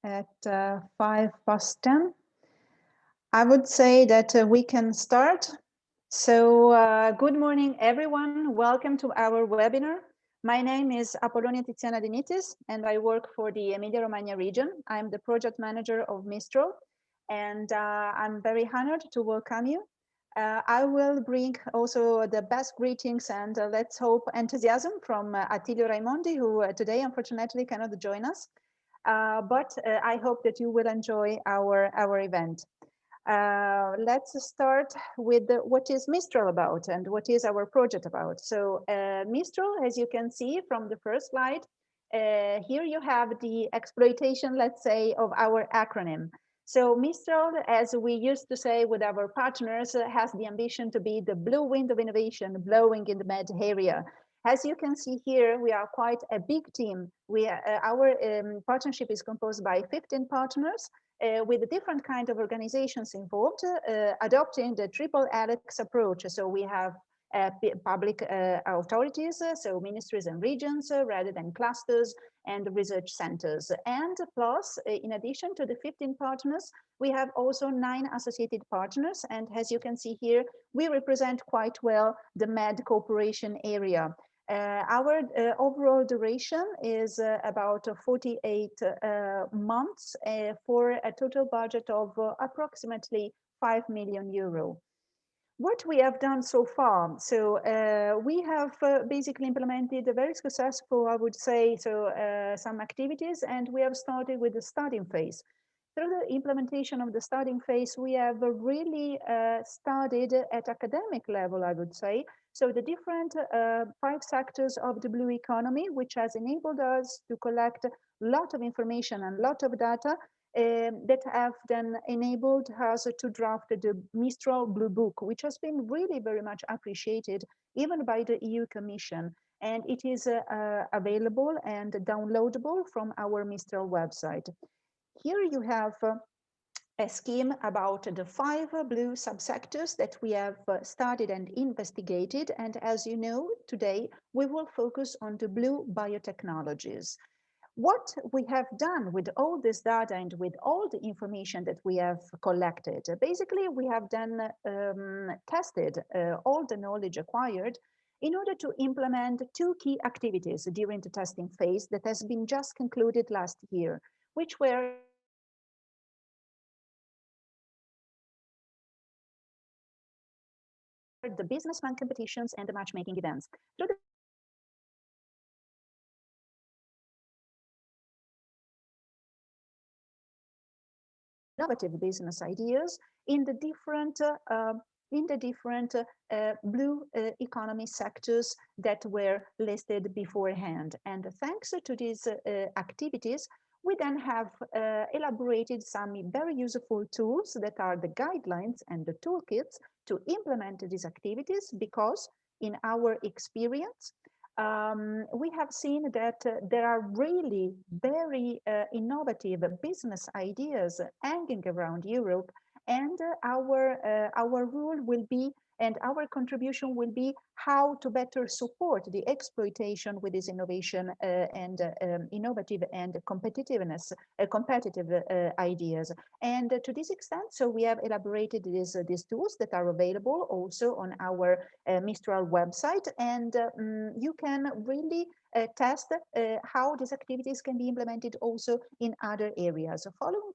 At 10:05. I would say that we can start. So good morning, everyone. Welcome to our webinar. My name is Apollonia Tiziana Denitis, and I work for the Emilia-Romagna region. I'm the project manager of MISTRAL, and I'm very honored to welcome you. I will bring also the best greetings and let's hope enthusiasm from Attilio Raimondi, who today unfortunately cannot join us. But I hope that you will enjoy our event. Let's start with what is MISTRAL about and what is our project about. So MISTRAL, as you can see from the first slide, here you have the exploitation, let's say, of our acronym. So MISTRAL, as we used to say with our partners, has the ambition to be the blue wind of innovation blowing in the Med area. As you can see here, we are quite a big team. Our partnership is composed by 15 partners with different kind of organizations involved, adopting the triple helix approach. So we have public authorities, so ministries and regions, rather than clusters and research centers. And plus, in addition to the 15 partners, we have also 9 associated partners. And as you can see here, we represent quite well the Med cooperation area. Our overall duration is about 48 months for a total budget of approximately 5 million euro. What we have done so far, so we have basically implemented a very successful, I would say, so some activities, and we have started with the starting phase. Through the implementation of the starting phase, we have really started at academic level, I would say. So the different 5 sectors of the blue economy, which has enabled us to collect a lot of information and a lot of data that have then enabled us to draft the MISTRAL Blue Book, which has been really very much appreciated even by the EU Commission. And it is available and downloadable from our MISTRAL website. Here you have a scheme about the 5 blue subsectors that we have studied and investigated. And as you know, today we will focus on the blue biotechnologies. What we have done with all this data and with all the information that we have collected, basically we have then tested all the knowledge acquired in order to implement 2 key activities during the testing phase that has been just concluded last year, which were the business plan competitions and the matchmaking events. Through the innovative business ideas in the different blue economy sectors that were listed beforehand. And thanks to these activities, we then have elaborated some very useful tools that are the guidelines and the toolkits to implement these activities, because in our experience, we have seen that there are really very innovative business ideas hanging around Europe, and our role will be, and our contribution will be, how to better support the exploitation with this innovation and innovative and competitiveness, competitive ideas. And to this extent, so we have elaborated these tools that are available also on our MISTRAL website, and you can really test how these activities can be implemented also in other areas. Following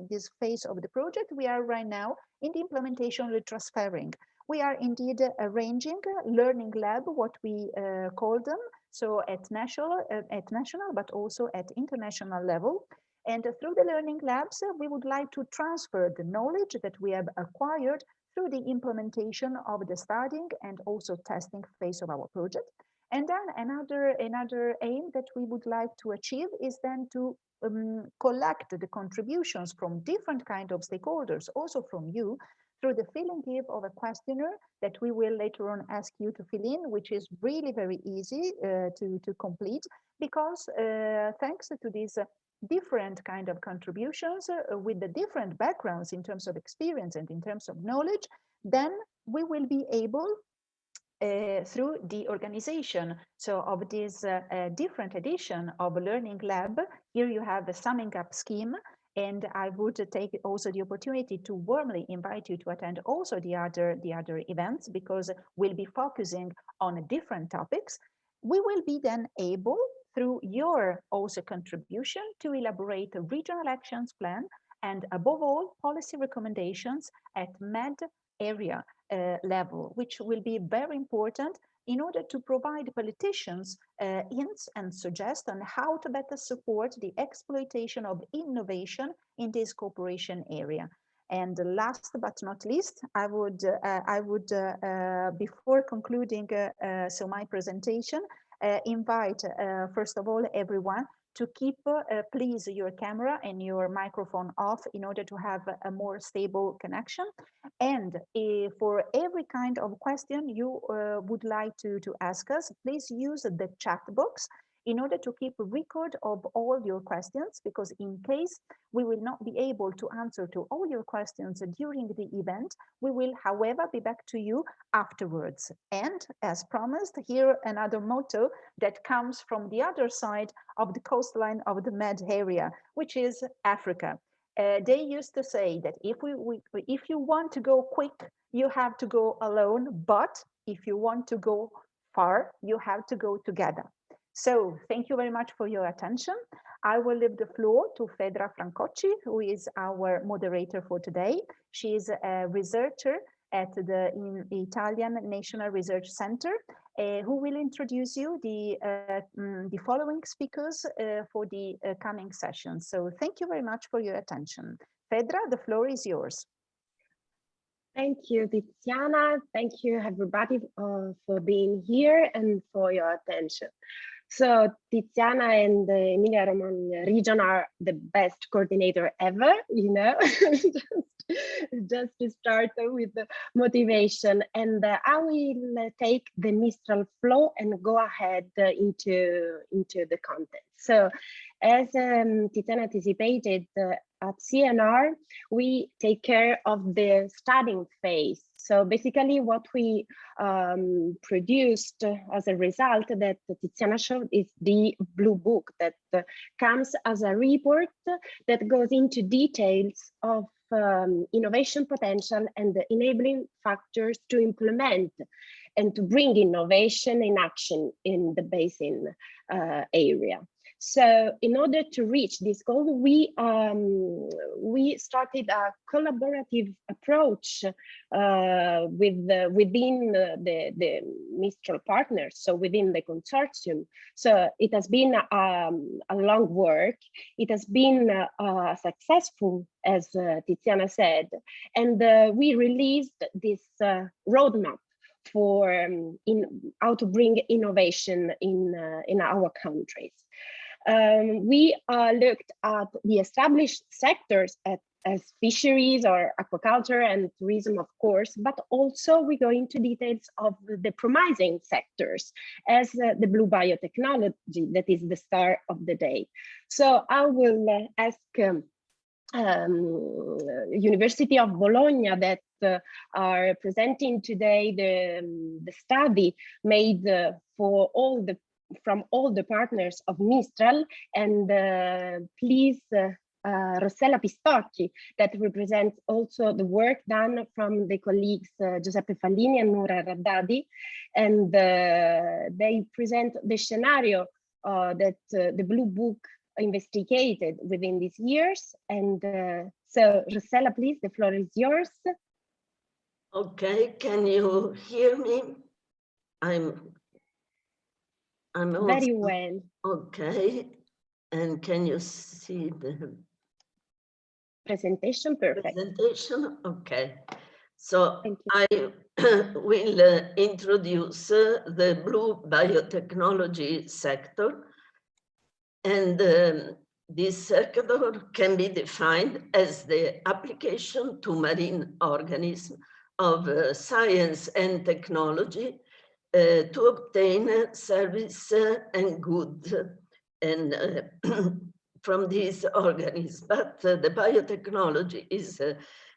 this phase of the project, we are right now in the implementation with transferring. We are indeed arranging learning lab, what we call them, so at national, but also at international level. And through the learning labs, we would like to transfer the knowledge that we have acquired through the implementation of the starting and also testing phase of our project. And then another aim that we would like to achieve is then to collect the contributions from different kind of stakeholders, also from you, through the fill and give of a questionnaire that we will later on ask you to fill in, which is really very easy to complete, because thanks to these different kind of contributions with the different backgrounds in terms of experience and in terms of knowledge, then we will be able through the organization of this different edition of Learning Lab. Here you have the summing up scheme, and I would take also the opportunity to warmly invite you to attend also the other events, because we'll be focusing on different topics. We will be then able, through your also contribution, to elaborate a regional actions plan and above all policy recommendations at MED area level, which will be very important in order to provide politicians hints and suggest on how to better support the exploitation of innovation in this cooperation area. And last but not least, I would before concluding so my presentation, invite first of all everyone to keep please your camera and your microphone off in order to have a more stable connection. And for every kind of question you would like to ask us, please use the chat box in order to keep a record of all your questions, because in case we will not be able to answer to all your questions during the event, we will, however, be back to you afterwards. And as promised, here another motto that comes from the other side of the coastline of the Med area, which is Africa. They used to say that if you want to go quick, you have to go alone, but if you want to go far, you have to go together. So thank you very much for your attention. I will leave the floor to Fedra Francocci, who is our moderator for today. She is a researcher at the Italian National Research Center, who will introduce you the following speakers for the coming session. So thank you very much for your attention. Fedra, the floor is yours. Thank you, Tiziana. Thank you, everybody, for being here and for your attention. So Tiziana and the Emilia-Romagna region are the best coordinator ever, you know, just to start with the motivation. And I will take the MISTRAL flow and go ahead into the content. So as Tiziana anticipated, at CNR, we take care of the studying phase. So basically what we produced as a result that Tiziana showed is the blue book that comes as a report that goes into details of innovation potential and the enabling factors to implement and to bring innovation in action in the basin area. So in order to reach this goal, we started a collaborative approach within the MISTRAL partners, so within the consortium. So it has been a long work. It has been successful, as Tiziana said, and we released this roadmap for how to bring innovation in our countries. We looked at the established sectors as fisheries or aquaculture and tourism, of course, but also we go into details of the promising sectors as the blue biotechnology that is the star of the day. So I will ask University of Bologna that are presenting today the study made from all the partners of MISTRAL, and please Rossella Pistocchi that represents also the work done from the colleagues Giuseppe Fallini and Nura Raddadi, and they present the scenario that the Blue Book investigated within these years. And so Rossella, please, the floor is yours. Okay, can you hear me? I'm also, very well. Okay, and can you see the presentation? Perfect. Presentation, okay. So I will introduce the blue biotechnology sector, and this sector can be defined as the application to marine organisms of science and technology to obtain service and goods and from these organisms. But the biotechnology is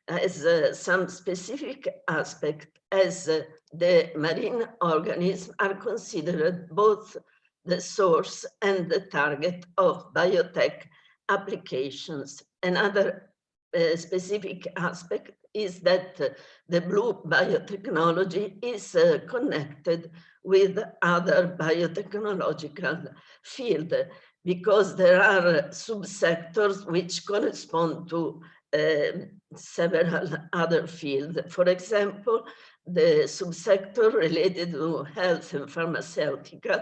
as some specific aspect, as the marine organisms are considered both the source and the target of biotech applications. Another specific aspect is that the blue biotechnology is connected with other biotechnological fields, because there are subsectors which correspond to several other fields. For example, the subsector related to health and pharmaceutical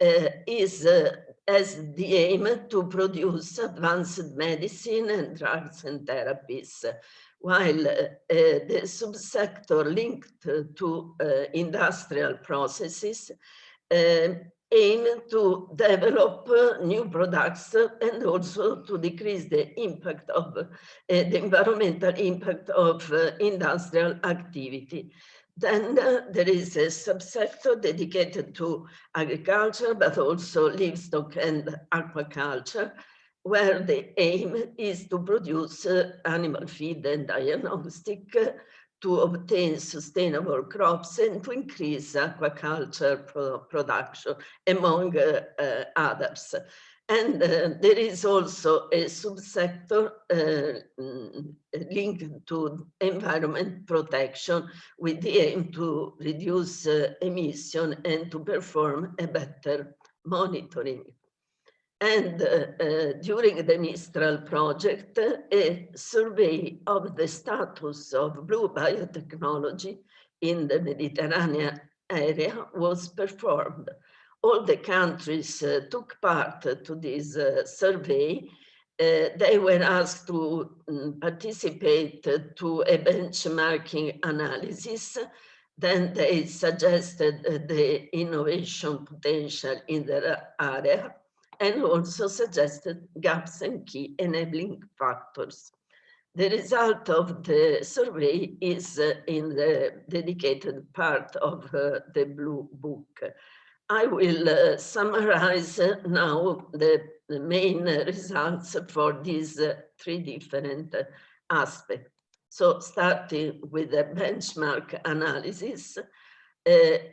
has the aim to produce advanced medicine and drugs and therapies, while the subsector linked to industrial processes aim to develop new products and also to decrease the impact of the environmental impact of industrial activity. Then there is a subsector dedicated to agriculture, but also livestock and aquaculture, where the aim is to produce animal feed and diagnostic to obtain sustainable crops and to increase aquaculture production, among others. And there is also a subsector linked to environment protection with the aim to reduce emission and to perform a better monitoring. And during the MISTRAL project, a survey of the status of blue biotechnology in the Mediterranean area was performed. All the countries took part to this survey. They were asked to participate to a benchmarking analysis. Then they suggested the innovation potential in their area, and also suggested gaps and key enabling factors. The result of the survey is in the dedicated part of the Blue Book. I will summarize now the main results for these three different aspects. So starting with the benchmark analysis,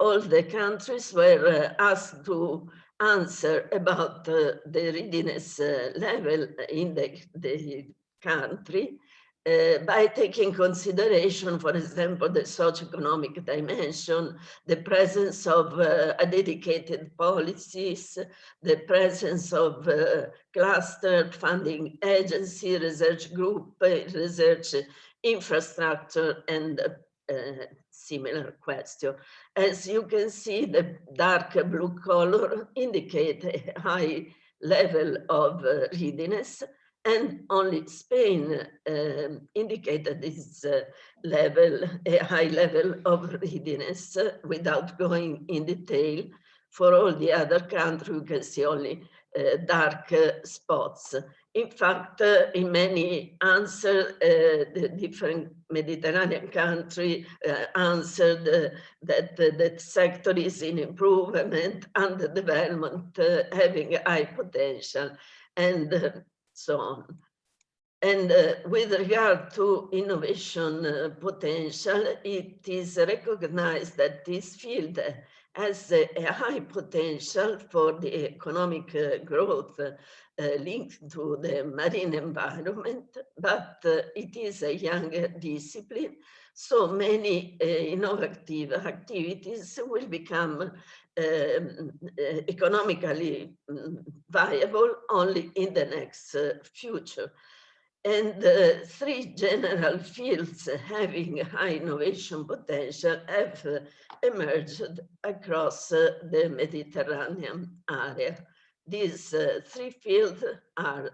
all the countries were asked to answer about the readiness level in the country by taking consideration, for example, the socioeconomic dimension, the presence of dedicated policies, the presence of clustered funding agency, research group, research infrastructure, and similar question. As you can see, the dark blue color indicate a high level of readiness, and only Spain indicated this level, a high level of readiness, without going in detail. For all the other countries, you can see only dark spots. In fact, in many answers, the different Mediterranean countries answered that that sector is in improvement, under development, having high potential, and so on. And with regard to innovation potential, it is recognized that this field has a high potential for the economic growth linked to the marine environment, but it is a young discipline, so many innovative activities will become economically viable only in the next future. And three general fields having high innovation potential have emerged across the Mediterranean area. These three fields are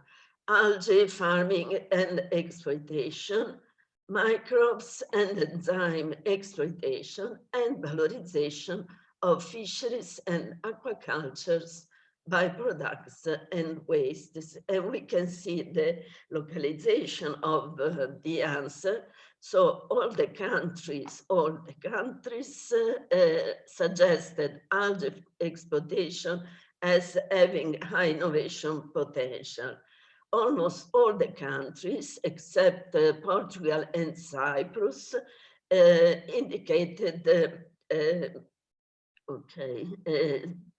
algae farming and exploitation, microbes and enzyme exploitation, and valorization of fisheries and aquacultures, byproducts and wastes. And we can see the localization of the answer. So all the countries suggested algae exploitation as having high innovation potential. almost all the countries except Portugal and Cyprus indicated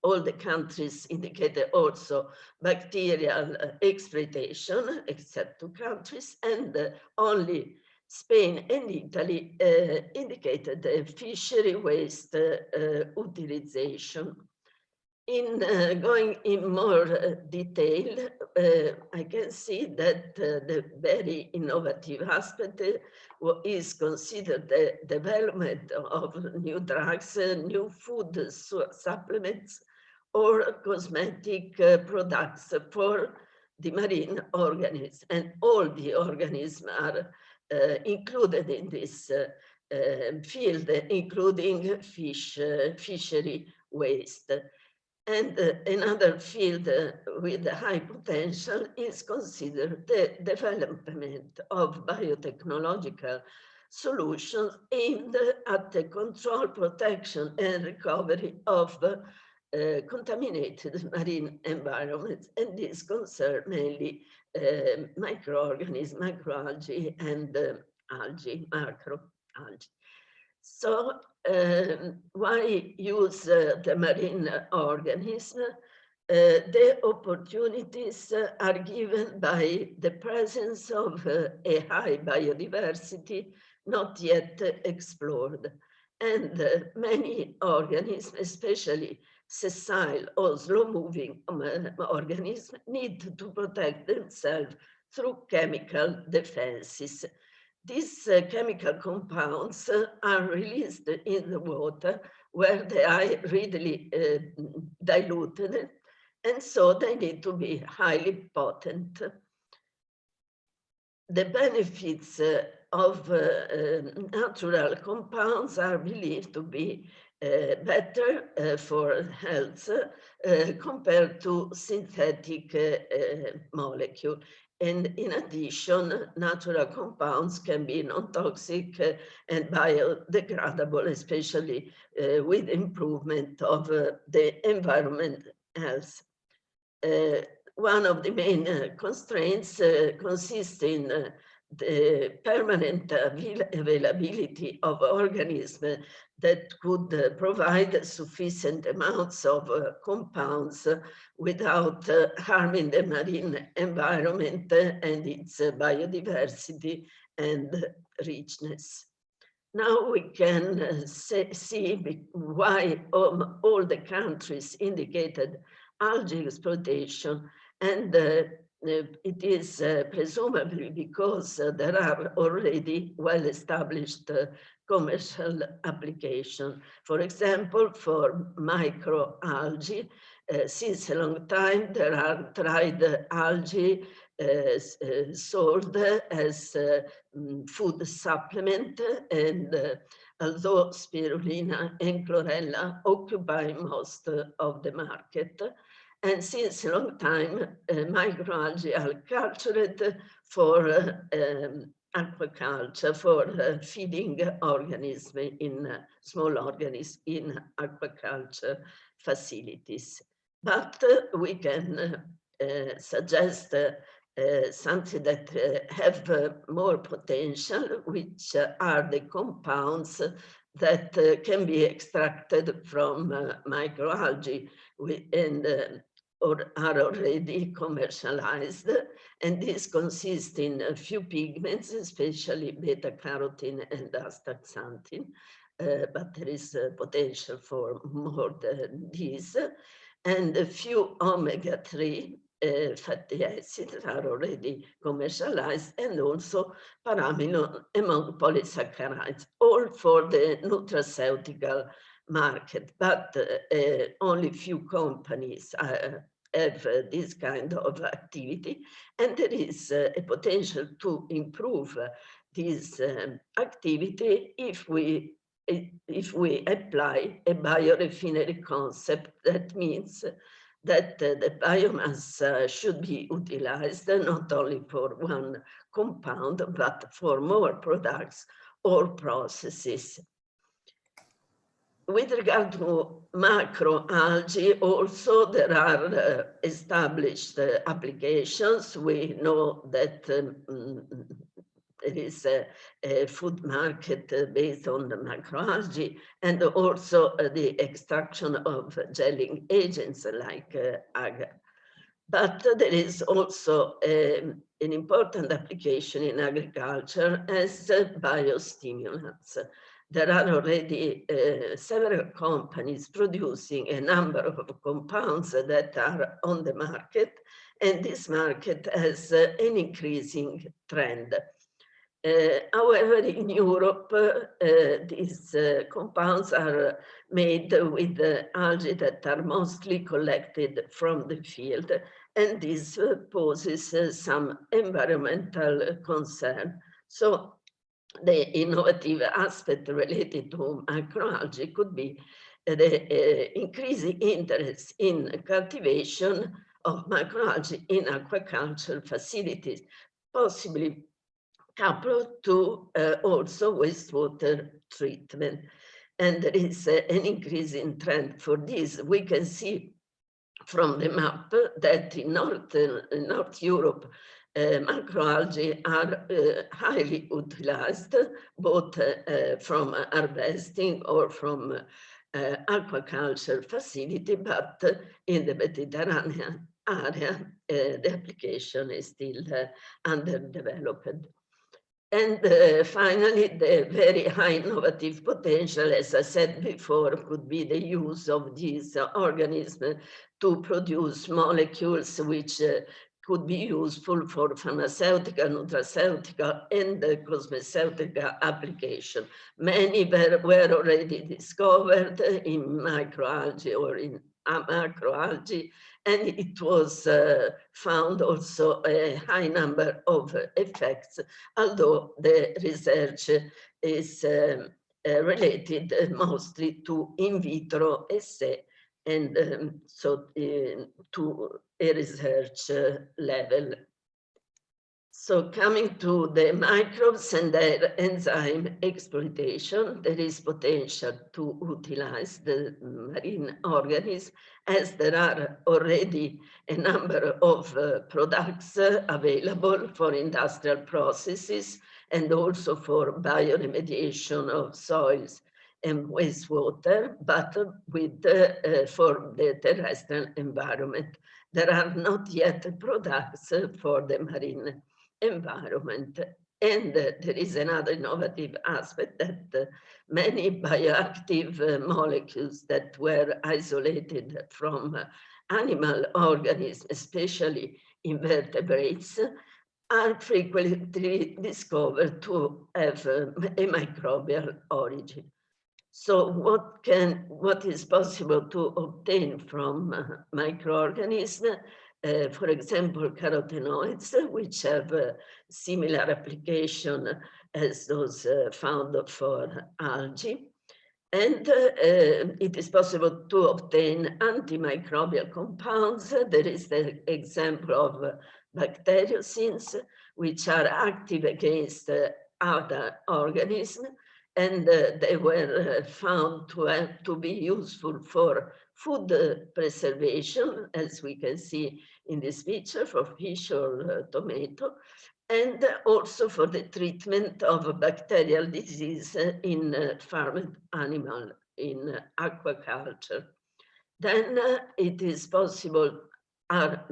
all the countries indicated also bacterial excretation, except 2 countries, and only Spain and Italy indicated the fishery waste utilization. In going in more detail, I can see that the very innovative aspect is considered the development of new drugs, new food supplements, or cosmetic products for the marine organisms. And all the organisms are included in this field, including fishery waste. And another field with high potential is considered the development of biotechnological solutions aimed at the control, protection, and recovery of contaminated marine environments. And this concerns mainly microorganisms, microalgae, and algae, macroalgae. So why use the marine organism? The opportunities are given by the presence of a high biodiversity not yet explored. And many organisms, especially sessile or slow-moving organisms, need to protect themselves through chemical defenses. These chemical compounds are released in the water where they are readily diluted, and so they need to be highly potent. The benefits of natural compounds are believed to be better for health compared to synthetic molecules. And in addition, natural compounds can be non-toxic and biodegradable, especially with improvement of the environment health. One of the main constraints consists in the permanent availability of organisms that could provide sufficient amounts of compounds without harming the marine environment and its biodiversity and richness. Now we can see why all the countries indicated algae exploitation, and it is presumably because there are already well-established commercial application. For example, for microalgae, since a long time there are dried algae sold as food supplement, and although spirulina and chlorella occupy most of the market, and since a long time microalgae are cultured for aquaculture, for feeding organisms in small organisms in aquaculture facilities. But we can suggest something that have more potential, which are the compounds that can be extracted from microalgae and or are already commercialized. And this consists in a few pigments, especially beta-carotene and astaxanthin, but there is potential for more than this. And a few omega-3 fatty acids are already commercialized, and also paramino among polysaccharides, all for the nutraceutical market, but only few companies have this kind of activity, and there is a potential to improve this activity if we apply a biorefinery concept. That means that the biomass should be utilized not only for one compound, but for more products or processes. with regard to macroalgae, also there are established applications. We know that there is a food market based on the macroalgae, and also the extraction of gelling agents like agar. But there is also an important application in agriculture as biostimulants. There are already several companies producing a number of compounds that are on the market, and this market has an increasing trend. However, in Europe, these compounds are made with algae that are mostly collected from the field, and this poses some environmental concern. So the innovative aspect related to macroalgae could be the increasing interest in cultivation of macroalgae in aquaculture facilities, possibly coupled to also wastewater treatment. And there is an increasing trend for this. We can see from the map that in North Europe, macroalgae are highly utilized, both from harvesting or from aquaculture facility, but in the Mediterranean area, the application is still underdeveloped. And finally, the very high innovative potential, as I said before, could be the use of these organisms to produce molecules which could be useful for pharmaceutical, nutraceutical, and cosmeceutical application. Many were already discovered in microalgae or in macroalgae, and it was found also a high number of effects, although the research is related mostly to in vitro assay, and so to a research level. So coming to the microbes and their enzyme exploitation, there is potential to utilize the marine organism, as there are already a number of products available for industrial processes and also for bioremediation of soils and wastewater, but with for the terrestrial environment. There are not yet products for the marine environment. And there is another innovative aspect that many bioactive molecules that were isolated from animal organisms, especially invertebrates, are frequently discovered to have a microbial origin. So what is possible to obtain from microorganisms? For example, carotenoids, which have similar application as those found for algae. And it is possible to obtain antimicrobial compounds. There is the example of bacteriocins, which are active against other organisms, and they were found to be useful for food preservation, as we can see in this picture, for fish or tomato, and also for the treatment of bacterial disease in farmed animal in aquaculture. Then it is possible, are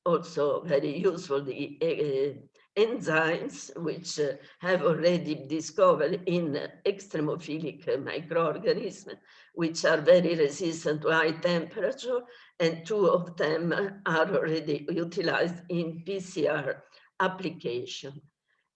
also very useful, the enzymes which have already discovered in extremophilic microorganisms, which are very resistant to high temperature, and two of them are already utilized in PCR application.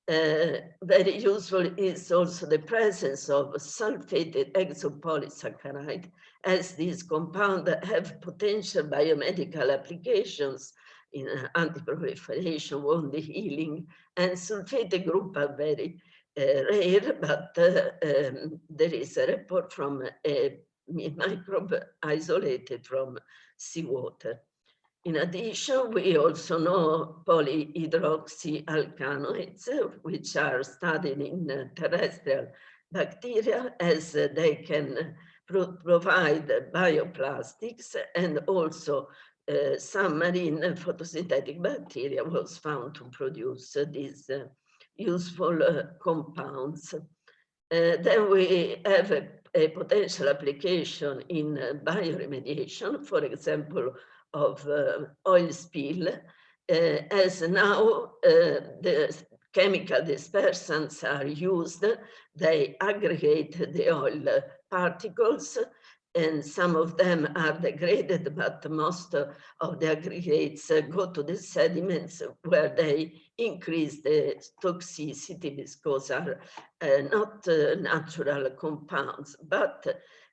Very useful is also the presence of sulfated exopolysaccharide, as these compounds have potential biomedical applications in anti-proliferation, wound healing, and sulfated group are very rare, but there is a report from a microbe isolated from seawater. In addition, we also know polyhydroxyalkanoids, which are studied in terrestrial bacteria, as they can provide bioplastics, and also some marine photosynthetic bacteria was found to produce these useful compounds. Then we have a potential application in bioremediation, for example, of oil spill, as now the chemical dispersants are used. They aggregate the oil particles, and some of them are degraded, but most of the aggregates go to the sediments, where they increase the toxicity because are not natural compounds. But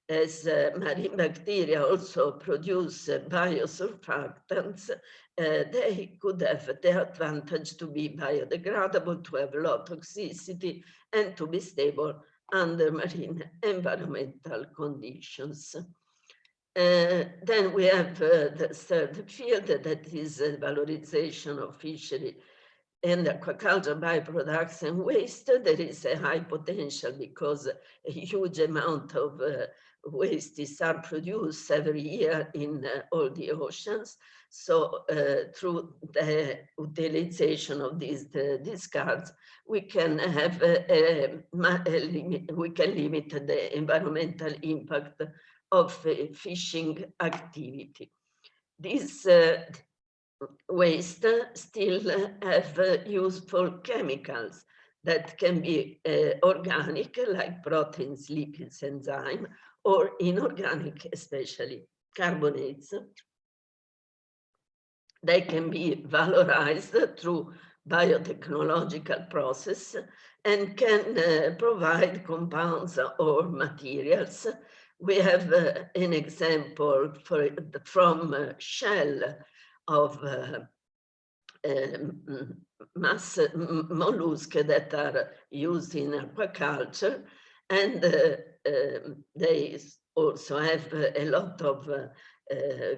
as marine bacteria also produce biosurfactants, they could have the advantage to be biodegradable, to have low toxicity, and to be stable under marine environmental conditions. Then we have the third field, that is valorization of fishery and aquaculture byproducts and waste. There is a high potential because a huge amount of wastes are produced every year in all the oceans. So through the utilization of these discards, we can have we can limit the environmental impact of fishing activity. This waste still have useful chemicals that can be organic, like proteins, lipids, enzymes, or inorganic, especially carbonates. They can be valorized through biotechnological process and can provide compounds or materials. We have an example from shell of mollusks that are used in aquaculture, and they also have a lot of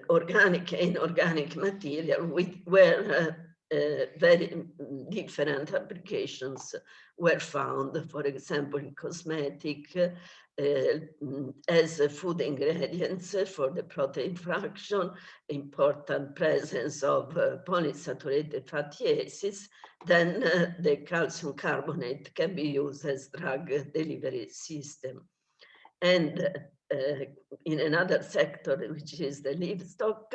organic and inorganic material where very different applications were found, for example, in cosmetic, as food ingredients for the protein fraction, important presence of polyunsaturated fatty acids. Then the calcium carbonate can be used as drug delivery system. And in another sector, which is the livestock,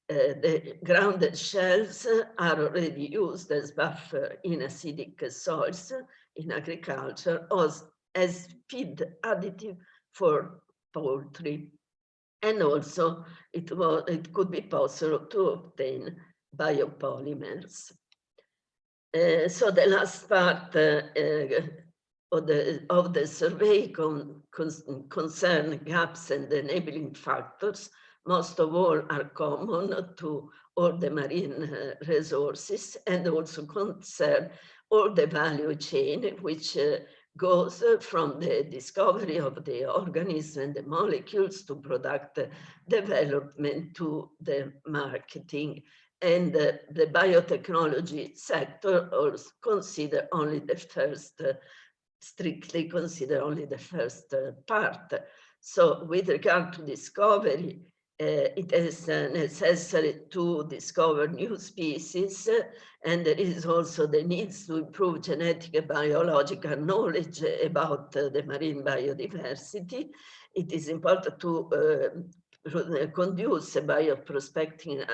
the grounded shells are already used as buffer in acidic soils in agriculture, or as feed additive for poultry. And also it could be possible to obtain biopolymers. So the last part of the survey concern gaps and enabling factors. Most of all are common to all the marine resources, and also concern all the value chain, which goes from the discovery of the organism and the molecules to product development to the marketing. And the biotechnology sector also consider only the first, strictly consider only the first part. So with regard to discovery, it is necessary to discover new species, and there is also the needs to improve genetic and biological knowledge about the marine biodiversity. It is important to conduce a bioprospecting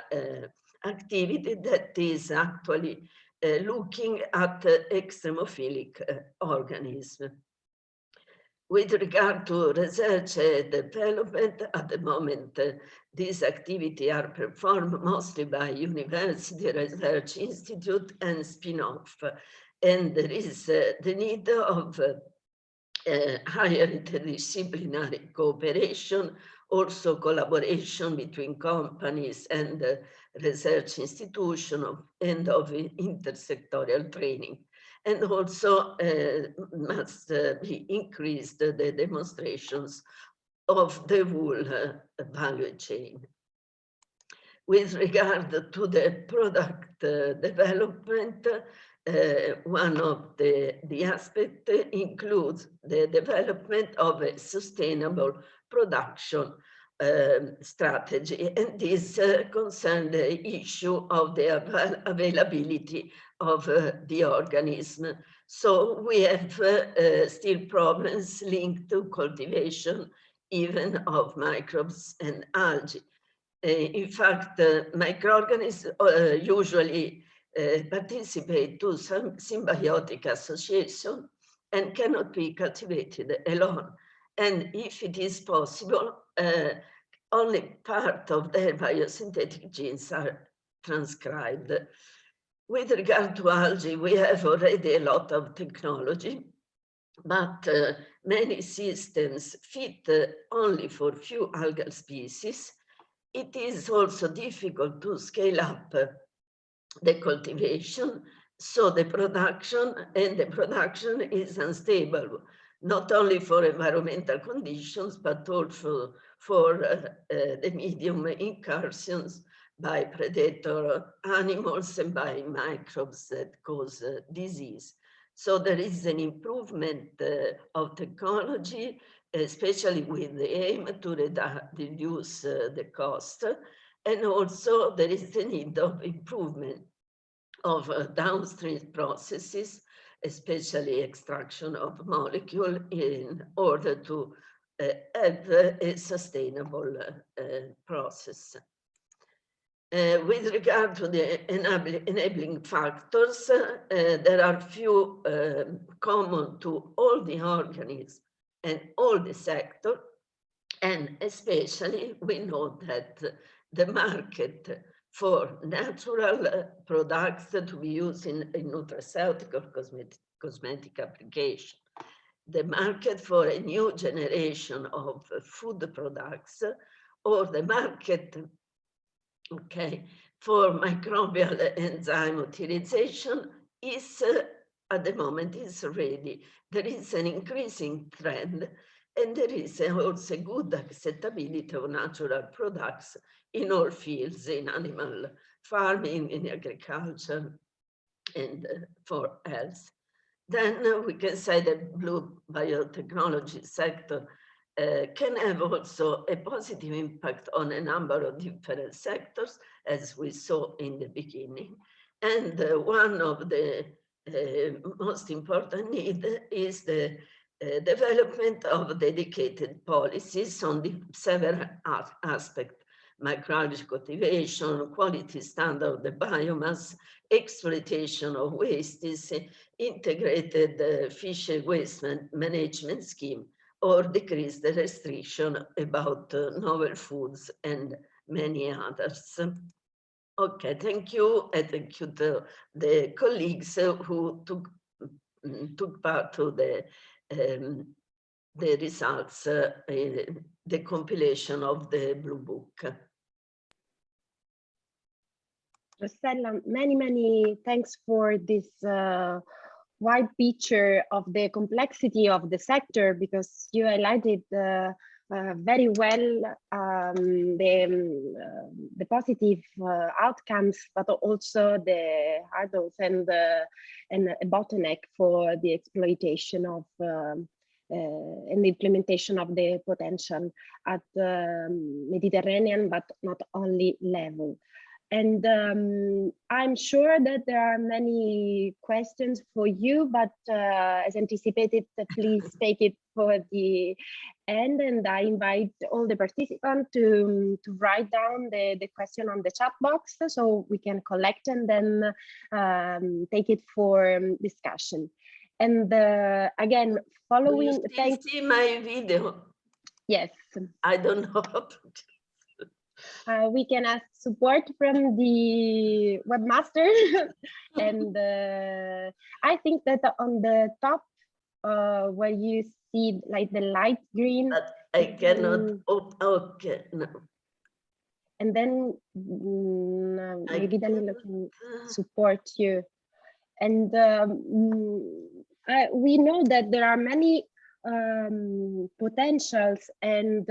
activity that is actually looking at extremophilic organisms. With regard to research development, at the moment, these activities are performed mostly by university research institute and spin-off. And there is the need of higher interdisciplinary cooperation, also collaboration between companies and research institutions, and of intersectorial training. And also must be increased the demonstrations of the whole value chain. With regard to the product development, one of the aspects includes the development of a sustainable production strategy, and this concerns the issue of the availability of the organism. So we have still problems linked to cultivation, even of microbes and algae. In fact, microorganisms usually participate to some symbiotic association and cannot be cultivated alone. And if it is possible, only part of their biosynthetic genes are transcribed. With regard to algae, we have already a lot of technology, but many systems fit only for few algal species. It is also difficult to scale up the cultivation, so the production is unstable, not only for environmental conditions, but also for the medium incursions by predator animals and by microbes that cause disease. So there is an improvement of technology, especially with the aim to reduce the cost. And also there is the need of improvement of downstream processes, especially extraction of molecule, in order to have a sustainable process. With regard to the enabling factors, there are few common to all the organisms and all the sector, and especially we know that the market for natural products to be used in nutraceutical cosmetic application, the market for a new generation of food products, or the market for microbial enzyme utilization is at the moment is ready. There is an increasing trend, and there is also good acceptability of natural products in all fields, in animal farming, in agriculture, and for health. Then we can say that blue biotechnology sector can have also a positive impact on a number of different sectors, as we saw in the beginning. And one of the most important needs is the development of dedicated policies on the several aspects: microalgae cultivation, quality standard of the biomass, exploitation of wastes, integrated fishery waste management scheme, or decrease the restriction about novel foods and many others. Okay, thank you, and thank you to the colleagues who took part to the results, the compilation of the Blue Book. Rossella, many thanks for this wide picture of the complexity of the sector, because you highlighted very well the positive outcomes, but also the hurdles and a bottleneck for the exploitation of and the implementation of the potential at Mediterranean, but not only level. And I'm sure that there are many questions for you, but as anticipated, please take it for the end. And I invite all the participants to write down the question on the chat box so we can collect and then take it for discussion. And again, following. Do you see my video? Yes. I don't know how to do. We can ask support from the webmaster. And I think that on the top where you see like the light green, but I cannot. Okay, no. And then maybe Danilo can support you. And we know that there are many potentials and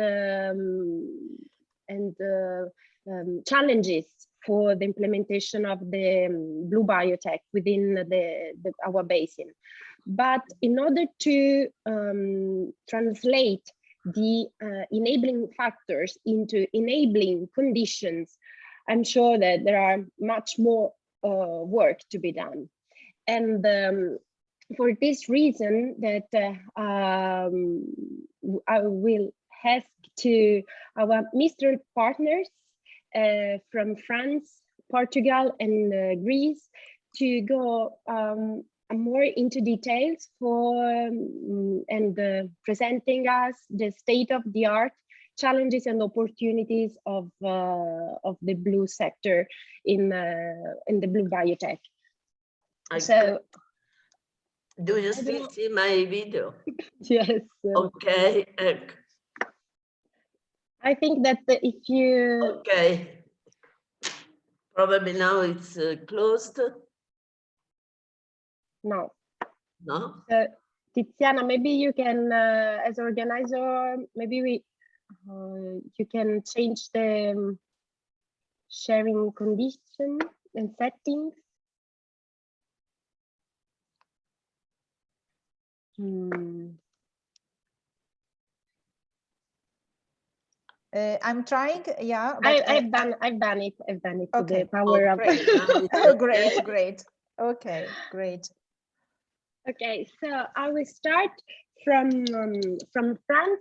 challenges for the implementation of the blue biotech within our basin. But in order to translate the enabling factors into enabling conditions, I'm sure that there are much more work to be done. And for this reason that I will ask to our MISTRAL partners from France, Portugal, and Greece to go more into details for and presenting us the state of the art challenges and opportunities of the blue sector in the blue biotech. So, do you still see my video? Yes. Okay. I think that if you... Okay. Probably now it's closed. No. No? Tiziana, maybe you can, as organizer, maybe you can change the sharing condition and settings. I'm trying, yeah. But I've done it. Okay. The power of Great. Okay, great. Okay, so I will start from France,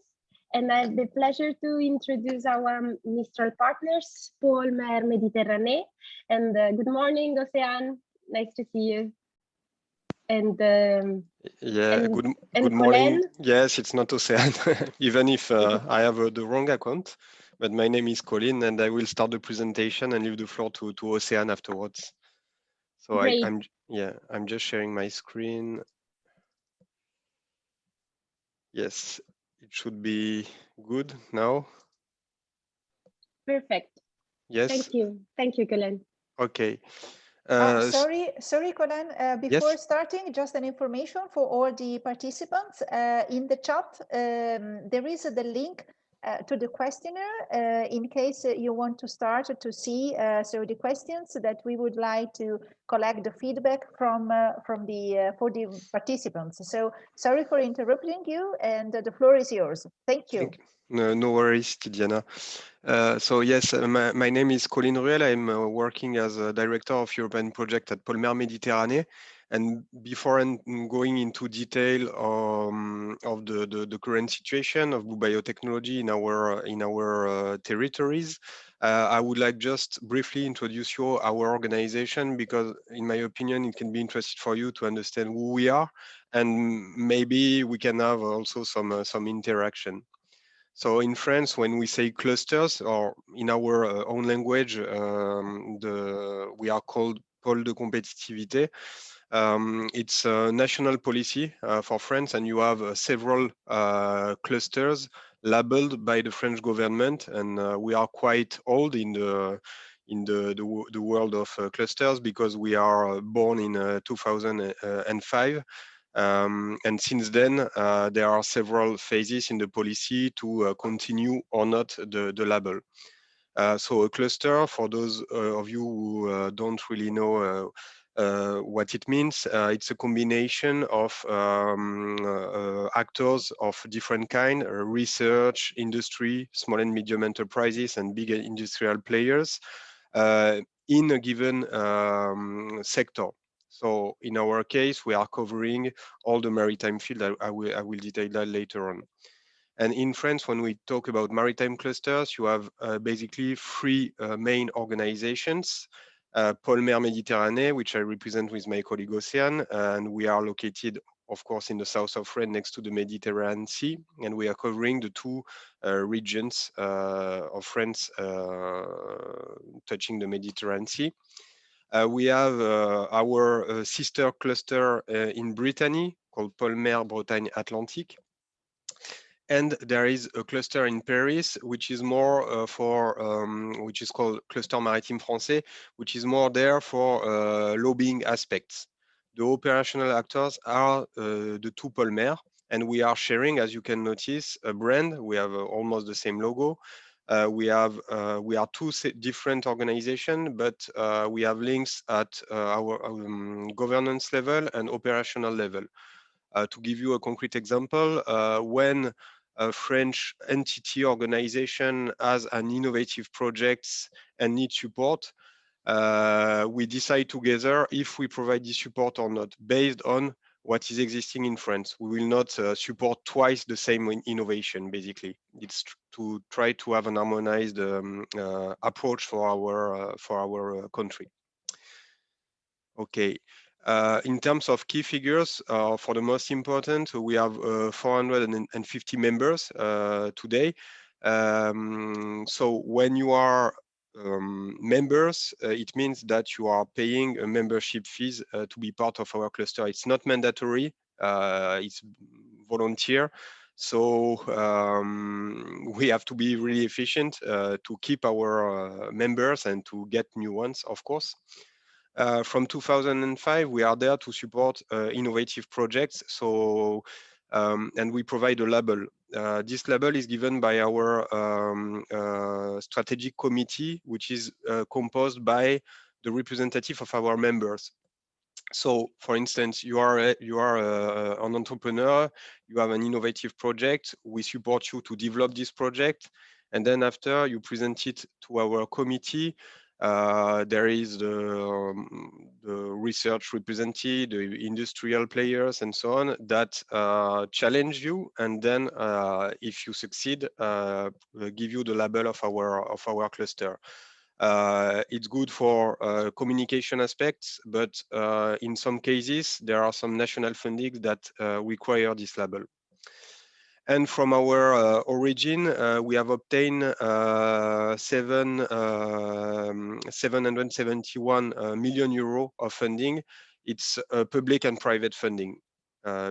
and I have the pleasure to introduce our MISTRAL partners, Paul Mer Méditerranée, and good morning, Ocean. Nice to see you. And good morning. Yes, it's not Ocean, even if I have the wrong account. But my name is Colin, and I will start the presentation and leave the floor to Ocean afterwards. So I'm just sharing my screen. Yes, it should be good now. Perfect. Yes. Thank you, Colin. Okay. Sorry, Colin. Before starting, just an information for all the participants. In the chat, there is the link to the questionnaire in case you want to start to see the questions that we would like to collect the feedback from for the participants. So sorry for interrupting you, and the floor is yours. Thank you. No worries, Tiziana. So yes, my name is Colin Ruel. I'm working as a director of European project at Polmer Méditerranée. And before going into detail of the current situation of biotechnology in our territories, I would like just briefly introduce you our organization, because in my opinion, it can be interesting for you to understand who we are, and maybe we can have also some interaction. So in France, when we say clusters, or in our own language, we are called pôle de compétitivité. It's a national policy for France, and you have several clusters labeled by the French government, and we are quite old in the world of clusters, because we are born in 2005. And since then, there are several phases in the policy to continue or not the label. So a cluster, for those of you who don't really know what it means, it's a combination of actors of different kind, research, industry, small and medium enterprises, and big industrial players in a given sector. So in our case, we are covering all the maritime field. I will detail that later on. And in France, when we talk about maritime clusters, you have basically three main organizations. Polmer Méditerranée, which I represent with my colleague Ocean, and we are located, of course, in the south of France, next to the Mediterranean Sea, and we are covering the two regions of France touching the Mediterranean Sea. We have our sister cluster in Brittany called Polmer Bretagne Atlantique. And there is a cluster in Paris, which is more which is called Cluster Maritime Français, which is more there for lobbying aspects. The operational actors are the two Polmer, and we are sharing, as you can notice, a brand. We have almost the same logo. We are two different organizations, but we have links at our governance level and operational level. To give you a concrete example, when a French entity organization has an innovative projects and need support, we decide together if we provide this support or not, based on what is existing in France. We will not support twice the same innovation, basically. It's to try to have an harmonized approach for our country. Okay. In terms of key figures, for the most important, we have 450 members today. So when you are members, it means that you are paying a membership fees to be part of our cluster. It's not mandatory, it's volunteer. So we have to be really efficient to keep our members and to get new ones, of course. From 2005, we are there to support innovative projects. So, and we provide a label. This label is given by our strategic committee, which is composed by the representative of our members. So, for instance, you are an entrepreneur, you have an innovative project, we support you to develop this project, and then after you present it to our committee. There is the research representative, the industrial players, and so on that challenge you, and then if you succeed, give you the label of our cluster. It's good for communication aspects, but in some cases, there are some national fundings that require this label. And from our origin, we have obtained 771 million euro of funding. It's public and private funding,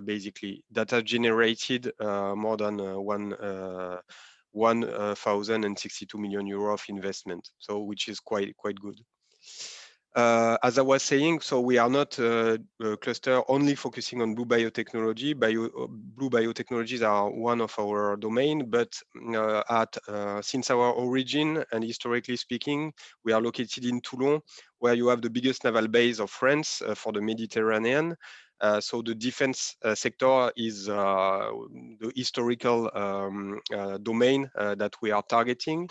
basically, that has generated more than 1,062 million euro of investment, so which is quite good. As I was saying, so we are not a cluster only focusing on blue biotechnology. Blue biotechnologies are one of our domain, but since our origin and historically speaking, we are located in Toulon, where you have the biggest naval base of France for the Mediterranean. So the defense sector is the historical domain that we are targeting.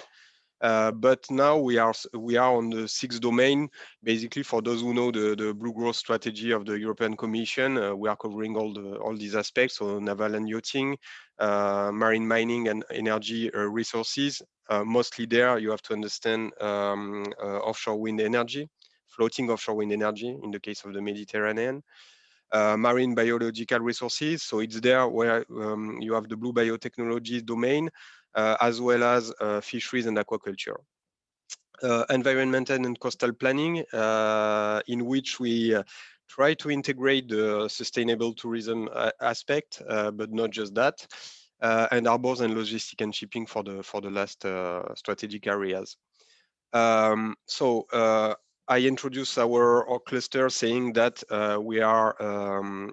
But now we are on the sixth domain. Basically, for those who know the blue growth strategy of the European Commission, we are covering all these aspects, so naval and yachting, marine mining and energy resources. Mostly there, you have to understand offshore wind energy, floating offshore wind energy in the case of the Mediterranean. Marine biological resources, so it's there where you have the blue biotechnology domain, as well as fisheries and aquaculture. Environmental and coastal planning, in which we try to integrate the sustainable tourism aspect, but not just that, and harbors and logistics and shipping for the last strategic areas. I introduced our cluster saying that we are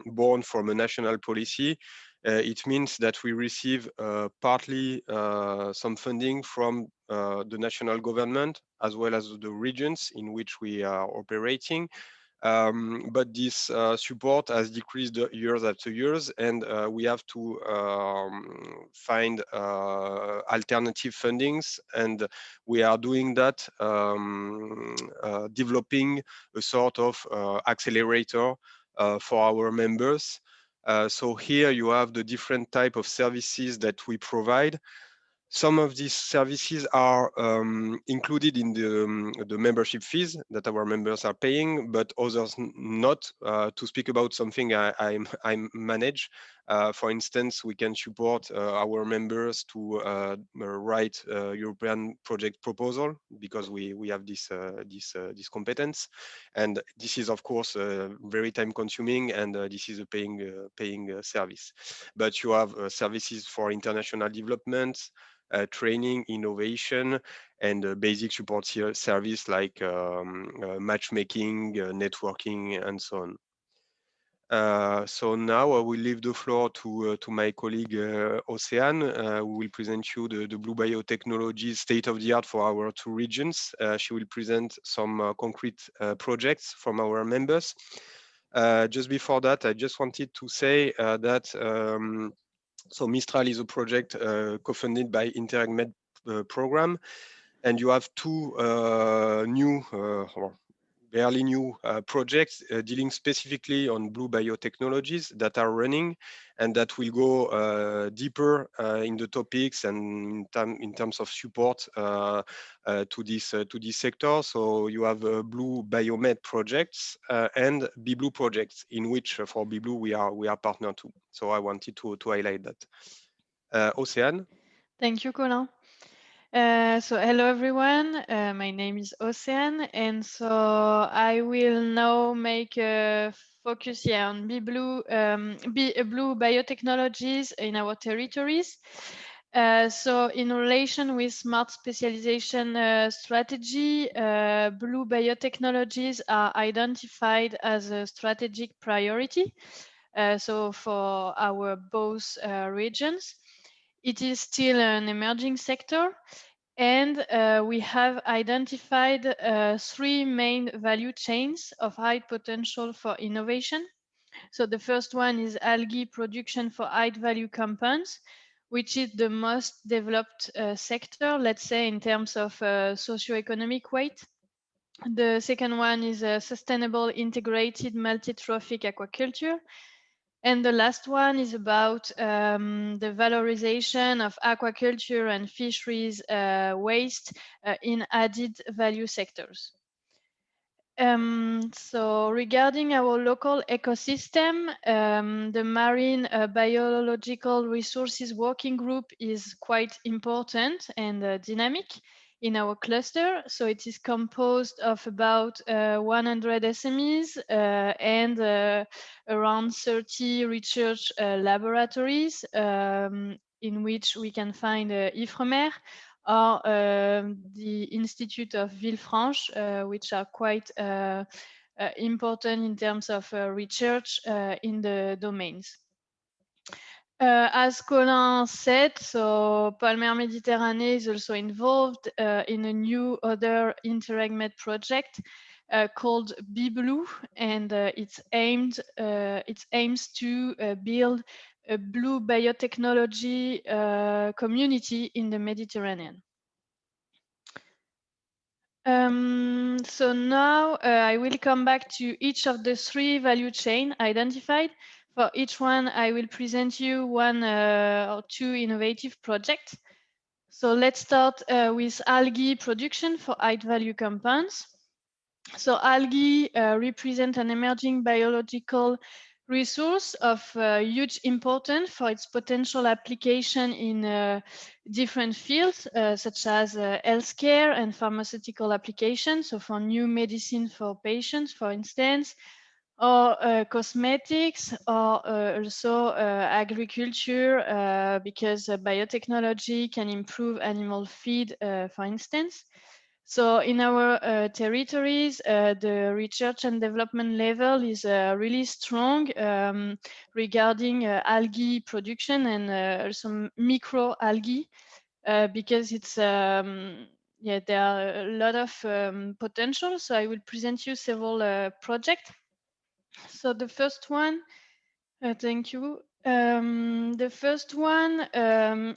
born from a national policy. It means that we receive partly some funding from the national government as well as the regions in which we are operating. But this support has decreased years after years, and we have to find alternative fundings, and we are doing that, developing a sort of accelerator for our members. So here you have the different type of services that we provide. Some of these services are included in the membership fees that our members are paying, but others not. To speak about something I manage, for instance, we can support our members to write a European project proposal because we have this competence, and this is of course very time consuming, and this is a paying service. But you have services for international development, training, innovation, and basic support service like matchmaking, networking, and so on. So now I will leave the floor to my colleague Océane, who will present you the blue biotechnology state of the art for our two regions. She will present some concrete projects from our members. Just before that, I just wanted to say that So MISTRAL is a project co-funded by InterregMed program, and you have two new, or barely new projects dealing specifically on blue biotechnologies that are running and that will go deeper in the topics and in terms of support to this sector. So you have blue biomed projects and BBlue projects, in which for BBlue we are partner too. So I wanted to highlight that. Océane. Thank you, Colin. So hello everyone, my name is Océane, and so I will now make a focus here on blue biotechnologies in our territories. So in relation with smart specialization strategy, blue biotechnologies are identified as a strategic priority. So for our both regions. It is still an emerging sector, and we have identified three main value chains of high potential for innovation. So the first one is algae production for high value compounds, which is the most developed sector, let's say, in terms of socioeconomic weight. The second one is a sustainable integrated multi-trophic aquaculture. And the last one is about the valorization of aquaculture and fisheries waste in added value sectors. So regarding our local ecosystem, the Marine Biological Resources Working Group is quite important and dynamic in our cluster. So it is composed of about 100 SMEs and around 30 research laboratories in which we can find Ifremer or the Institute of Villefranche, which are quite important in terms of research in the domains. As Colin said, so Palmer Méditerranée is also involved in a new other InterregMed project called BBlue, and it aims to build a blue biotechnology community in the Mediterranean. So now I will come back to each of the three value chain identified. For each one, I will present you one or two innovative projects. So let's start with algae production for high value compounds. So algae represent an emerging biological resource of huge importance for its potential application in different fields, such as healthcare and pharmaceutical applications. So for new medicine for patients, for instance, or cosmetics, or also agriculture, because biotechnology can improve animal feed, for instance. So in our territories, the research and development level is really strong regarding algae production and also microalgae, because it's yeah, there are a lot of potential. So I will present you several projects. So the first one, thank you. The first one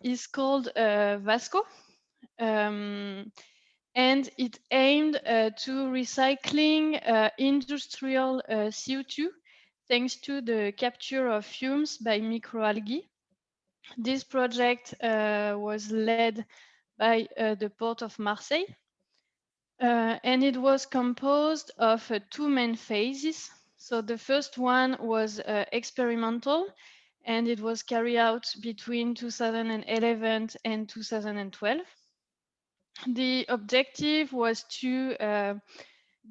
is called Vasco. And it aimed to recycling industrial CO2 thanks to the capture of fumes by microalgae. This project was led by the Port of Marseille, and it was composed of two main phases. So the first one was experimental, and it was carried out between 2011 and 2012. The objective was to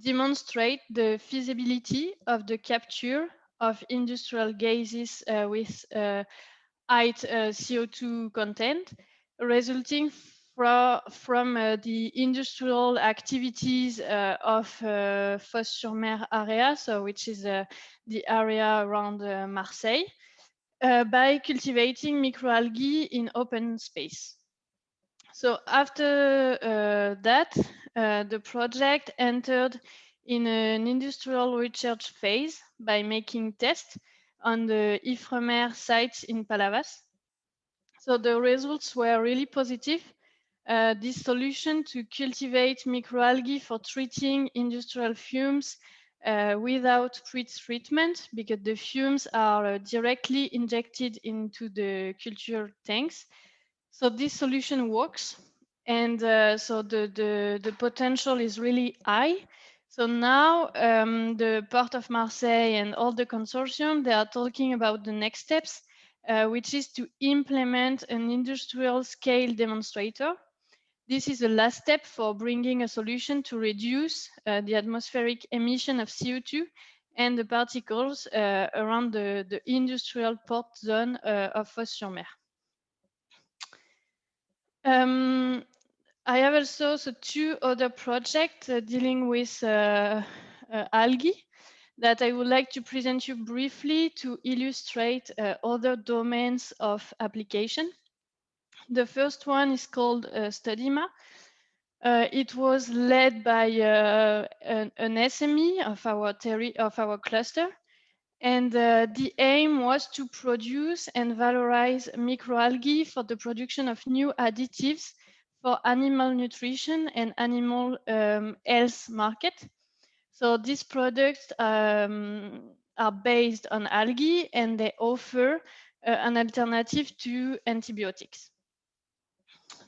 demonstrate the feasibility of the capture of industrial gases with high CO2 content, resulting from the industrial activities of Fos-sur-Mer area, so which is the area around Marseille, by cultivating microalgae in open space. So after that, the project entered in an industrial research phase by making tests on the Ifremer sites in Palavas. So the results were really positive. This solution to cultivate microalgae for treating industrial fumes without pre-treatment, because the fumes are directly injected into the culture tanks. So this solution works, and so the potential is really high. So now the Port of Marseille and all the consortium, they are talking about the next steps, which is to implement an industrial scale demonstrator. This is the last step for bringing a solution to reduce the atmospheric emission of CO2 and the particles around the industrial port zone of Fos-sur-Mer. I have also two other projects dealing with algae that I would like to present you briefly to illustrate other domains of application. The first one is called Studima. It was led by an SME of our cluster. And the aim was to produce and valorize microalgae for the production of new additives for animal nutrition and animal health market. So these products are based on algae, and they offer an alternative to antibiotics.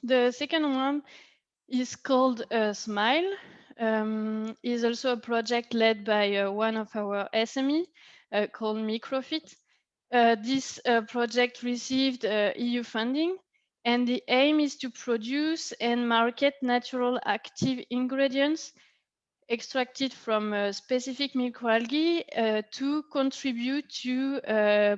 The second one is called Smile. Is also a project led by one of our SME called Microfit. This project received EU funding, and the aim is to produce and market natural active ingredients extracted from specific microalgae to contribute to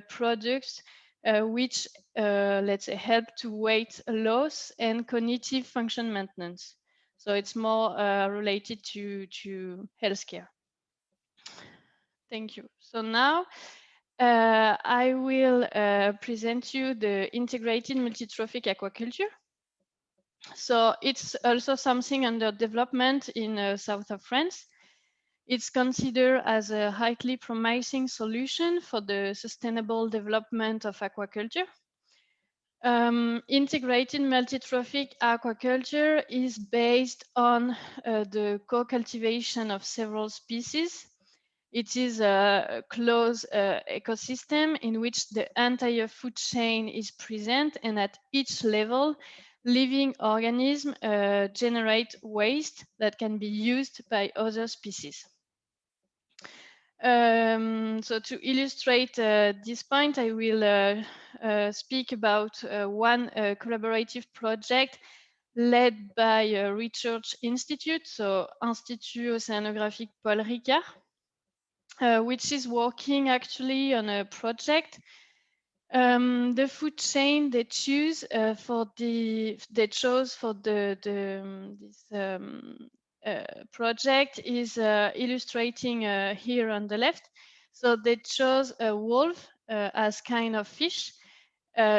products which, let's say, help to weight loss and cognitive function maintenance. So it's more related to healthcare. Thank you. So now I will present you the integrated multi-trophic aquaculture. So it's also something under development in south of France. It's considered as a highly promising solution for the sustainable development of aquaculture. Integrated multi-trophic aquaculture is based on the co-cultivation of several species. It is a closed ecosystem in which the entire food chain is present, and at each level, living organisms generate waste that can be used by other species. So to illustrate this point, I will speak about one collaborative project led by a research institute, so Institut Oceanographique Paul Ricard, which is working actually on a project. The food chain they chose for this project is illustrating here on the left. So they chose a wolf as kind of fish,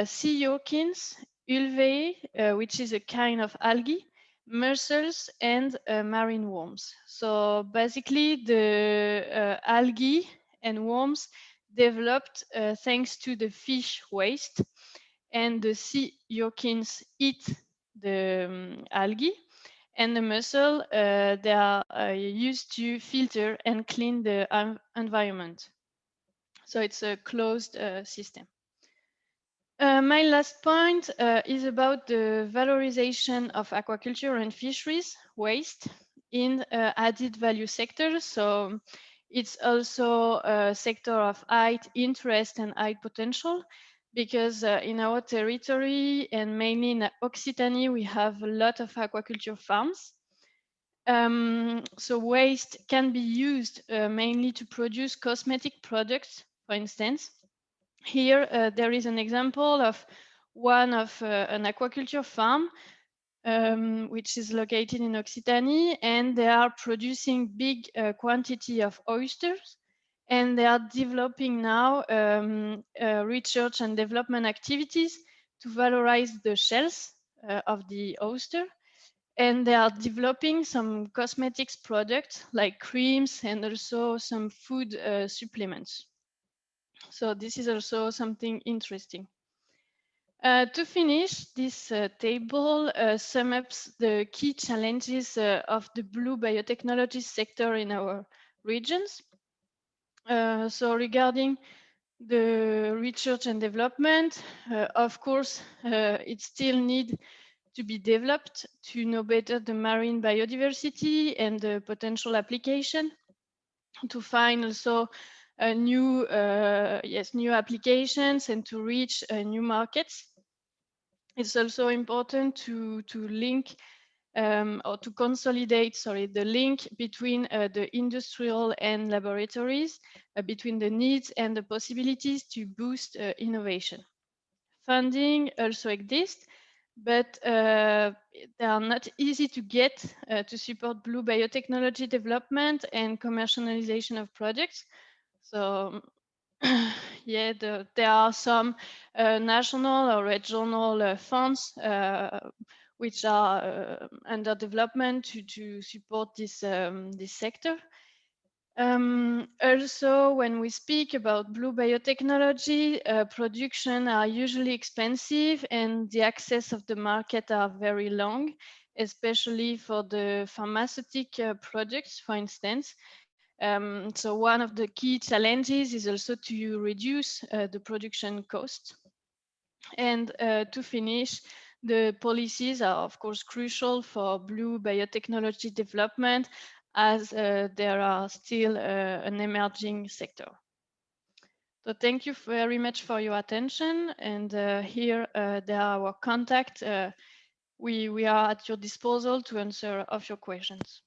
sea urchins, ulvae, which is a kind of algae, mussels, and marine worms. So basically the algae and worms developed thanks to the fish waste, and the sea urchins eat the algae, and the mussel they are used to filter and clean the environment. So it's a closed system. My last point is about the valorization of aquaculture and fisheries waste in added value sectors. So it's also a sector of high interest and high potential, because in our territory and mainly in Occitanie, we have a lot of aquaculture farms. So waste can be used mainly to produce cosmetic products, for instance. Here, there is an example of one of an aquaculture farm, which is located in Occitanie, and they are producing big quantity of oysters, and they are developing now research and development activities to valorize the shells of the oyster, and they are developing some cosmetics products like creams and also some food supplements. So this is also something interesting. To finish, this table sums up the key challenges of the blue biotechnology sector in our regions. So regarding the research and development, of course, it still needs to be developed to know better the marine biodiversity and the potential application, to find also new applications and to reach new markets. It's also important to link or to consolidate, the link between the industrial and laboratories, between the needs and the possibilities to boost innovation. Funding also exists, but they are not easy to get to support blue biotechnology development and commercialization of projects. So yeah, there are some national or regional funds which are under development to support this sector. Also, when we speak about blue biotechnology, production are usually expensive and the access of the market are very long, especially for the pharmaceutical products, for instance. So one of the key challenges is also to reduce the production costs. And to finish, the policies are of course crucial for blue biotechnology development, as there are still an emerging sector. So thank you very much for your attention. And here there are our contact. We are at your disposal to answer of your questions.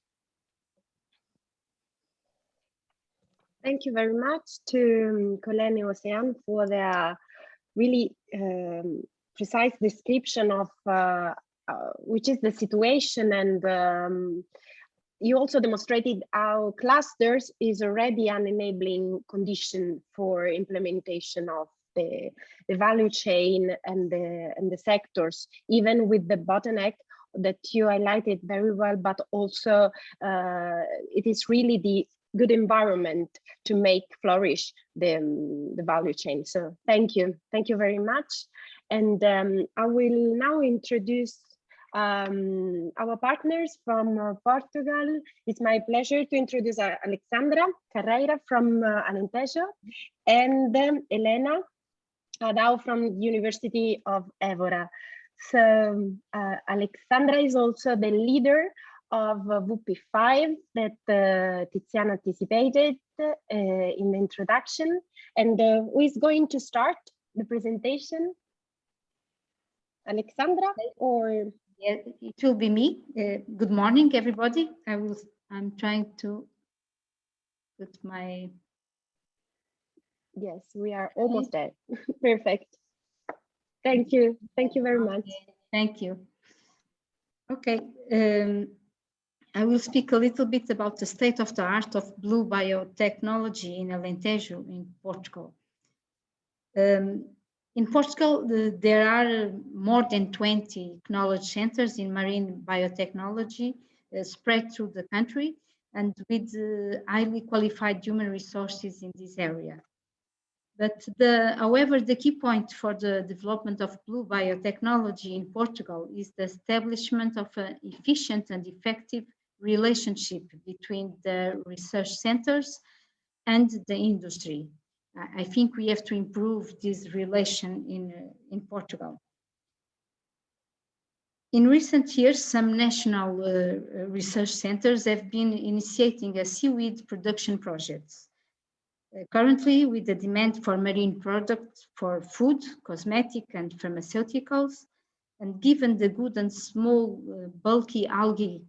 Thank you very much to Colleen and Ocean for their really precise description of which is the situation, and you also demonstrated how clusters is already an enabling condition for implementation of the value chain and the sectors, even with the bottleneck that you highlighted very well, but also it is really the good environment to make flourish the value chain. So thank you very much. And I will now introduce our partners from Portugal. It's my pleasure to introduce Alexandra Carreira from Alentejo and Elena Adao from University of Évora. So Alexandra is also the leader of WUPI5 that Tiziana anticipated in the introduction. And who is going to start the presentation? Alexandra, or? Yeah, it will be me. Good morning, everybody. I'm trying to put my... Yes, we are almost there. Perfect. Thank you. Thank you very much. Thank you. Okay. I will speak a little bit about the state of the art of blue biotechnology in Alentejo in Portugal. In Portugal, there are more than 20 knowledge centers in marine biotechnology spread through the country and with highly qualified human resources in this area. But however, the key point for the development of blue biotechnology in Portugal is the establishment of an efficient and effective relationship between the research centers and the industry. I think we have to improve this relation in Portugal. In recent years, some national research centers have been initiating a seaweed production projects. Currently, with the demand for marine products for food, cosmetic, and pharmaceuticals, and given the good and small bulky algae,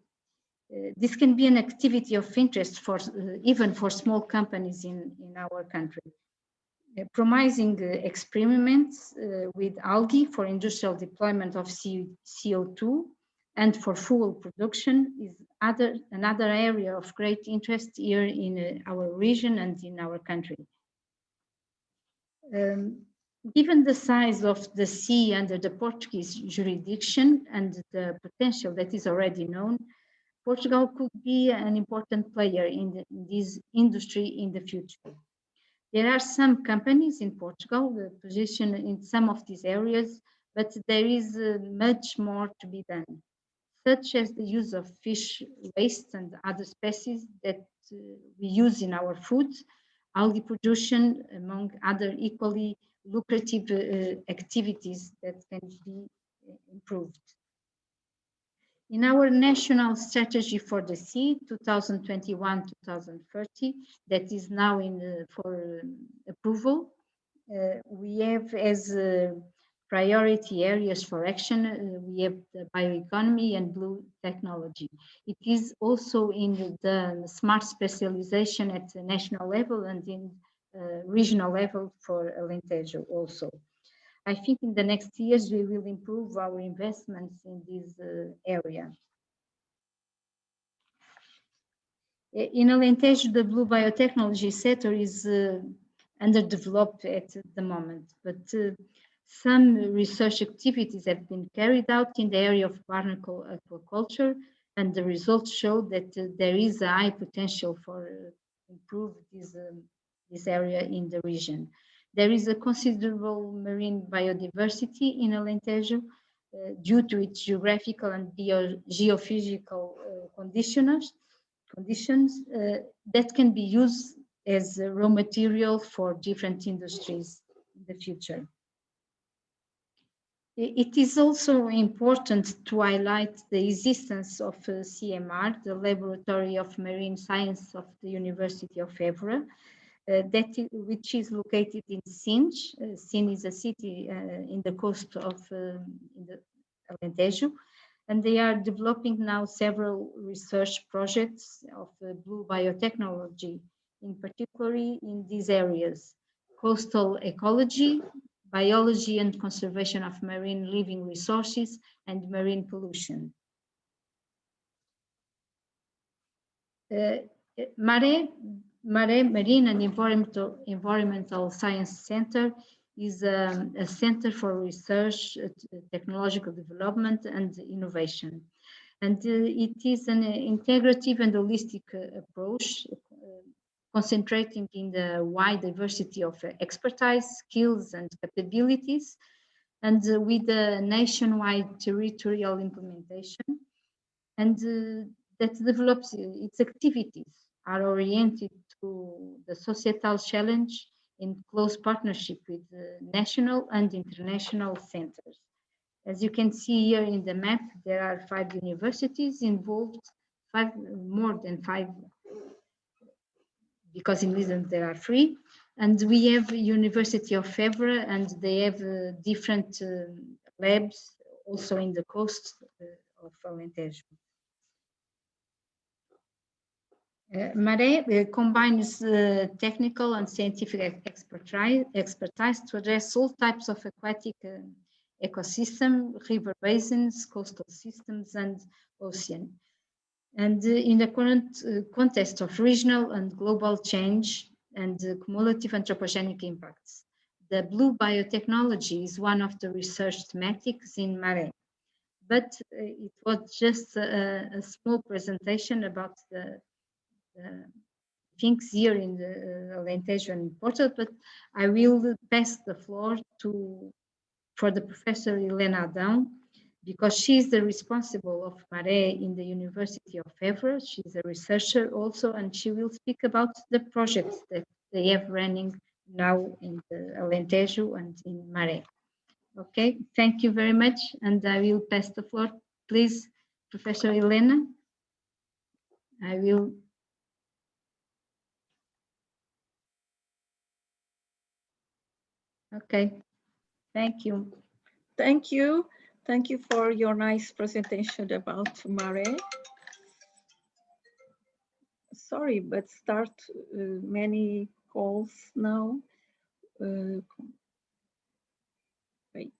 this can be an activity of interest for even for small companies in our country. Promising experiments with algae for industrial deployment of CO2 and for fuel production is another area of great interest here in our region and in our country. Given the size of the sea under the Portuguese jurisdiction and the potential that is already known, Portugal could be an important player in this industry in the future. There are some companies in Portugal positioned in some of these areas but there is much more to be done, such as the use of fish waste and other species that we use in our food, algae production, among other equally lucrative activities that can be improved. In our national strategy for the sea, 2021-2030, that is now for approval, we have as priority areas for action, we have the bioeconomy and blue technology. It is also in the smart specialization at the national level and in regional level for Alentejo also. I think in the next years we will improve our investments in this area. In Alentejo, the blue biotechnology sector is underdeveloped at the moment, but some research activities have been carried out in the area of barnacle aquaculture, and the results show that there is a high potential for improve this area in the region. There is a considerable marine biodiversity in Alentejo due to its geographical and geophysical conditions that can be used as raw material for different industries in the future. It is also important to highlight the existence of CMR, the Laboratory of Marine Science of the University of Évora, which is located in Sines. Sines is a city in the coast of Alentejo, and they are developing now several research projects of blue biotechnology, in particular in these areas: coastal ecology, biology and conservation of marine living resources, and marine pollution. MARE, Marine and Environmental Science Center, is a center for research, technological development and innovation. And it is an integrative and holistic approach, concentrating in the wide diversity of expertise, skills and capabilities, and with a nationwide territorial implementation, and that develops its activities are oriented to the societal challenge in close partnership with national and international centers. As you can see here in the map, there are 5 universities involved, more than 5, because in Lisbon there are 3. And we have University of Évora, and they have different labs also in the coast of Alentejo. MARE combines technical and scientific expertise to address all types of aquatic ecosystem, river basins, coastal systems, and ocean. And in the current context of regional and global change and cumulative anthropogenic impacts, the blue biotechnology is one of the research thematics in MARE. But it was just a small presentation about the things here in the Alentejo and Portugal, but I will pass the floor for the Professor Helena Adão, because she is the responsible of MARE in the University of Évora. She's a researcher also, and she will speak about the projects that they have running now in the Alentejo and in MARE. Okay, thank you very much, and I will pass the floor. Please, Professor Helena. I will. Okay, thank you. Thank you. Thank you for your nice presentation about MARE. Sorry, but start many calls now. Wait.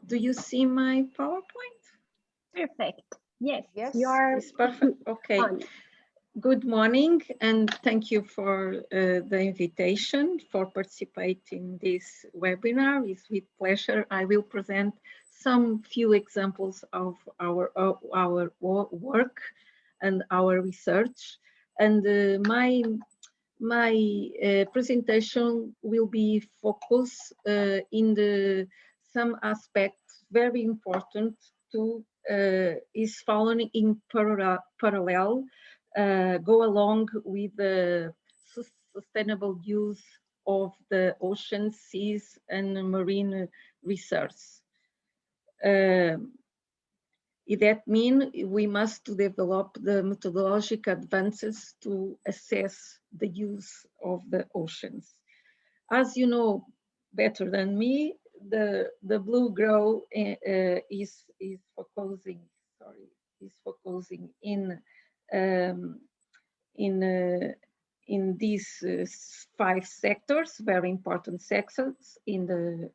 Do you see my PowerPoint? Perfect. Yes, Yes, you are. It's perfect. Okay. Good morning, and thank you for the invitation for participating in this webinar. It's with pleasure. I will present some few examples of our work and our research. And my presentation will be focused in some aspects very important to is following in parallel go along with the sustainable use of the oceans, seas, and marine resource. That means we must develop the methodological advances to assess the use of the oceans. As you know better than me, the blue grow is focusing in these 5 sectors, very important sectors in the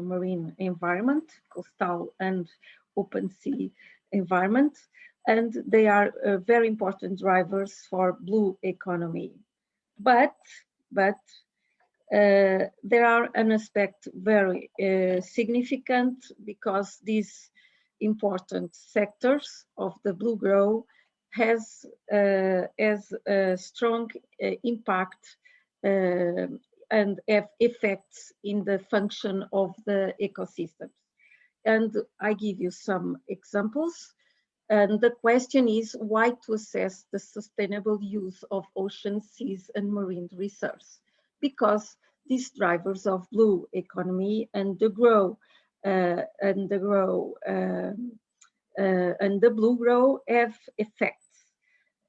marine environment, coastal and open sea environment, and they are very important drivers for blue economy. But there are an aspect very significant, because these important sectors of the blue grow has a strong impact and have effects in the function of the ecosystems. And I give you some examples. And the question is why to assess the sustainable use of ocean, seas, and marine resources? Because these drivers of blue economy and the blue grow have effects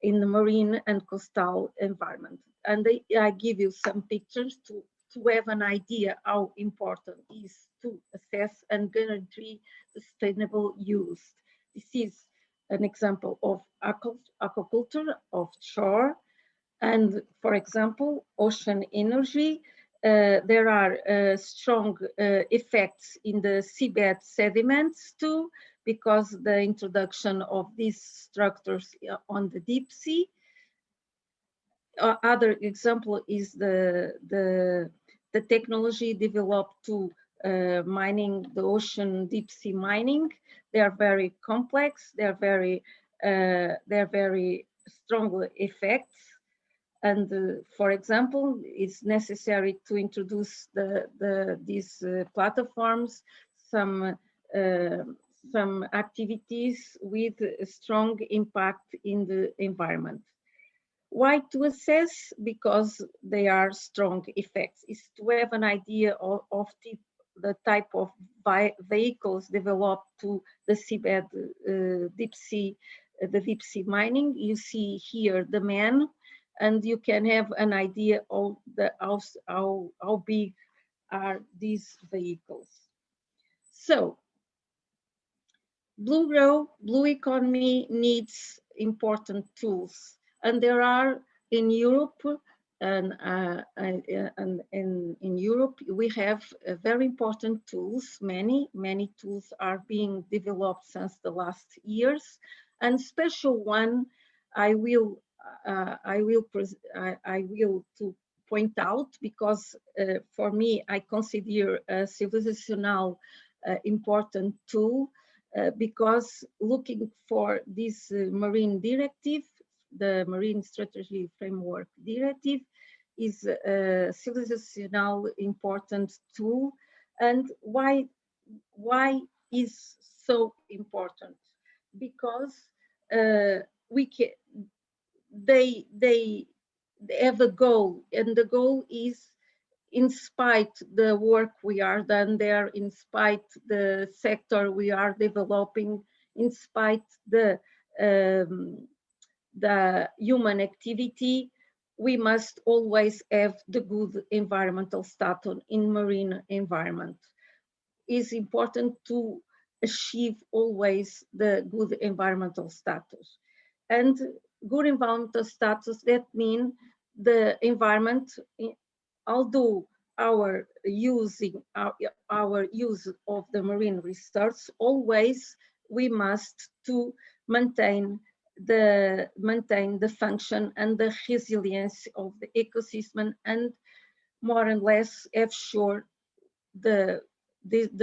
in the marine and coastal environment. And I give you some pictures to have an idea how important it is to assess and guarantee the sustainable use. This is an example of aquaculture offshore, and for example, ocean energy. There are strong effects in the seabed sediments too, because the introduction of these structures on the deep sea. Other example is the technology developed to mining the ocean, deep sea mining. They are very complex. They are very strong effects. And for example, it's necessary to introduce these platforms, some activities with a strong impact in the environment. Why to assess? Because they are strong effects. Is to have an idea of the type of vehicles developed to the seabed deep sea, the deep sea mining. You see here the man, and you can have an idea of how big are these vehicles. So blue economy needs important tools, and there are in Europe and in Europe we have very important tools. Many tools are being developed since the last years, and special one I will to point out, because for me I consider a civilizational important tool. Because looking for this marine directive, the Marine Strategy Framework Directive is a civilizational important tool. And why is so important? Because they have a goal, and the goal is, in spite the work we are done there, in spite the sector we are developing, in spite the human activity, we must always have the good environmental status in marine environment. It's important to achieve always the good environmental status. And good environmental status, that means the environment, although our use of the marine resource, always we must to maintain maintain the function and the resilience of the ecosystem, and more or less have sure the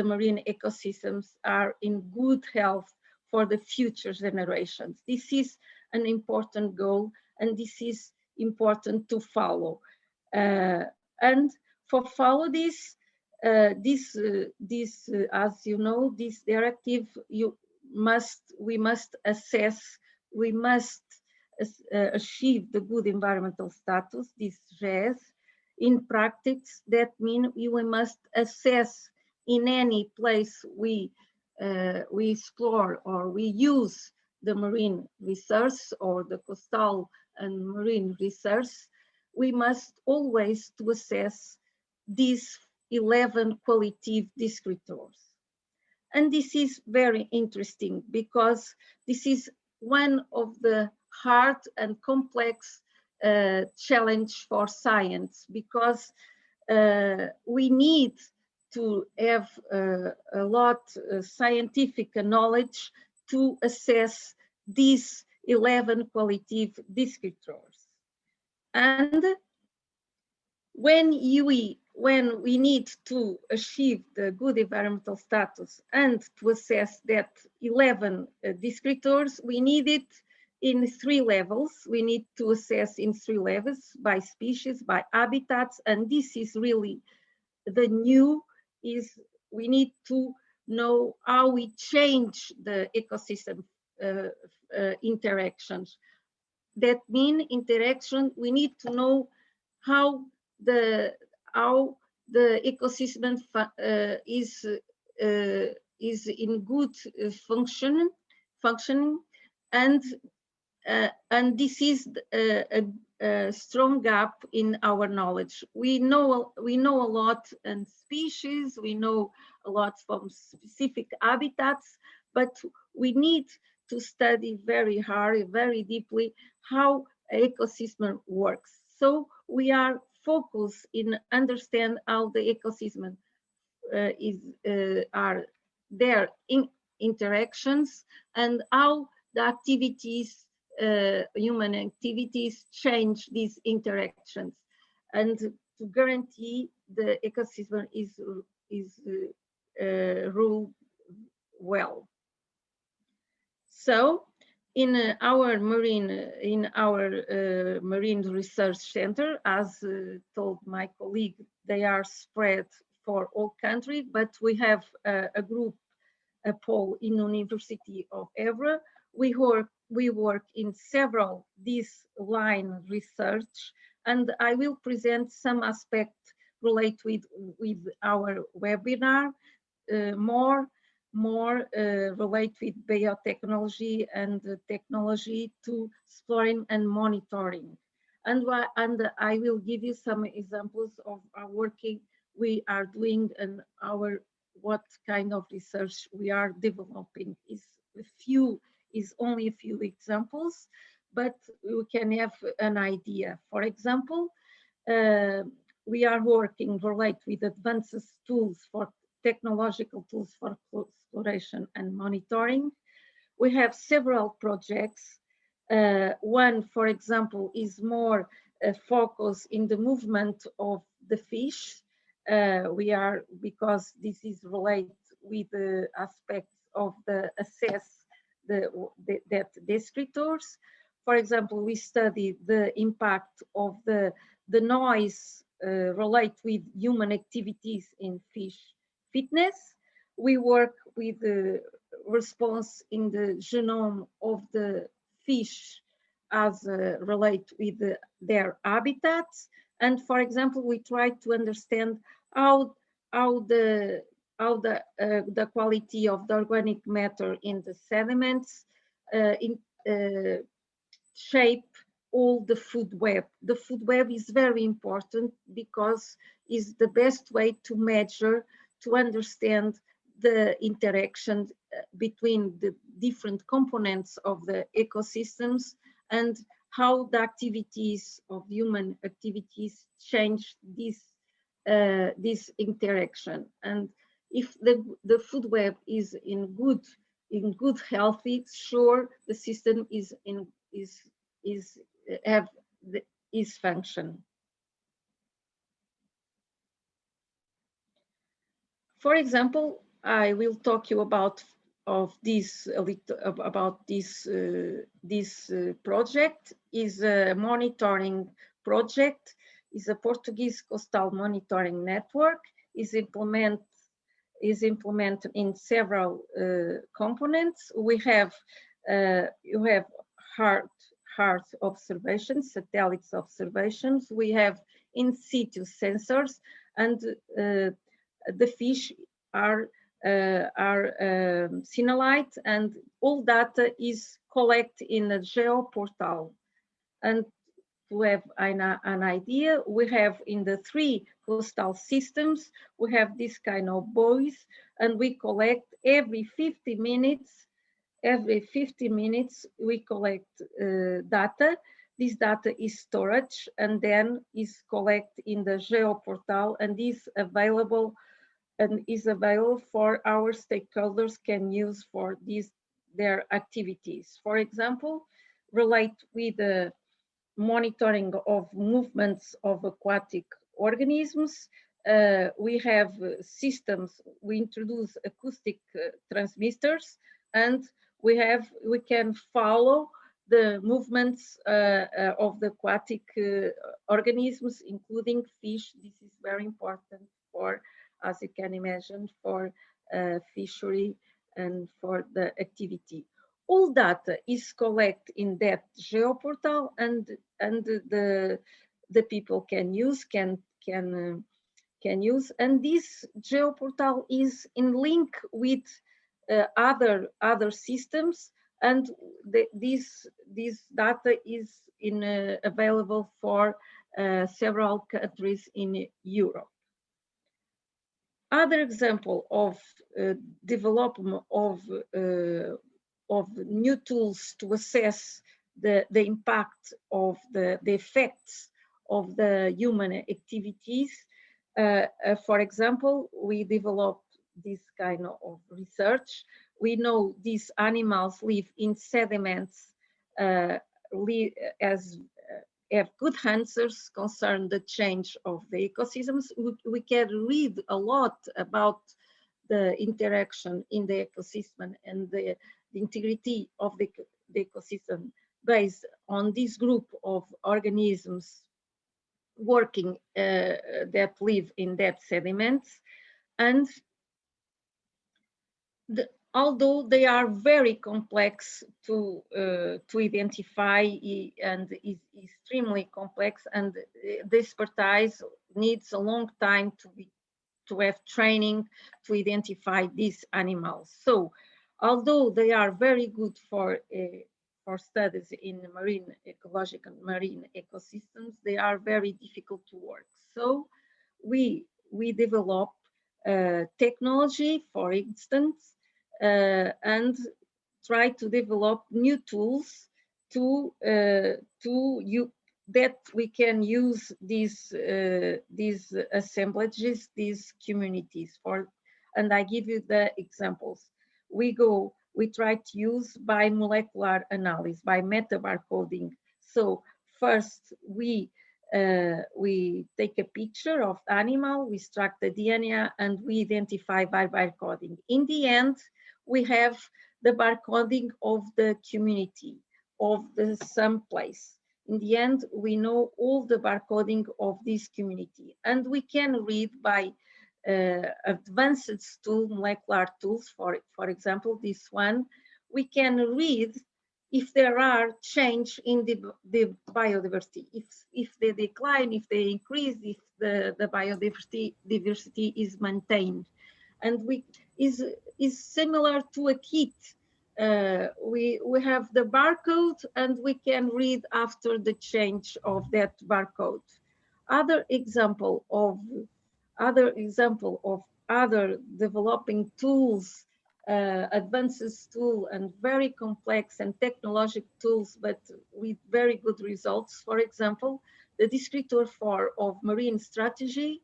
marine ecosystems are in good health for the future generations. This is an important goal, and this is important to follow. And for follow this, as you know, this directive, we must assess, we must achieve the good environmental status, this GES. In practice, that means we must assess in any place we explore or we use the marine resource or the coastal and marine resource, we must always to assess these 11 qualitative descriptors. And this is very interesting because this is one of the hard and complex challenge for science, because we need to have a lot of scientific knowledge to assess these 11 qualitative descriptors. And when we need to achieve the good environmental status and to assess that 11 descriptors, we need it in 3 levels. We need to assess in 3 levels, by species, by habitats, and this is really the new, is we need to know how we change the ecosystem interactions. That mean interaction, we need to know how the ecosystem is in good functioning, and this is a strong gap in our knowledge. We know a lot in species, we know a lot from specific habitats, but we need to study very hard, very deeply how ecosystem works. So we are focused in understand how the ecosystem are their interactions, and how the activities, human activities, change these interactions, and to guarantee the ecosystem is ruled well. So in our marine research center, as told my colleague, they are spread for all countries, but we have a group, a pole in University of Évora. We work in several this line research, and I will present some aspects related with our webinar, more relate with biotechnology and technology to exploring and monitoring. And I will give you some examples of our working we are doing and what kind of research we are developing. Is only a few examples, but we can have an idea. For example, we are working relate with advanced tools for technological tools for exploration and monitoring. We have several projects. One, for example, is more focused in the movement of the fish. Because this is related with the aspects of the assess that descriptors. For example, we study the impact of the noise relate with human activities in fish fitness. We work with the response in the genome of the fish as relate with their habitats. And for example, we try to understand how the quality of the organic matter in the sediments shape all the food web. The food web is very important because it's the best way to measure, to understand the interaction between the different components of the ecosystems and how the activities of human activities change this interaction. And if the food web is in good in good healthy, sure the system is function. For example, I will talk you about this project. Is a monitoring project, is a Portuguese coastal monitoring network, is implemented in several components. We have you have hard observations, satellite observations. We have in situ sensors, and the fish are synalite, and all data is collected in a geoportal. And to have an idea, we have in the 3 coastal systems, we have this kind of buoys, and we collect every 50 minutes. Every 50 minutes, we collect data. This data is storage and then is collected in the geoportal and is available for our stakeholders can use for their activities. For example, relate with the monitoring of movements of aquatic organisms. We have systems, we introduce acoustic transmitters, and we can follow the movements of the aquatic organisms, including fish. This is very important for, as you can imagine, for fishery and for the activity. All data is collected in that geoportal, and the people can use, and this geoportal is in link with other systems, and this data is available for several countries in Europe. Other example of development of new tools to assess the impact of the effects of the human activities. For example, we developed this kind of research. We know these animals live in sediments, have good answers concern the change of the ecosystems. We can read a lot about the interaction in the ecosystem and the integrity of the ecosystem based on this group of organisms working that live in that sediments. And although they are very complex to identify and is extremely complex, and the expertise needs a long time to have training to identify these animals. So although they are very good for studies in marine ecological marine ecosystems, they are very difficult to work. So we develop technology, for instance, and try to develop new tools that we can use these assemblages, these communities for. And I give you the examples. We try to use by molecular analysis, by metabarcoding. So first we take a picture of the animal, we extract the DNA, and we identify by barcoding. In the end, we have the barcoding of the community, of some place. In the end, we know all the barcoding of this community, and we can read by advanced molecular tools. For example, this one, we can read if there are change in the biodiversity, if they decline, if they increase, if the biodiversity is maintained. And is similar to a kit. We have the barcode, and we can read after the change of that barcode. Other example of other developing tools, advanced tool, and very complex and technological tools, but with very good results. For example, the descriptor of marine strategy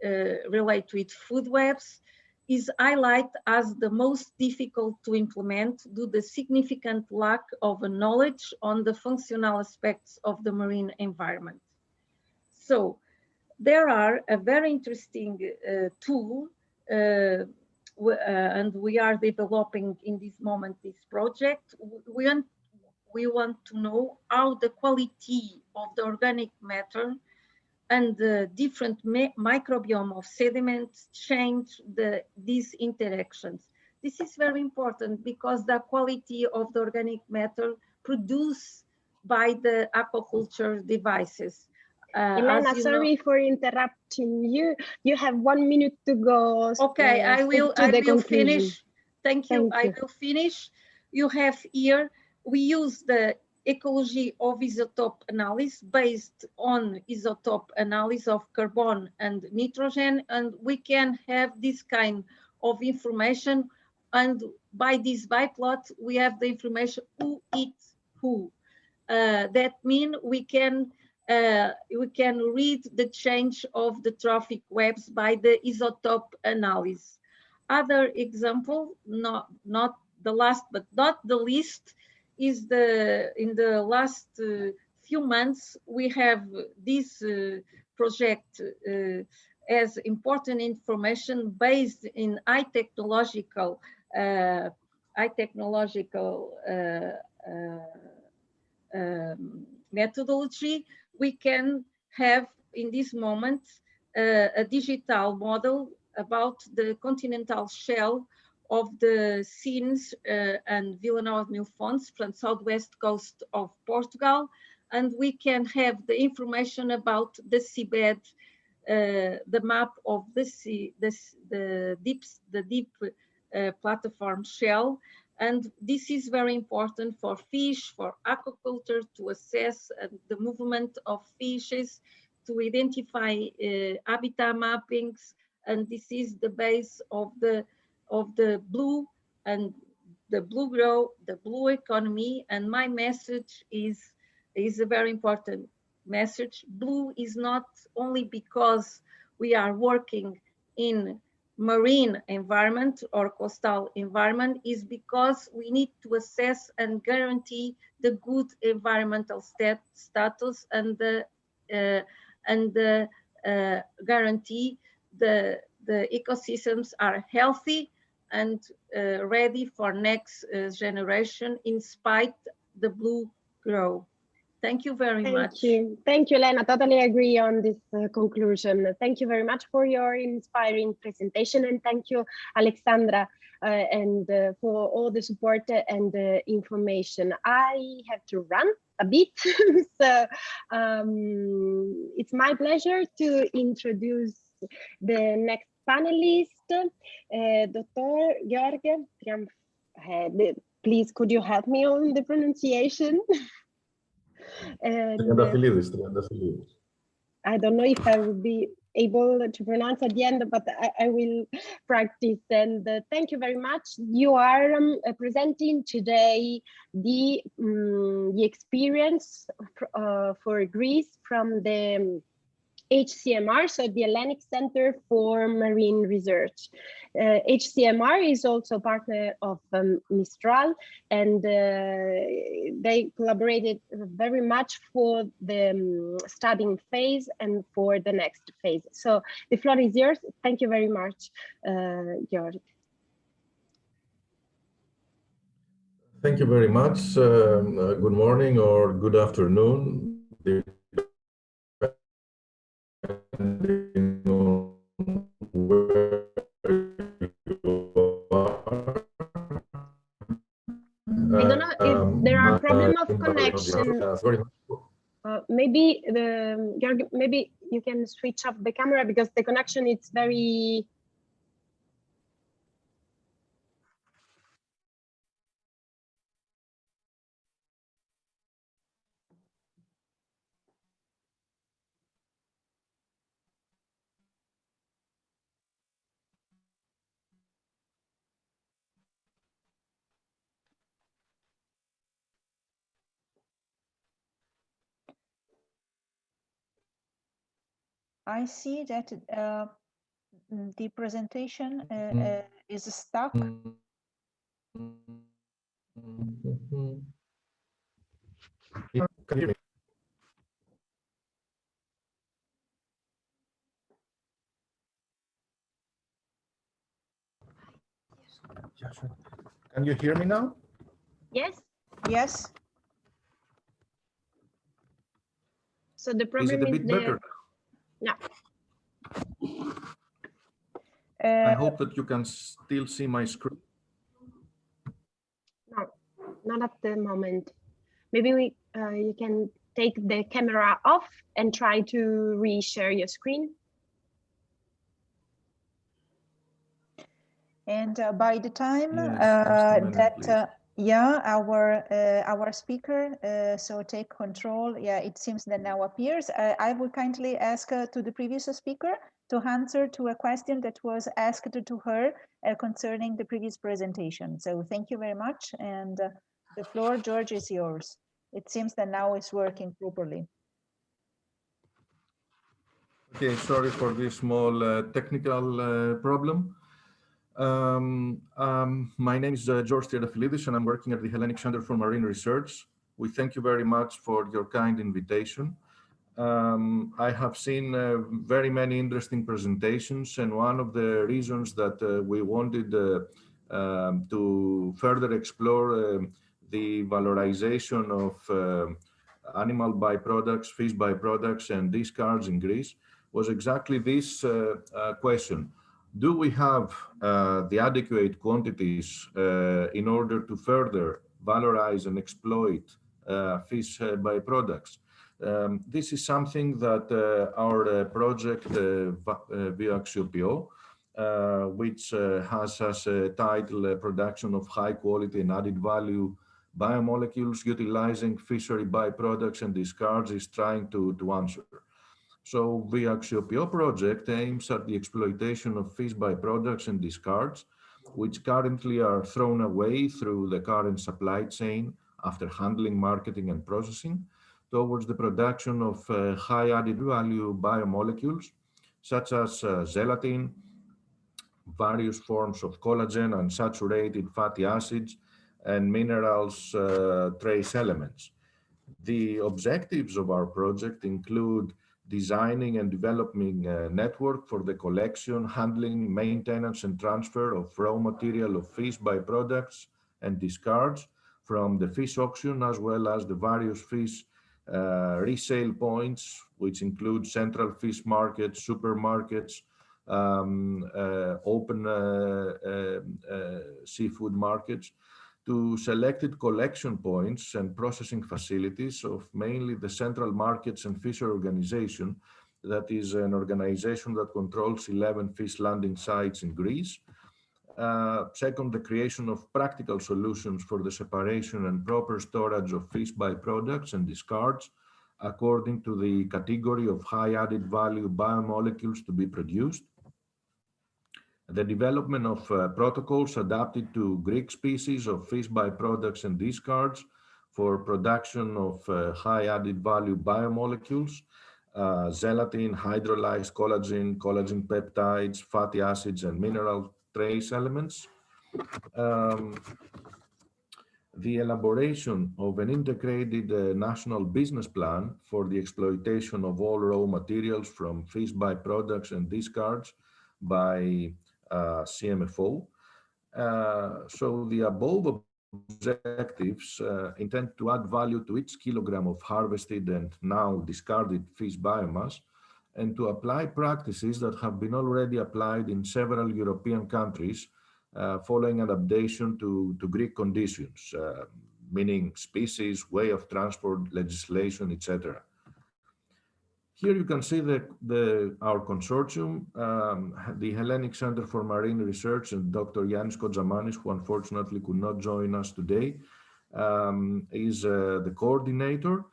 relate with food webs. is highlighted as the most difficult to implement due to the significant lack of knowledge on the functional aspects of the marine environment. So there are a very interesting tool and we are developing in this moment this project. We want to know how the quality of the organic matter and the different microbiome of sediments change these interactions. This is very important because the quality of the organic matter produced by the aquaculture devices. Elena, sorry for interrupting you. You have 1 minute to go. Okay, I will finish. Thank you. I will finish. You have here, we use the ecology of isotope analysis based on isotope analysis of carbon and nitrogen, and we can have this kind of information. And by this biplot, we have the information who eats who. That means we can read the change of the trophic webs by the isotope analysis. Other example, not the last but not the least, is in the last few months we have this project as important information based in high technological methodology. We can have in this moment a digital model about the continental shell of the Sines and Vila Nova de Mil Fontes from southwest coast of Portugal, and we can have the information about the seabed, the map of the sea, the deep platform shell. And this is very important for fish, for aquaculture, to assess the movement of fishes, to identify habitat mappings, and this is the base of the blue and the blue growth, the blue economy. And my message is a very important message. Blue is not only because we are working in marine environment or coastal environment, is because we need to assess and guarantee the good environmental status and guarantee the ecosystems are healthy and ready for next generation in spite the blue grow. Thank you very much. Thank you, Elena. Totally agree on this conclusion. Thank you very much for your inspiring presentation, and thank you, Alexandra, and for all the support and the information. I have to run a bit, so it's my pleasure to introduce the next panelist, Dr. George. Please, could you help me on the pronunciation? And I don't know if I will be able to pronounce at the end, but I will practice. And thank you very much. You are presenting today the experience for Greece from the HCMR, so the Hellenic Center for Marine Research. HCMR is also partner of MISTRAL, and they collaborated very much for the studying phase and for the next phase. So the floor is yours. Thank you very much, George. Thank you very much. Good morning or good afternoon. I don't know if there are problems of connection. Maybe maybe you can switch off the camera because the connection is very. I see that the presentation is stuck. Can you hear me? Yeah, sure. Can you hear me now? Yes. Yes. So the Is problem it a is bit better? No. I hope that you can still see my screen. No, not at the moment. Maybe you can take the camera off and try to re-share your screen. And by the time Yes, yeah, our speaker, so take control. Yeah, it seems that now appears. I would kindly ask to the previous speaker to answer to a question that was asked to her concerning the previous presentation. So thank you very much. And the floor, George, is yours. It seems that now it's working properly. Okay, sorry for this small technical problem. My name is George Triadafilidis, and I'm working at the Hellenic Center for Marine Research. We thank you very much for your kind invitation. I have seen very many interesting presentations, and one of the reasons that we wanted to further explore the valorization of animal byproducts, fish byproducts, and discards in Greece was exactly this question. Do we have the adequate quantities in order to further valorize and exploit fish byproducts? This is something that our project Bioaxiopio, which has as a title production of high quality and added value biomolecules utilizing fishery byproducts and discards, is trying to answer. So the Bioaxiopio project aims at the exploitation of fish byproducts and discards, which currently are thrown away through the current supply chain after handling, marketing, and processing, towards the production of high added value biomolecules, such as gelatin, various forms of collagen, unsaturated fatty acids, and minerals trace elements. The objectives of our project include designing and developing a network for the collection, handling, maintenance, and transfer of raw material of fish byproducts and discards from the fish auction, as well as the various fish resale points, which include central fish markets, supermarkets, open seafood markets, to selected collection points and processing facilities of mainly the Central Markets and Fisheries Organization, that is an organization that controls 11 fish landing sites in Greece. Second, the creation of practical solutions for the separation and proper storage of fish byproducts and discards according to the category of high added value biomolecules to be produced. The development of protocols adapted to Greek species of fish byproducts and discards for production of high added value biomolecules, gelatin, hydrolyzed collagen, collagen peptides, fatty acids, and mineral trace elements. The elaboration of an integrated national business plan for the exploitation of all raw materials from fish byproducts and discards by CMFO. So the above objectives intend to add value to each kilogram of harvested and now discarded fish biomass, and to apply practices that have been already applied in several European countries following adaptation to Greek conditions, meaning species, way of transport, legislation, etc. Here you can see our consortium, the Hellenic Center for Marine Research, and Dr. Yannis Kotzamanis, who unfortunately could not join us today, is the coordinator.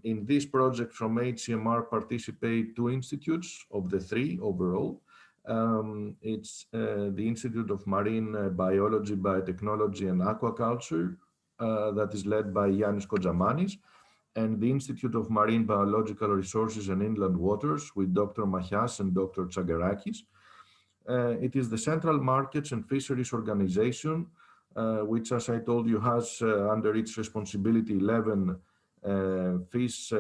In this project from HCMR participate 2 institutes of the 3 overall. It's the Institute of Marine Biology, Biotechnology, and Aquaculture, that is led by Yannis Kotzamanis, and the Institute of Marine Biological Resources and Inland Waters with Dr. Machias and Dr. Tsagarakis. It is the Central Markets and Fisheries Organization, which, as I told you, has under its responsibility 11 fish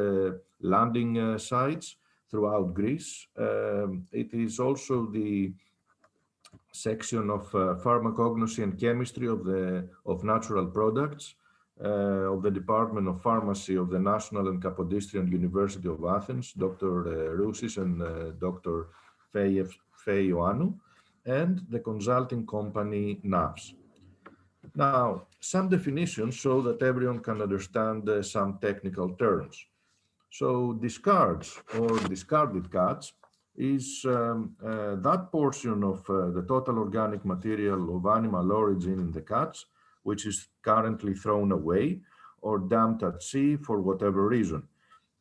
landing sites throughout Greece. It is also the section of pharmacognosy and chemistry of natural products of the Department of Pharmacy of the National and Kapodistrian University of Athens, Dr. Roussis and Dr. Ioannou, and the consulting company NAVS. Now, some definitions so that everyone can understand some technical terms. So discards or discarded catch is that portion of the total organic material of animal origin in the catch which is currently thrown away or dumped at sea for whatever reason.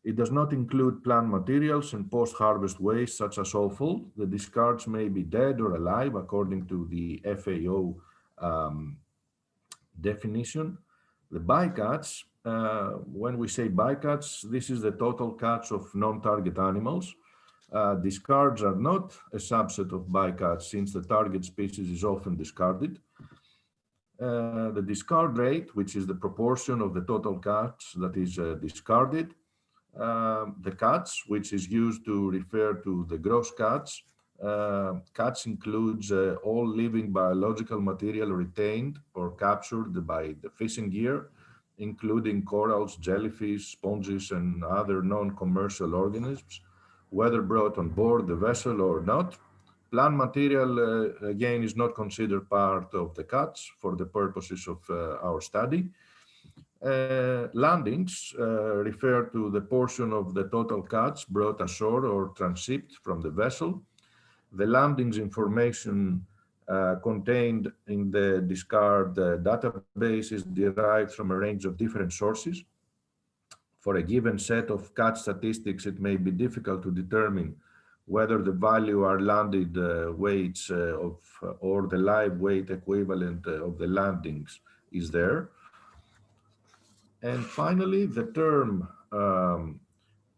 It does not include plant materials and post-harvest waste such as offal. The discards may be dead or alive according to the FAO definition. The bycatch, when we say bycatch, this is the total catch of non-target animals. Discards are not a subset of bycatch since the target species is often discarded. The discard rate, which is the proportion of the total catch that is discarded. The catch, which is used to refer to the gross catch. Catch includes all living biological material retained or captured by the fishing gear, including corals, jellyfish, sponges, and other non-commercial organisms, whether brought on board the vessel or not. Plant material, again, is not considered part of the catch for the purposes of our study. Landings refer to the portion of the total catch brought ashore or transshipped from the vessel. The landings information contained in the discard database is derived from a range of different sources. For a given set of catch statistics, it may be difficult to determine whether the value are landed weights or the live weight equivalent of the landings is there. And finally, the term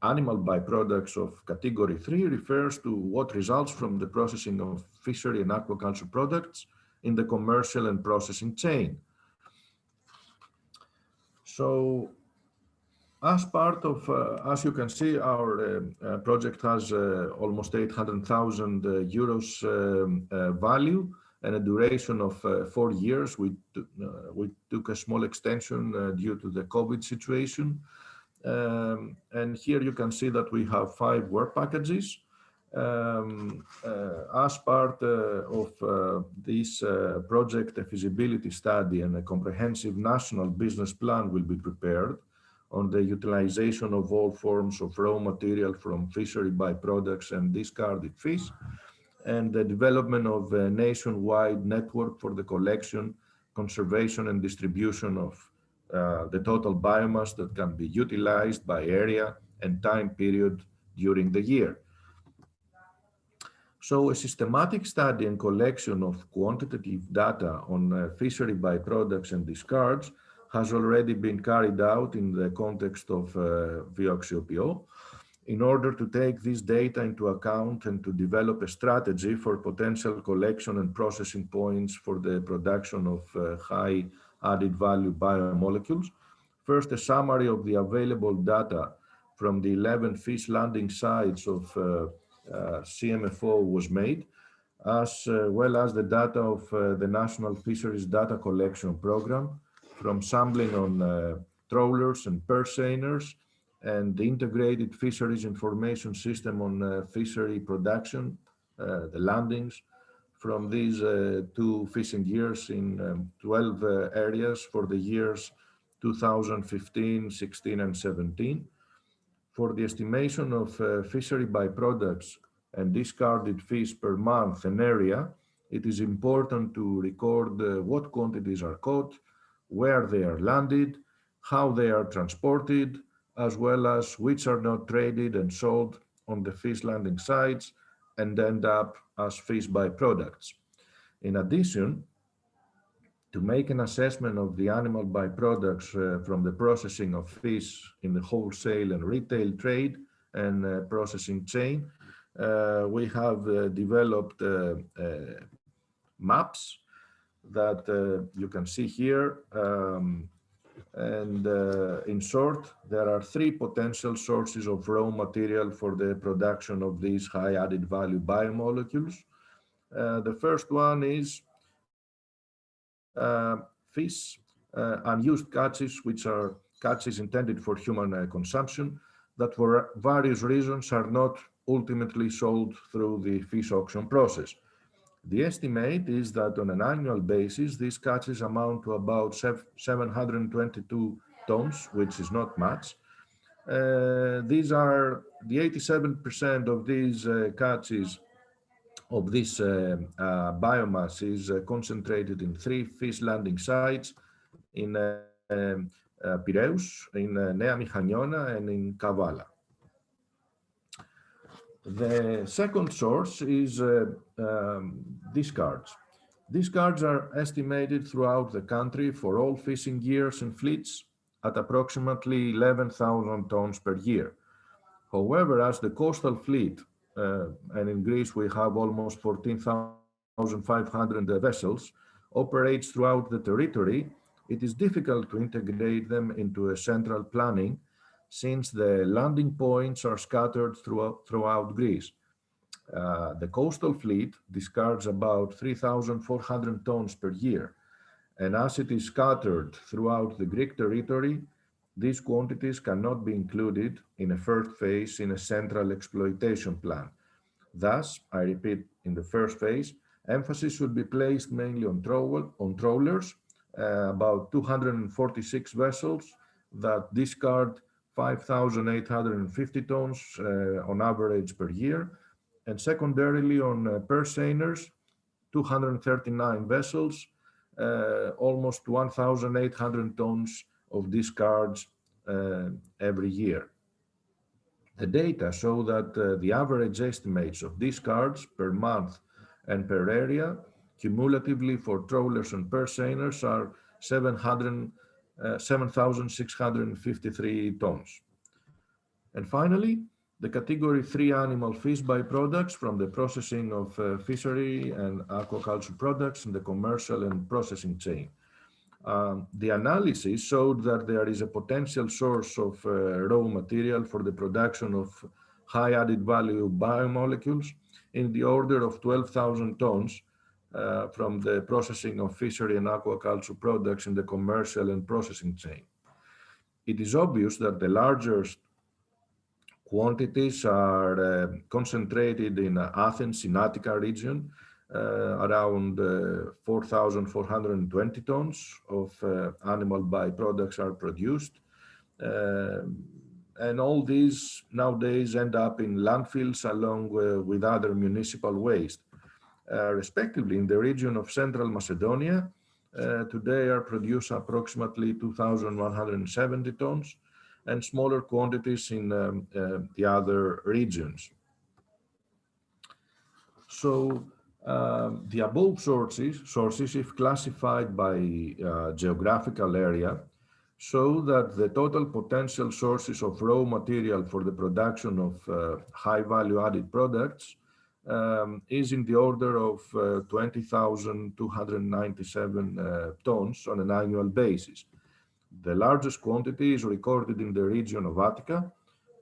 animal byproducts of category 3 refers to what results from the processing of fishery and aquaculture products in the commercial and processing chain. So, as part of, as you can see, our project has almost 800,000 euros value and a duration of 4 years. We took a small extension due to the COVID situation. And here you can see that we have 5 work packages. As part of this project, a feasibility study and a comprehensive national business plan will be prepared on the utilization of all forms of raw material from fishery byproducts and discarded fish, and the development of a nationwide network for the collection, conservation, and distribution of the total biomass that can be utilized by area and time period during the year. So a systematic study and collection of quantitative data on fishery byproducts and discards has already been carried out in the context of Vioxiopio in order to take this data into account and to develop a strategy for potential collection and processing points for the production of high added value biomolecules. First, a summary of the available data from the 11 fish landing sites of CMFO was made, as well as the data of the National Fisheries Data Collection Program from sampling on trawlers and purse seiners and the integrated fisheries information system on fishery production, the landings, from these 2 fishing years in 12 areas for the years 2015, 16, and 17. For the estimation of fishery byproducts and discarded fish per month and area, it is important to record what quantities are caught, where they are landed, how they are transported, as well as which are not traded and sold on the fish landing sites and end up as fish byproducts. In addition, to make an assessment of the animal byproducts from the processing of fish in the wholesale and retail trade and processing chain, we have developed maps that you can see here. In short, there are three potential sources of raw material for the production of these high added value biomolecules. The first one is fish, unused catches, which are catches intended for human consumption, that for various reasons are not ultimately sold through the fish auction process. The estimate is that on an annual basis, these catches amount to about 722 tons, which is not much. These are the 87% of these catches of this biomass is concentrated in 3 fish landing sites in Piraeus, in Nea Michaniona, and in Kavala. The second source is discards. Discards are estimated throughout the country for all fishing gears and fleets at approximately 11,000 tons per year. However, as the coastal fleet, and in Greece we have almost 14,500 vessels, operates throughout the territory, it is difficult to integrate them into a central planning since the landing points are scattered throughout Greece. The coastal fleet discards about 3,400 tons per year, and as it is scattered throughout the Greek territory, these quantities cannot be included in a first phase in a central exploitation plan. Thus, I repeat, in the first phase, emphasis should be placed mainly on trawlers, about 246 vessels that discard 5,850 tons on average per year, and secondarily on purse seiners, 239 vessels, almost 1,800 tons of discards every year. The data show that the average estimates of discards per month and per area cumulatively for trawlers and purse seiners are 7,653 tons. And finally, the category 3 animal fish byproducts from the processing of fishery and aquaculture products in the commercial and processing chain. The analysis showed that there is a potential source of raw material for the production of high added value biomolecules in the order of 12,000 tons from the processing of fishery and aquaculture products in the commercial and processing chain. It is obvious that the largest quantities are concentrated in Athens, in Attica region, around 4,420 tons of animal byproducts are produced. And all these nowadays end up in landfills along with other municipal waste. Respectively, in the region of Central Macedonia, today are produced approximately 2,170 tons, and smaller quantities in the other regions. So the above sources, if classified by geographical area, show that the total potential sources of raw material for the production of high value added products is in the order of 20,297 tons on an annual basis. The largest quantity is recorded in the region of Attica,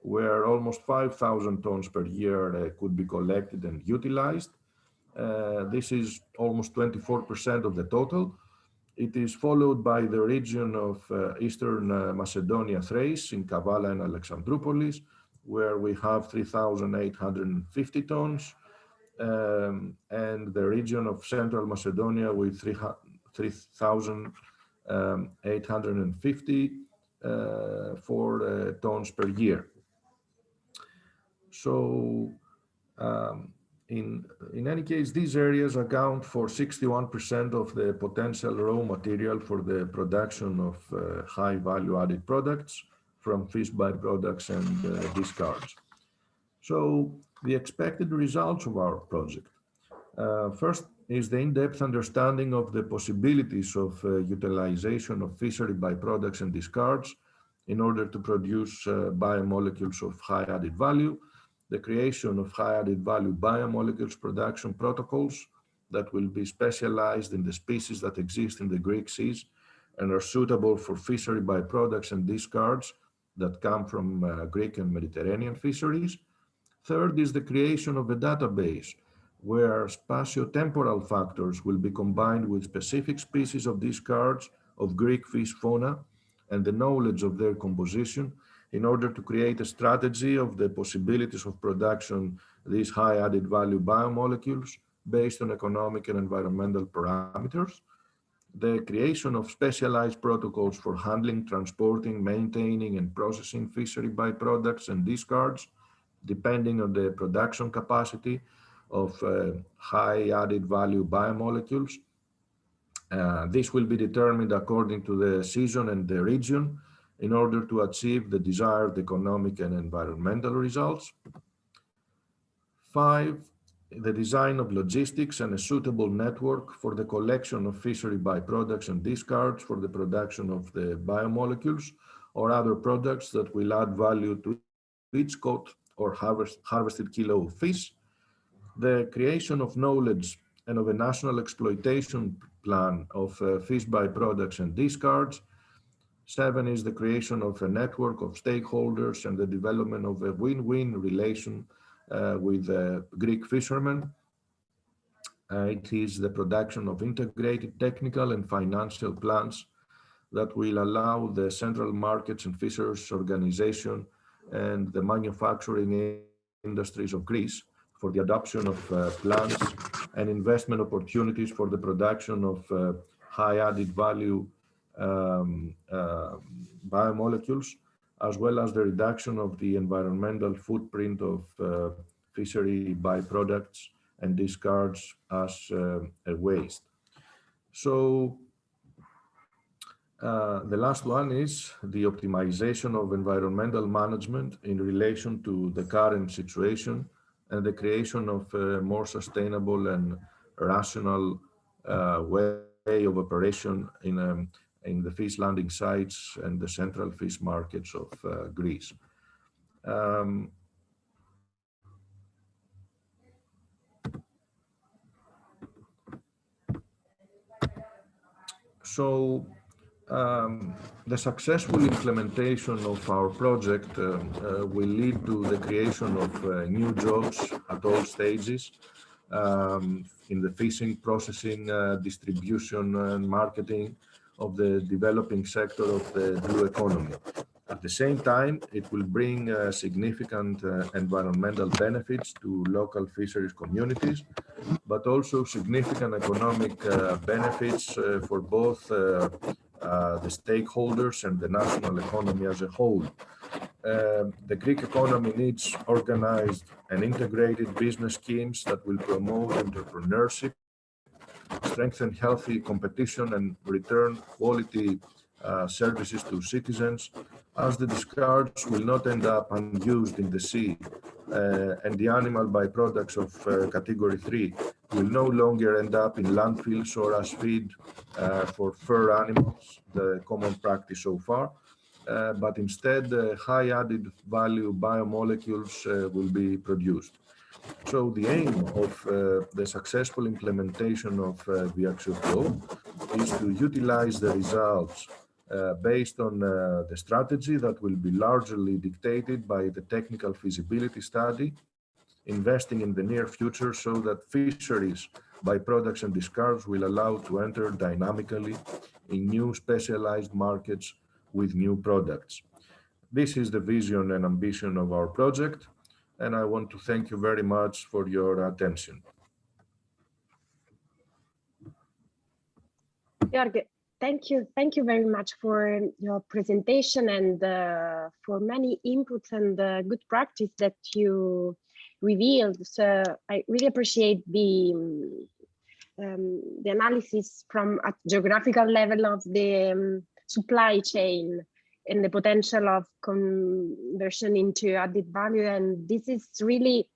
where almost 5,000 tons per year could be collected and utilized. This is almost 24% of the total. It is followed by the region of Eastern Macedonia, Thrace, in Kavala and Alexandroupolis, where we have 3,850 tons, and the region of Central Macedonia with 3,850 tons per year. So in any case, these areas account for 61% of the potential raw material for the production of high value added products from fish byproducts and discards. So the expected results of our project. First is the in-depth understanding of the possibilities of utilization of fishery byproducts and discards in order to produce biomolecules of high added value. the creation of high added value biomolecules production protocols that will be specialized in the species that exist in the Greek seas and are suitable for fishery byproducts and discards that come from Greek and Mediterranean fisheries. Third is the creation of a database where spatio-temporal factors will be combined with specific species of discards of Greek fish fauna and the knowledge of their composition in order to create a strategy of the possibilities of production these high added value biomolecules based on economic and environmental parameters. The creation of specialized protocols for handling, transporting, maintaining, and processing fishery byproducts and discards, depending on the production capacity of high added value biomolecules. This will be determined according to the season and the region in order to achieve the desired economic and environmental results. 5, the design of logistics and a suitable network for the collection of fishery byproducts and discards for the production of the biomolecules or other products that will add value to each caught or harvested kilo of fish. The creation of knowledge and of a national exploitation plan of fish byproducts and discards. 7 is the creation of a network of stakeholders and the development of a win-win relation with Greek fishermen. It is the production of integrated technical and financial plans that will allow the Central Markets and Fisheries Organization and the manufacturing industries of Greece for the adoption of plans and investment opportunities for the production of high added value biomolecules, as well as the reduction of the environmental footprint of fishery byproducts and discards as a waste. So the last one is the optimization of environmental management in relation to the current situation and the creation of a more sustainable and rational way of operation in the fish landing sites and the central fish markets of Greece. The successful implementation of our project will lead to the creation of new jobs at all stages in the fishing, processing, distribution and marketing of the developing sector of the blue economy. At the same time, it will bring significant environmental benefits to local fisheries communities, but also significant economic benefits for both the stakeholders and the national economy as a whole. The Greek economy needs organized and integrated business schemes that will promote entrepreneurship, strengthen healthy competition, and return quality services to citizens, as the discards will not end up unused in the sea, and the animal byproducts of category 3 will no longer end up in landfills or as feed for fur animals, the common practice so far, but instead high added value biomolecules will be produced. So the aim of the successful implementation of the Action Flow is to utilize the results based on the strategy that will be largely dictated by the technical feasibility study, investing in the near future so that fisheries, byproducts and discards will allow to enter dynamically in new specialized markets with new products. This is the vision and ambition of our project, and I want to thank you very much for your attention. Jorge, thank you very much for your presentation and for many inputs and good practice that you revealed. So I really appreciate the analysis from a geographical level of the supply chain and the potential of conversion into added value. And this is really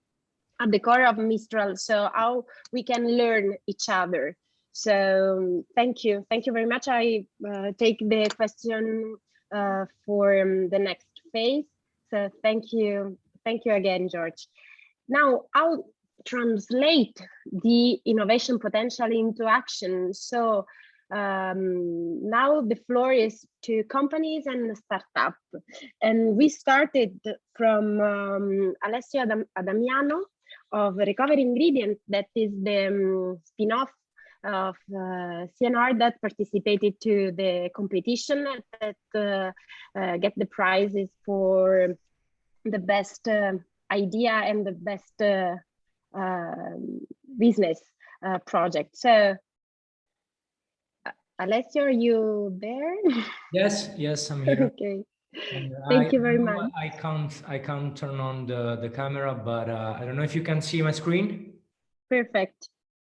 at the core of Mistral, so how we can learn each other. So thank you very much. I take the question for the next phase. So thank you Thank you again, George. Now I'll translate the innovation potential into action. So now the floor is to companies and startup. And we started from Alessio Adamiano of Recovery Ingredient, that is the spin-off of CNR that participated to the competition that get the prizes for the best idea and the best business project. So Alessio, are you there? Yes, I'm here. Okay. Thank you very much. I can't turn on the camera, but I don't know if you can see my screen. Perfect.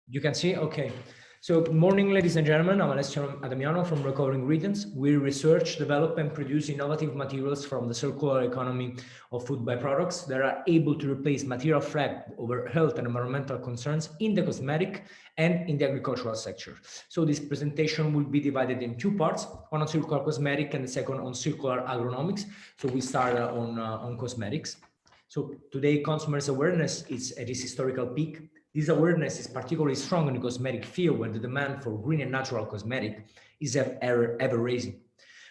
You can see? Okay. So good morning, ladies and gentlemen. I'm Alessio Adamiano from Recovery Ingredients. We research, develop, and produce innovative materials from the circular economy of food byproducts that are able to replace material threat over health and environmental concerns in the cosmetic and in the agricultural sector. So this presentation will be divided in two parts, one on circular cosmetic and the second on circular agronomics. So we start on cosmetics. So today, consumers' awareness is at its historical peak. This awareness is particularly strong in the cosmetic field, where the demand for green and natural cosmetic is ever rising.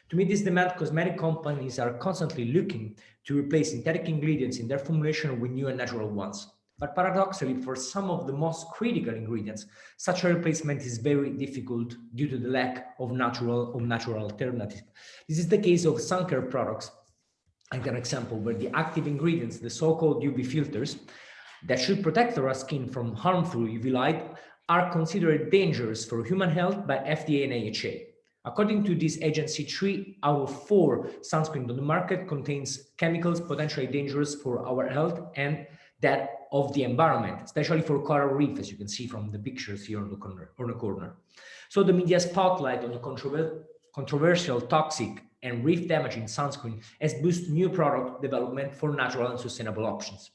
To meet this demand, cosmetic companies are constantly looking to replace synthetic ingredients in their formulation with new and natural ones. But paradoxically, for some of the most critical ingredients, such a replacement is very difficult due to the lack of natural alternatives. This is the case of sun care products. I give an example where the active ingredients, the so-called UV filters, that should protect our skin from harmful UV light, are considered dangerous for human health by FDA and AHA. According to this agency, 3 out of 4 sunscreen on the market contains chemicals potentially dangerous for our health and that of the environment, especially for coral reef, as you can see from the pictures here on the corner. So the media spotlight on the controversial, toxic, and reef damaging sunscreen has boosted new product development for natural and sustainable options.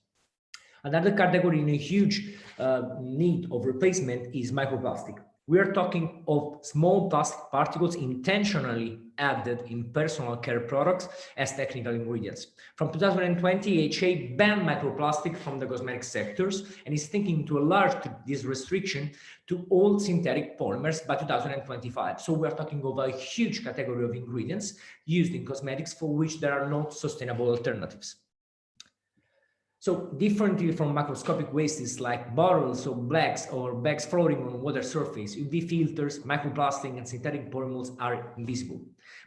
Another category in a huge need of replacement is microplastic. We are talking of small plastic particles intentionally added in personal care products as technical ingredients. From 2020, AHA banned microplastic from the cosmetic sectors and is thinking to enlarge this restriction to all synthetic polymers by 2025. So we are talking of a huge category of ingredients used in cosmetics for which there are no sustainable alternatives. So differently from macroscopic wastes like bottles or bags floating on water surface, UV filters, microplastic, and synthetic polymers are invisible.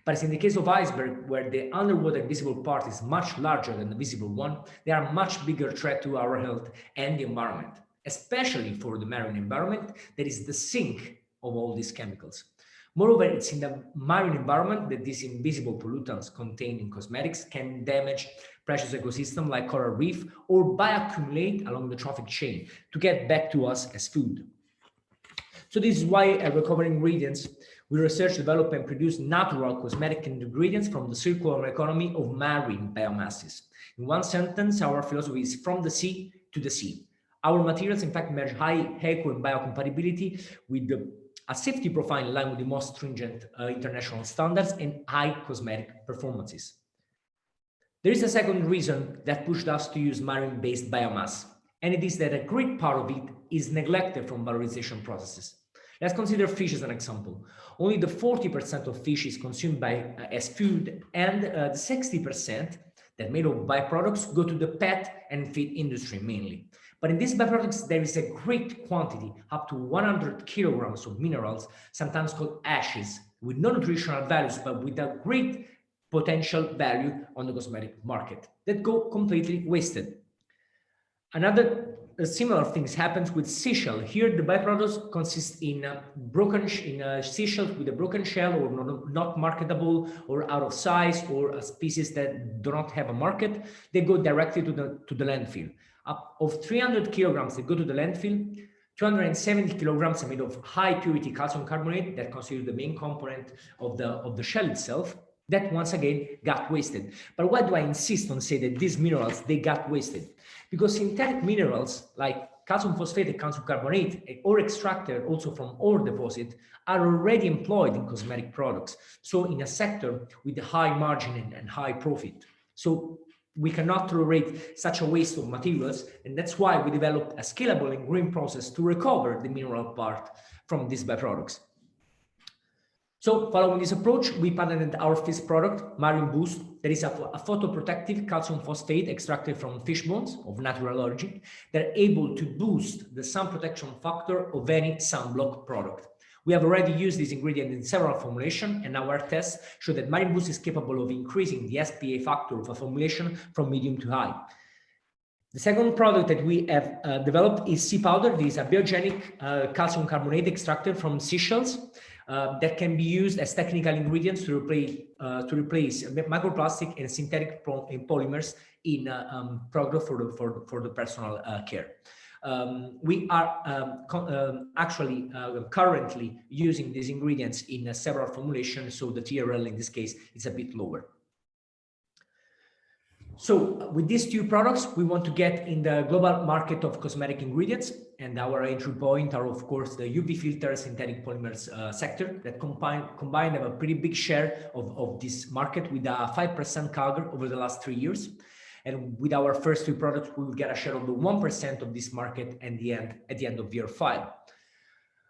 But as in the case of iceberg, where the underwater invisible part is much larger than the visible one, they are a much bigger threat to our health and the environment, especially for the marine environment that is the sink of all these chemicals. Moreover, it's in the marine environment that these invisible pollutants contained in cosmetics can damage precious ecosystems like coral reef or bioaccumulate along the trophic chain to get back to us as food. So this is why at Recovery Ingredients, we research, develop, and produce natural cosmetic ingredients from the circular economy of marine biomasses. In one sentence, our philosophy is from the sea to the sea. Our materials, in fact, merge high eco and biocompatibility with a safety profile in line with the most stringent international standards and high cosmetic performances. There is a second reason that pushed us to use marine-based biomass, and it is that a great part of it is neglected from valorization processes. Let's consider fish as an example. Only the 40% of fish is consumed as food, and the 60% that made of byproducts go to the pet and feed industry mainly. But in these byproducts, there is a great quantity, up to 100 kilograms of minerals, sometimes called ashes, with no nutritional values, but with a great potential value on the cosmetic market that go completely wasted. Another similar things happens with seashell. Here, the byproducts consist in seashells with a broken shell or not marketable or out of size or a species that do not have a market. They go directly to the landfill. Of 300 kilograms that go to the landfill, 270 kilograms are made of high purity calcium carbonate that constitutes the main component of the shell itself. That once again got wasted. But why do I insist on saying that these minerals, they got wasted? Because synthetic minerals like calcium phosphate and calcium carbonate or extracted also from ore deposit are already employed in cosmetic products. So in a sector with a high margin and high profit. So We cannot tolerate such a waste of materials, and that's why we developed a scalable and green process to recover the mineral part from these byproducts. So following this approach, we patented our first product, Marine Boost, that is a photoprotective calcium phosphate extracted from fish bones of natural origin that are able to boost the sun protection factor of any sunblock product. We have already used this ingredient in several formulations, and our tests show that Marine Boost is capable of increasing the SPA factor of a formulation from medium to high. The second product that we have developed is sea powder. This is a biogenic calcium carbonate extracted from seashells that can be used as technical ingredients to replace microplastic and synthetic polymers in product for the personal care. We are actually currently using these ingredients in several formulations, so the TRL in this case is a bit lower. So with these two products, we want to get in the global market of cosmetic ingredients, and our entry point are, of course, the UV filter synthetic polymers sector that combined have a pretty big share of this market with a 5% CAGR over the last 3 years. And with our first two products, we will get a share of the 1% of this market at the end of year 5.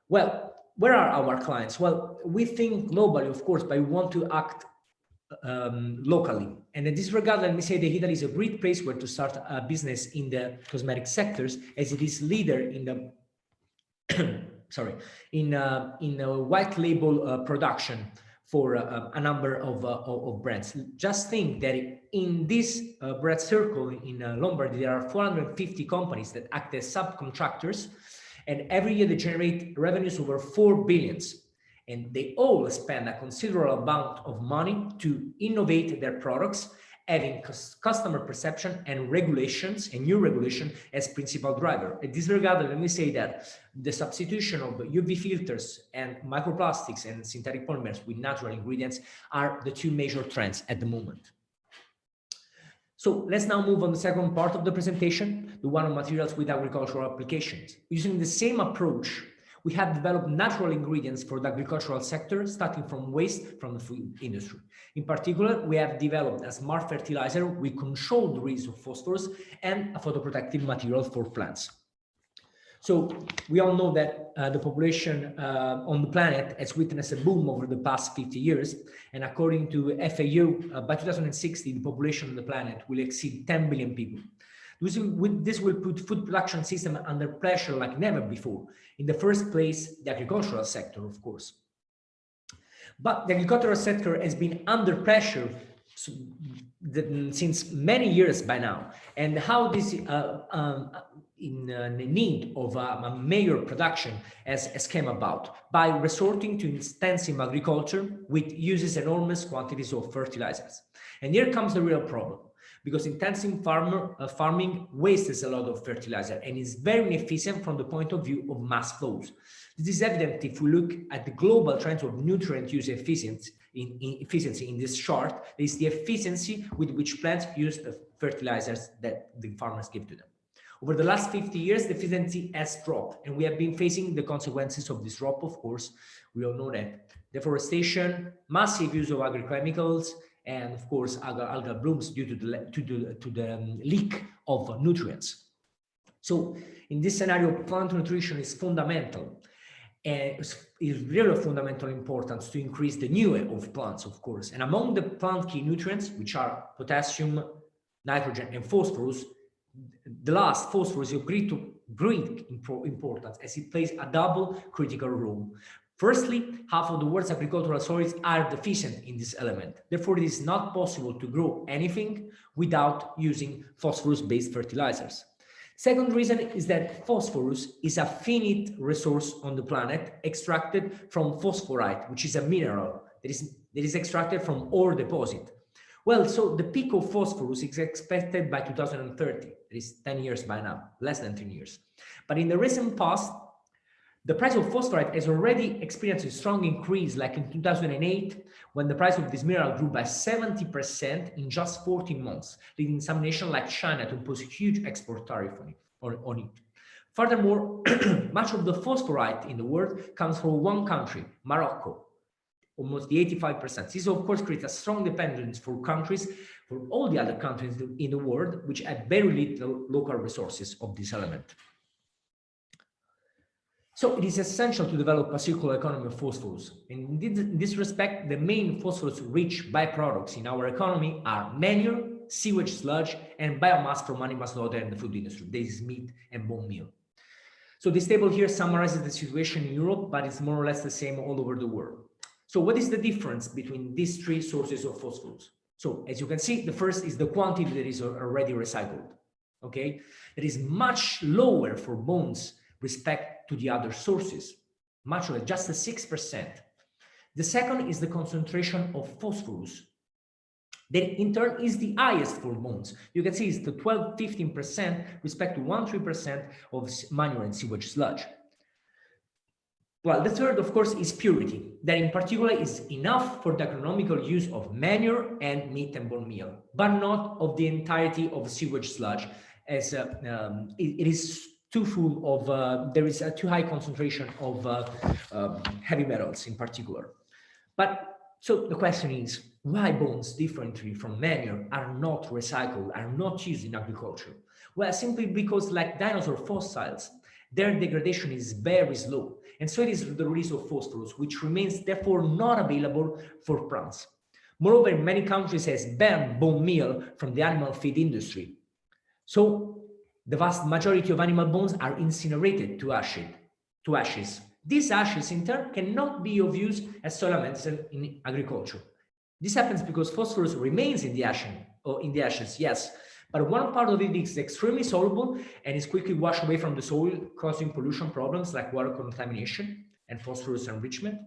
Well, where are our clients? Well, we think globally, of course, but we want to act locally. And in this regard, let me say that Italy is a great place where to start a business in the cosmetic sectors, as it is leader in the in a white label production for a number of brands. Just think that in this brand circle in Lombardy, there are 450 companies that act as subcontractors, and every year they generate revenues over 4 billion. And they all spend a considerable amount of money to innovate their products, having customer perception and regulations and new regulation as principal driver. In this regard, let me say that the substitution of UV filters and microplastics and synthetic polymers with natural ingredients are the two major trends at the moment. So let's now move on the second part of the presentation, the one on materials with agricultural applications. Using the same approach, we have developed natural ingredients for the agricultural sector, starting from waste from the food industry. In particular, we have developed a smart fertilizer with controlled release of phosphorus and a photoprotective material for plants. So we all know that the population on the planet has witnessed a boom over the past 50 years. And according to FAO, by 2060, the population on the planet will exceed 10 billion people. This will put food production system under pressure like never before. In the first place, the agricultural sector, of course. But the agricultural sector has been under pressure since many years by now. And how this in the need of a major production has came about by resorting to intensive agriculture, which uses enormous quantities of fertilizers. And here comes the real problem, because intensive farming wastes a lot of fertilizer and is very inefficient from the point of view of mass flows. This is evident if we look at the global trends of nutrient use efficiency in this chart. There is the efficiency with which plants use the fertilizers that the farmers give to them. Over the last 50 years, the efficiency has dropped, and we have been facing the consequences of this drop, of course. We all know that. Deforestation, massive use of agrochemicals, and of course, algal blooms due to the leak of nutrients. So in this scenario, plant nutrition is fundamental, and is really of fundamental importance to increase the NUE of plants, of course. And among the plant key nutrients, which are potassium, nitrogen, and phosphorus, the last, phosphorus, is of great importance, as it plays a double critical role. Firstly, half of the world's agricultural soils are deficient in this element. Therefore, it is not possible to grow anything without using phosphorus-based fertilizers. Second reason is that phosphorus is a finite resource on the planet, extracted from phosphorite, which is a mineral that is extracted from ore deposit. Well, so the peak of phosphorus is expected by 2030. It is 10 years by now, less than 10 years. But in the recent past, the price of phosphorite has already experienced a strong increase, like in 2008, when the price of this mineral grew by 70% in just 14 months, leading some nation like China to impose a huge export tariff on it. Furthermore, much of the phosphorite in the world comes from one country, Morocco. almost the 85%. This, of course, creates a strong dependence for countries, for all the other countries in the world, which have very little local resources of this element. So it is essential to develop a circular economy of phosphorus. And in this respect, the main phosphorus-rich byproducts in our economy are manure, sewage sludge, and biomass from animal slaughter and the food industry. This is meat and bone meal. So this table here summarizes the situation in Europe, but it's more or less the same all over the world. So what is the difference between these three sources of phosphorus? So as you can see, the first is the quantity that is already recycled. Okay, it is much lower for bones respect to the other sources, much lower, just 6%. The second is the concentration of phosphorus. That in turn is the highest for bones. You can see it's the 12–15% respect to 1–3% of manure and sewage sludge. Well, the third, of course, is purity. That in particular is enough for the economical use of manure and meat and bone meal, but not of the entirety of sewage sludge, as it is too full of, there is a too high concentration of heavy metals in particular. But so the question is, why bones, differently from manure, are not recycled, are not used in agriculture? Well, simply because, like dinosaur fossils, their degradation is very slow. And so it is the release of phosphorus, which remains therefore not available for plants. Moreover, many countries has banned bone meal from the animal feed industry. So the vast majority of animal bones are incinerated to ashes. These ashes, in turn, cannot be of use as soil amendments in agriculture. This happens because phosphorus remains in the ashes, yes, but one part of it is extremely soluble and is quickly washed away from the soil, causing pollution problems like water contamination and phosphorus enrichment.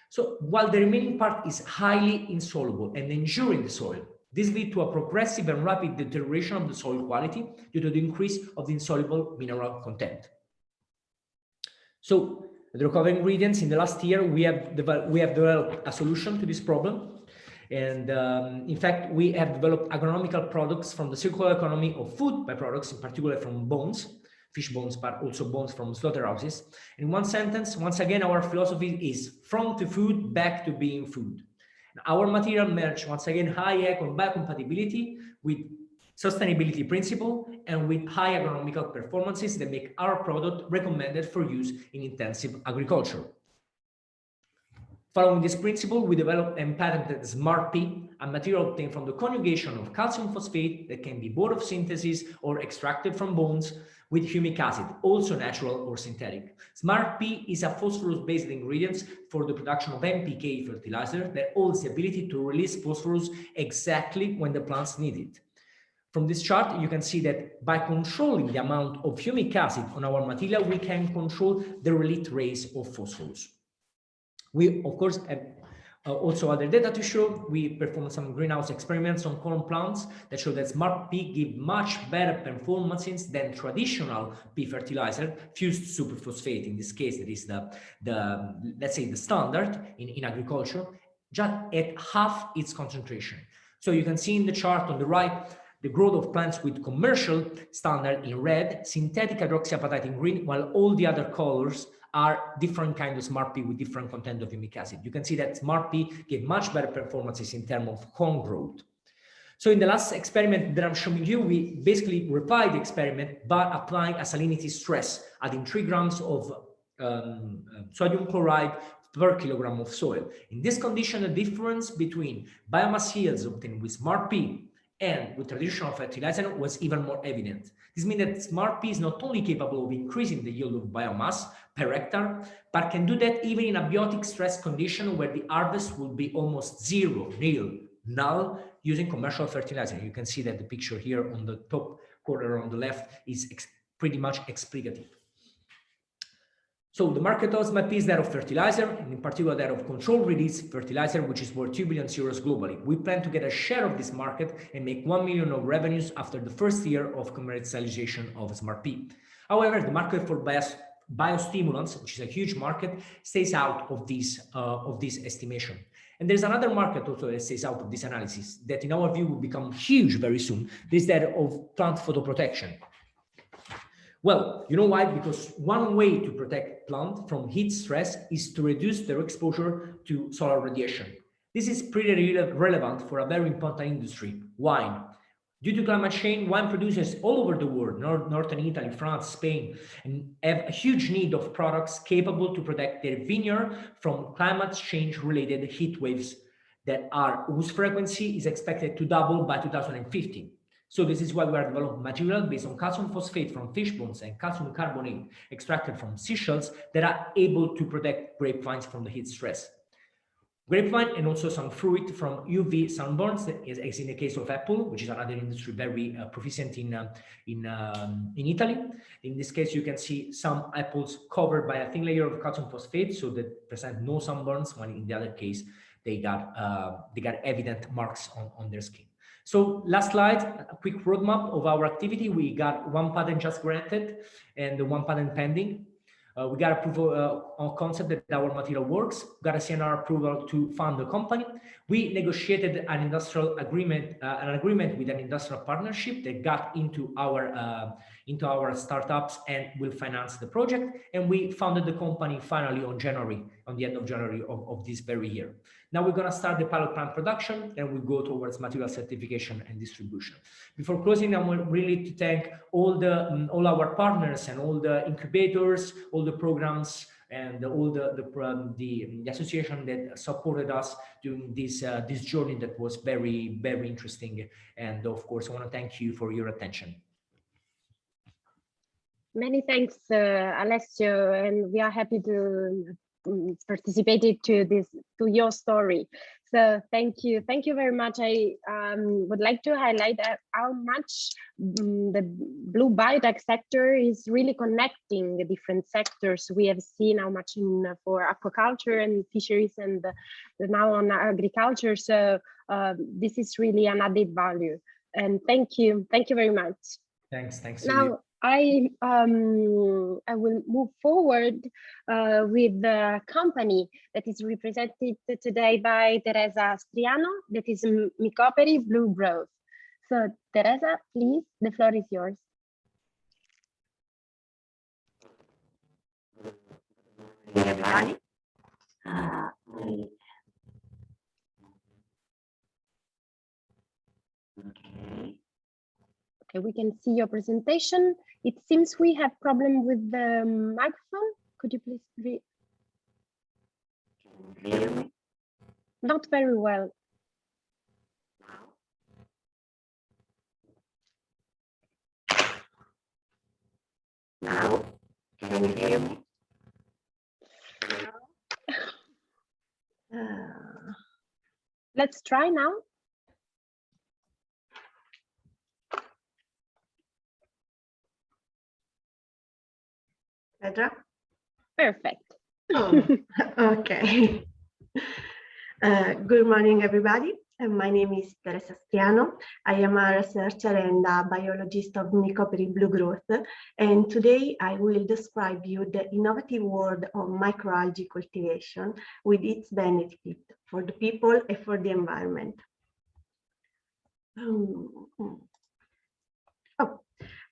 So while the remaining part is highly insoluble and enduring the soil, this leads to a progressive and rapid deterioration of the soil quality due to the increase of the insoluble mineral content. So the recovery ingredients, in the last year, we have developed a solution to this problem. And in fact, we have developed agronomical products from the circular economy of food byproducts, in particular from bones, fish bones, but also bones from slaughterhouses. In one sentence, once again, our philosophy is from to food, back to being food. Our material merge, once again, high eco and biocompatibility with sustainability principle and with high agronomical performances that make our product recommended for use in intensive agriculture. Following this principle, we developed and patented Smart P, a material obtained from the conjugation of calcium phosphate that can be both of synthesis or extracted from bones with humic acid, also natural or synthetic. Smart P is a phosphorus-based ingredient for the production of NPK fertilizer that holds the ability to release phosphorus exactly when the plants need it. From this chart, you can see that by controlling the amount of humic acid on our material, we can control the release rates of phosphorus. We, of course, have also other data to show. We performed some greenhouse experiments on corn plants that show that Smart P give much better performances than traditional P fertilizer, fused superphosphate. In this case, that is let's say the standard in agriculture, just at half its concentration. So you can see in the chart on the right, the growth of plants with commercial standard in red, synthetic hydroxyapatite in green, while all the other colors are different kinds of Smart P with different content of humic acid. You can see that Smart P gave much better performances in terms of corn growth. So in the last experiment that I'm showing you, we basically replied the experiment by applying a salinity stress, adding 3 grams of sodium chloride per kilogram of soil. In this condition, the difference between biomass yields obtained with Smart P and with traditional fertilizer was even more evident. This means that Smart P is not only capable of increasing the yield of biomass per hectare, but can do that even in a biotic stress condition where the harvest will be almost zero, nil, null, using commercial fertilizer. You can see that the picture here on the top corner on the left is pretty much explicative. So the market of Smart P is that of fertilizer, and in particular that of controlled release fertilizer, which is worth 2 billion euros globally. We plan to get a share of this market and make 1 million of revenues after the first year of commercialization of Smart P. However, the market for biostimulants, which is a huge market, stays out of this estimation. And there's another market also that stays out of this analysis that in our view will become huge very soon. This is that of plant photoprotection. Well, you know why? Because one way to protect plants from heat stress is to reduce their exposure to solar radiation. This is pretty relevant for a very important industry, wine. Due to climate change, wine producers all over the world, northern Italy, France, Spain, and have a huge need of products capable to protect their vineyard from climate change-related heat waves whose frequency is expected to double by 2050. So this is why we are developing material based on calcium phosphate from fish bones and calcium carbonate extracted from seashells that are able to protect grapevines from the heat stress. Grapevine and also some fruit from UV sunburns, as in the case of apple, which is another industry very proficient in Italy. In this case, you can see some apples covered by a thin layer of calcium phosphate, so that present no sunburns. When in the other case, they got evident marks on their skin. So last slide, a quick roadmap of our activity. We got one patent just granted and one patent pending. We got approval on concept that our material works. We got a CNR approval to fund the company. We negotiated an industrial agreement, with an industrial partnership that got into our startups and will finance the project. And we founded the company finally on the end of January of this very year. Now we're going to start the pilot plant production, and we go towards material certification and distribution. Before closing, I want really to thank all our partners and all the incubators, all the programs, and all the association that supported us during this journey that was very, very interesting. And of course, I want to thank you for your attention. Many thanks, Alessio, and we are happy to participate to your story. So thank you very much. I would like to highlight how much the blue biotech sector is really connecting the different sectors. We have seen how much for aquaculture and fisheries, and now on agriculture. So this is really an added value. And thank you very much. Thanks. Now, I will move forward with the company that is represented today by Teresa Striano, that is Mycoperi Blue Growth. So Teresa, please, the floor is yours. Everybody. Okay, we can see your presentation. It seems we have problem with the microphone. Could you please Hear me? Not very well. Now, can you hear me? Let's try now. Petra? Perfect. Oh, okay. Good morning, everybody. My name is Teresa Striano. I am a researcher and a biologist of Mycoperi Blue Growth. And today I will describe you the innovative world of microalgae cultivation with its benefit for the people and for the environment.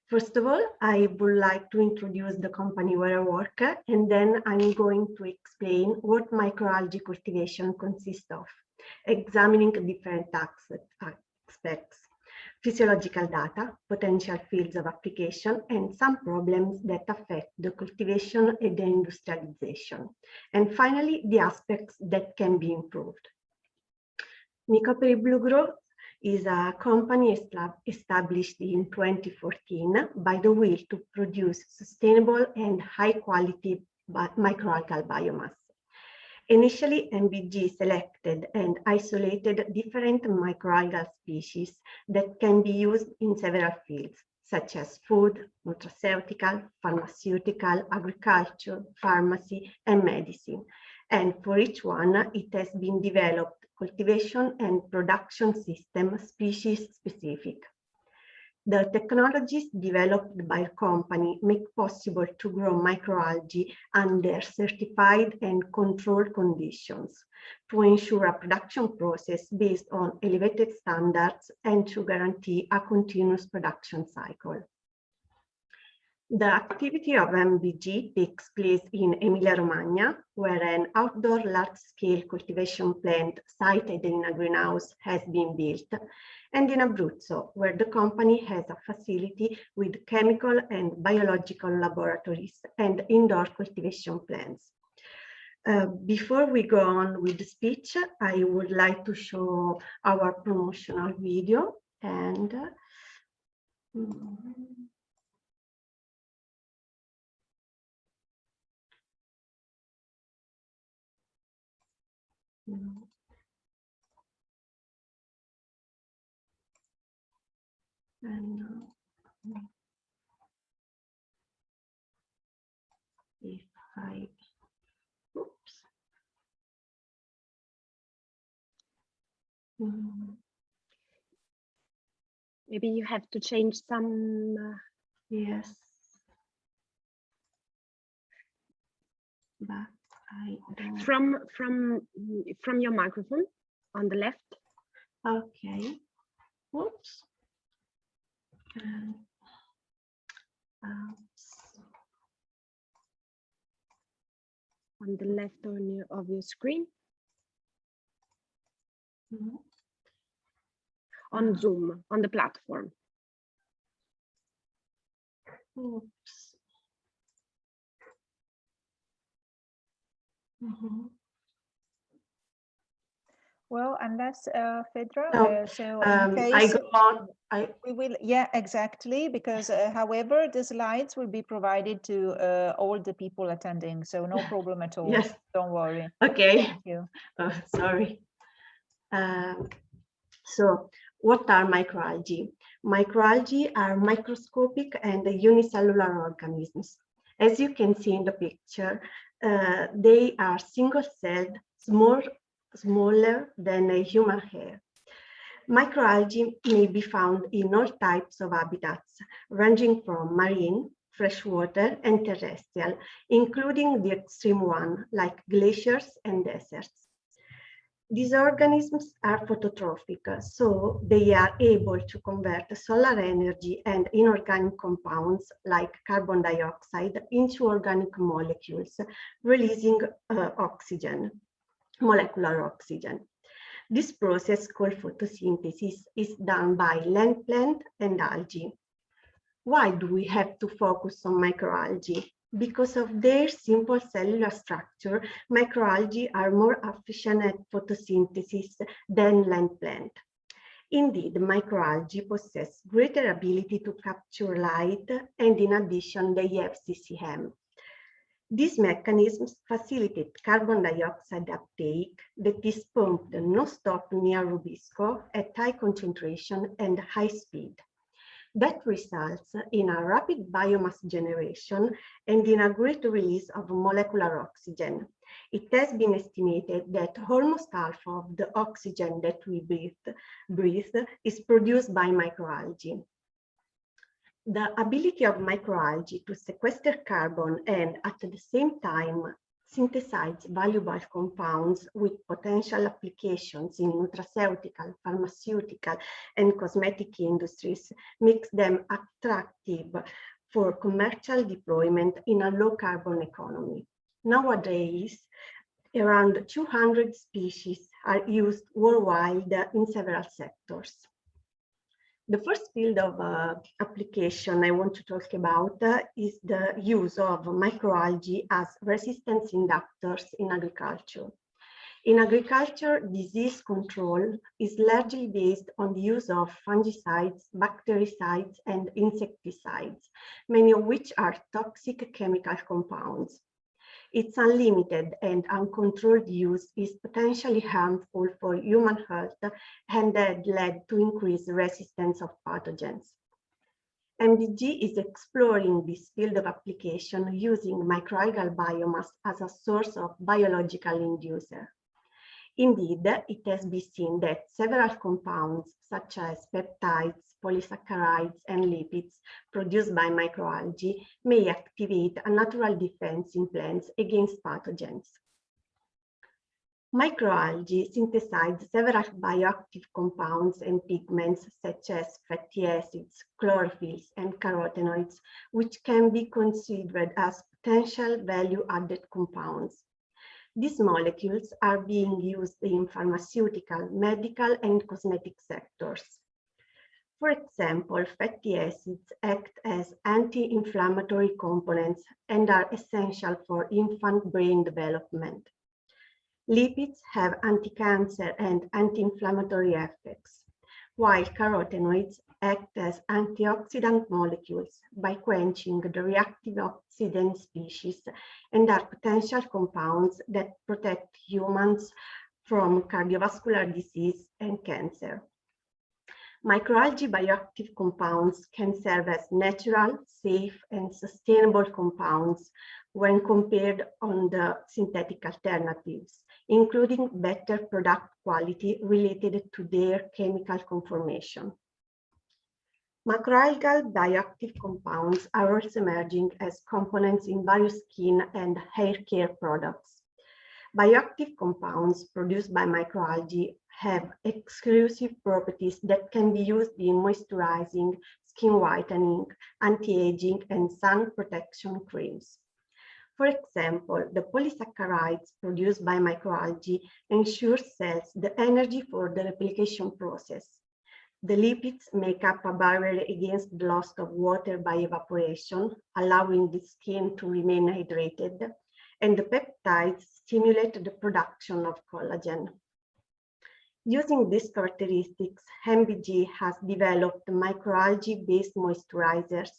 First of all, I would like to introduce the company where I work, and then I'm going to explain what microalgae cultivation consists of, examining different aspects, physiological data, potential fields of application, and some problems that affect the cultivation and the industrialization, and finally, the aspects that can be improved. Mycoperi Blue Growth is a company established in 2014 by the will to produce sustainable and high quality microalgal biomass. Initially, MBG selected and isolated different microalgal species that can be used in several fields, such as food, nutraceutical, pharmaceutical, agriculture, pharmacy, and medicine. And for each one, it has been developed cultivation and production system species specific. The technologies developed by the company make possible to grow microalgae under certified and controlled conditions to ensure a production process based on elevated standards and to guarantee a continuous production cycle. The activity of MBG takes place in Emilia-Romagna, where an outdoor large-scale cultivation plant sited in a greenhouse has been built, and in Abruzzo, where the company has a facility with chemical and biological laboratories and indoor cultivation plants. Before we go on with the speech, I would like to show our promotional video and if I, oops. Maybe you have to change some. Yes. But I don't. From your microphone on the left. Okay. Whoops. On the left of your screen. On Zoom, on the platform. Oops. Well, unless Fedra, No, so in case I go on. We will, yeah, exactly, because however, the slides will be provided to all the people attending, so no problem at all. Yes. Don't worry. Okay. Thank you. Oh, sorry. So what are microalgae? Microalgae are microscopic and unicellular organisms. As you can see in the picture, they are single-celled, smaller than a human hair. Microalgae may be found in all types of habitats, ranging from marine, freshwater, and terrestrial, including the extreme one, like glaciers and deserts. These organisms are phototrophic, so they are able to convert solar energy and inorganic compounds like carbon dioxide into organic molecules, releasing oxygen, molecular oxygen. This process, called photosynthesis, is done by land plant and algae. Why do we have to focus on microalgae? Because of their simple cellular structure, microalgae are more efficient at photosynthesis than land plant. Indeed, microalgae possess greater ability to capture light, and in addition, they have CCM. These mechanisms facilitate carbon dioxide uptake that is pumped non-stop near Rubisco at high concentration and high speed. That results in a rapid biomass generation and in a great release of molecular oxygen. It has been estimated that almost half of the oxygen that we breathe is produced by microalgae. The ability of microalgae to sequester carbon and at the same time synthesize valuable compounds with potential applications in nutraceutical, pharmaceutical, and cosmetic industries makes them attractive for commercial deployment in a low carbon economy. Nowadays, around 200 species are used worldwide in several sectors. The first field of application I want to talk about is the use of microalgae as resistance inductors in agriculture. In agriculture, disease control is largely based on the use of fungicides, bactericides, and insecticides, many of which are toxic chemical compounds. Its unlimited and uncontrolled use is potentially harmful for human health and had led to increased resistance of pathogens. MDG is exploring this field of application using microalgal biomass as a source of biological inducer. Indeed, it has been seen that several compounds, such as peptides, polysaccharides, and lipids produced by microalgae may activate a natural defense in plants against pathogens. Microalgae synthesize several bioactive compounds and pigments such as fatty acids, chlorophylls, and carotenoids, which can be considered as potential value-added compounds. These molecules are being used in pharmaceutical, medical, and cosmetic sectors. For example, fatty acids act as anti-inflammatory components and are essential for infant brain development. Lipids have anti-cancer and anti-inflammatory effects, while carotenoids act as antioxidant molecules by quenching the reactive oxidant species and are potential compounds that protect humans from cardiovascular disease and cancer. Microalgae bioactive compounds can serve as natural, safe, and sustainable compounds when compared on the synthetic alternatives, including better product quality related to their chemical conformation. Macroalgal bioactive compounds are also emerging as components in various skin and hair care products. Bioactive compounds produced by microalgae have exclusive properties that can be used in moisturizing, skin whitening, anti-aging, and sun protection creams. For example, the polysaccharides produced by microalgae ensure cells the energy for the replication process. The lipids make up a barrier against the loss of water by evaporation, allowing the skin to remain hydrated, and the peptides stimulate the production of collagen. Using these characteristics, MBG has developed microalgae-based moisturizers.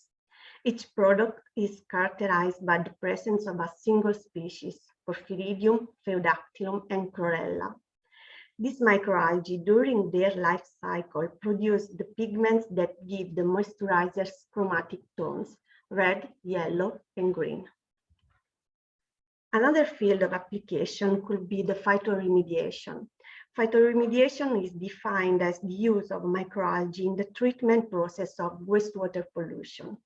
Each product is characterized by the presence of a single species, Porphyridium, Phaeodactylum, and Chlorella. These microalgae, during their life cycle, produce the pigments that give the moisturizer's chromatic tones, red, yellow, and green. Another field of application could be the phytoremediation. Phytoremediation is defined as the use of microalgae in the treatment process of wastewater pollution.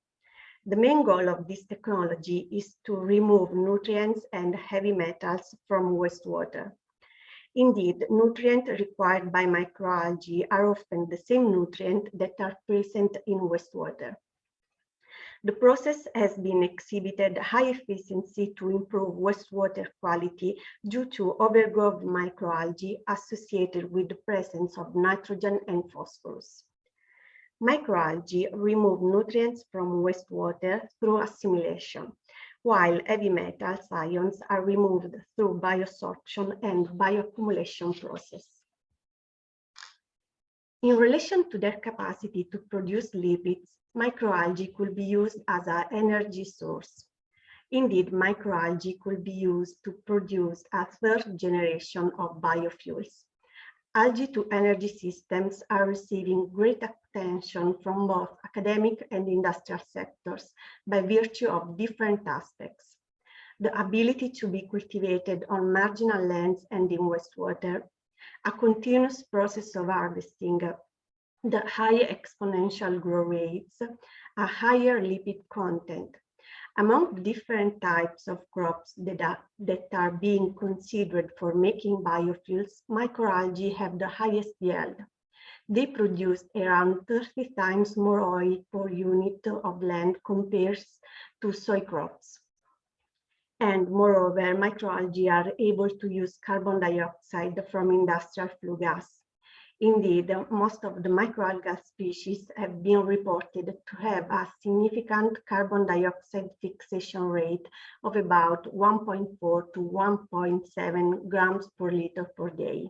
The main goal of this technology is to remove nutrients and heavy metals from wastewater. Indeed, nutrients required by microalgae are often the same nutrients that are present in wastewater. The process has been exhibited high efficiency to improve wastewater quality due to overgrowth of microalgae associated with the presence of nitrogen and phosphorus. Microalgae remove nutrients from wastewater through assimilation, while heavy metals ions are removed through biosorption and bioaccumulation process. In relation to their capacity to produce lipids, microalgae could be used as an energy source. Indeed, microalgae could be used to produce a third generation of biofuels. Algae-to-energy systems are receiving great attention from both academic and industrial sectors by virtue of different aspects. The ability to be cultivated on marginal lands and in wastewater, a continuous process of harvesting, the high exponential grow rates, a higher lipid content. Among the different types of crops that are being considered for making biofuels, microalgae have the highest yield. They produce around 30 times more oil per unit of land compared to soy crops. And moreover, microalgae are able to use carbon dioxide from industrial flue gas. Indeed, most of the microalgal species have been reported to have a significant carbon dioxide fixation rate of about 1.4 to 1.7 grams per liter per day.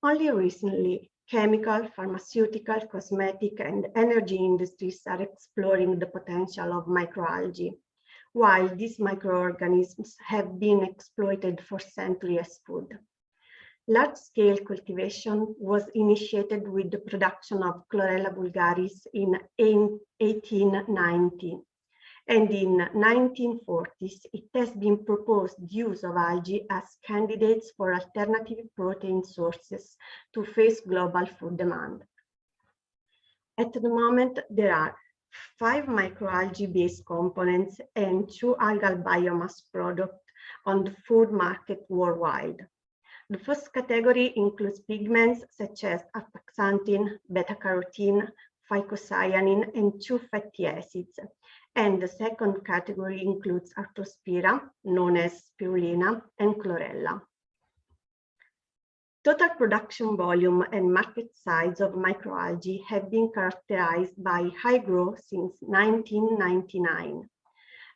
Only recently, chemical, pharmaceutical, cosmetic, and energy industries are exploring the potential of microalgae, while these microorganisms have been exploited for centuries as food. Large-scale cultivation was initiated with the production of Chlorella vulgaris in 1890, and in 1940s it has been proposed use of algae as candidates for alternative protein sources to face global food demand. At the moment, there are 5 microalgae-based components and 2 algal biomass products on the food market worldwide. The first category includes pigments such as astaxanthin, beta-carotene, phycocyanin, and 2 fatty acids. And the second category includes arthrospira, known as spirulina, and chlorella. Total production volume and market size of microalgae have been characterized by high growth since 1999.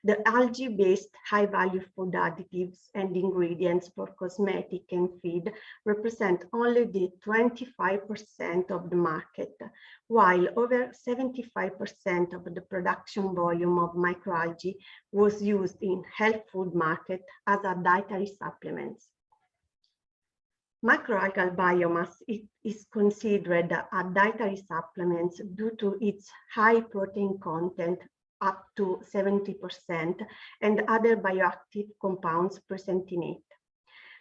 The algae-based high-value food additives and ingredients for cosmetic and feed represent only the 25% of the market, while over 75% of the production volume of microalgae was used in health food market as a dietary supplements. Microalgal biomass is considered a dietary supplement due to its high protein content, up to 70%, and other bioactive compounds present in it.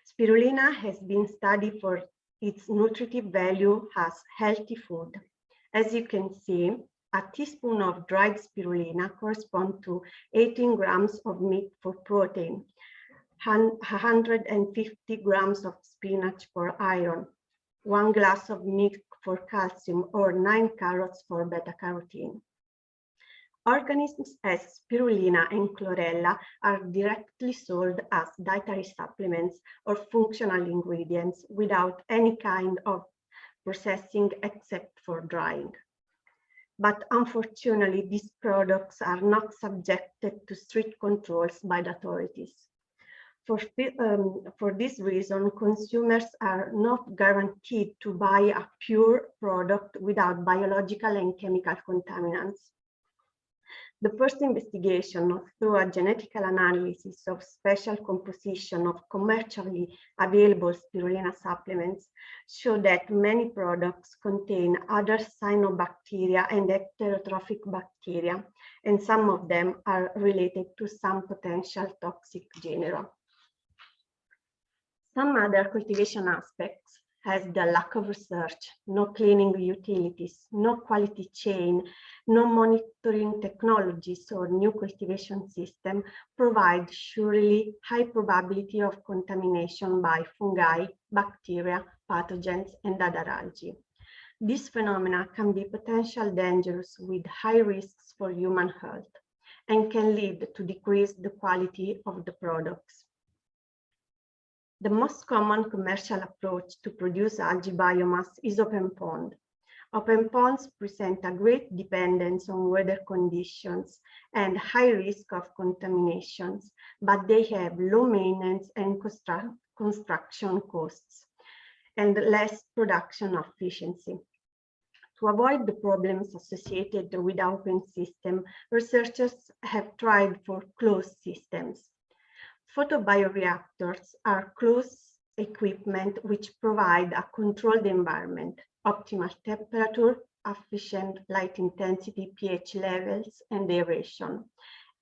Spirulina has been studied for its nutritive value as healthy food. As you can see, a teaspoon of dried spirulina corresponds to 18 grams of meat for protein, 150 grams of spinach for iron, 1 glass of milk for calcium, or 9 carrots for beta-carotene. Organisms as spirulina and chlorella are directly sold as dietary supplements or functional ingredients without any kind of processing except for drying. But unfortunately, these products are not subjected to strict controls by the authorities. For this reason, consumers are not guaranteed to buy a pure product without biological and chemical contaminants. The first investigation through a genetical analysis of special composition of commercially available spirulina supplements showed that many products contain other cyanobacteria and heterotrophic bacteria, and some of them are related to some potential toxic genera. Some other cultivation aspects has the lack of research, no cleaning utilities, no quality chain, no monitoring technologies or new cultivation system provide surely high probability of contamination by fungi, bacteria, pathogens, and other algae. This phenomena can be potentially dangerous with high risks for human health and can lead to decrease the quality of the products. The most common commercial approach to produce algae biomass is open pond. Open ponds present a great dependence on weather conditions and high risk of contaminations, but they have low maintenance and construction costs and less production efficiency. To avoid the problems associated with open system, researchers have tried for closed systems. Photobioreactors are closed equipment which provide a controlled environment, optimal temperature, efficient light intensity, pH levels, and aeration,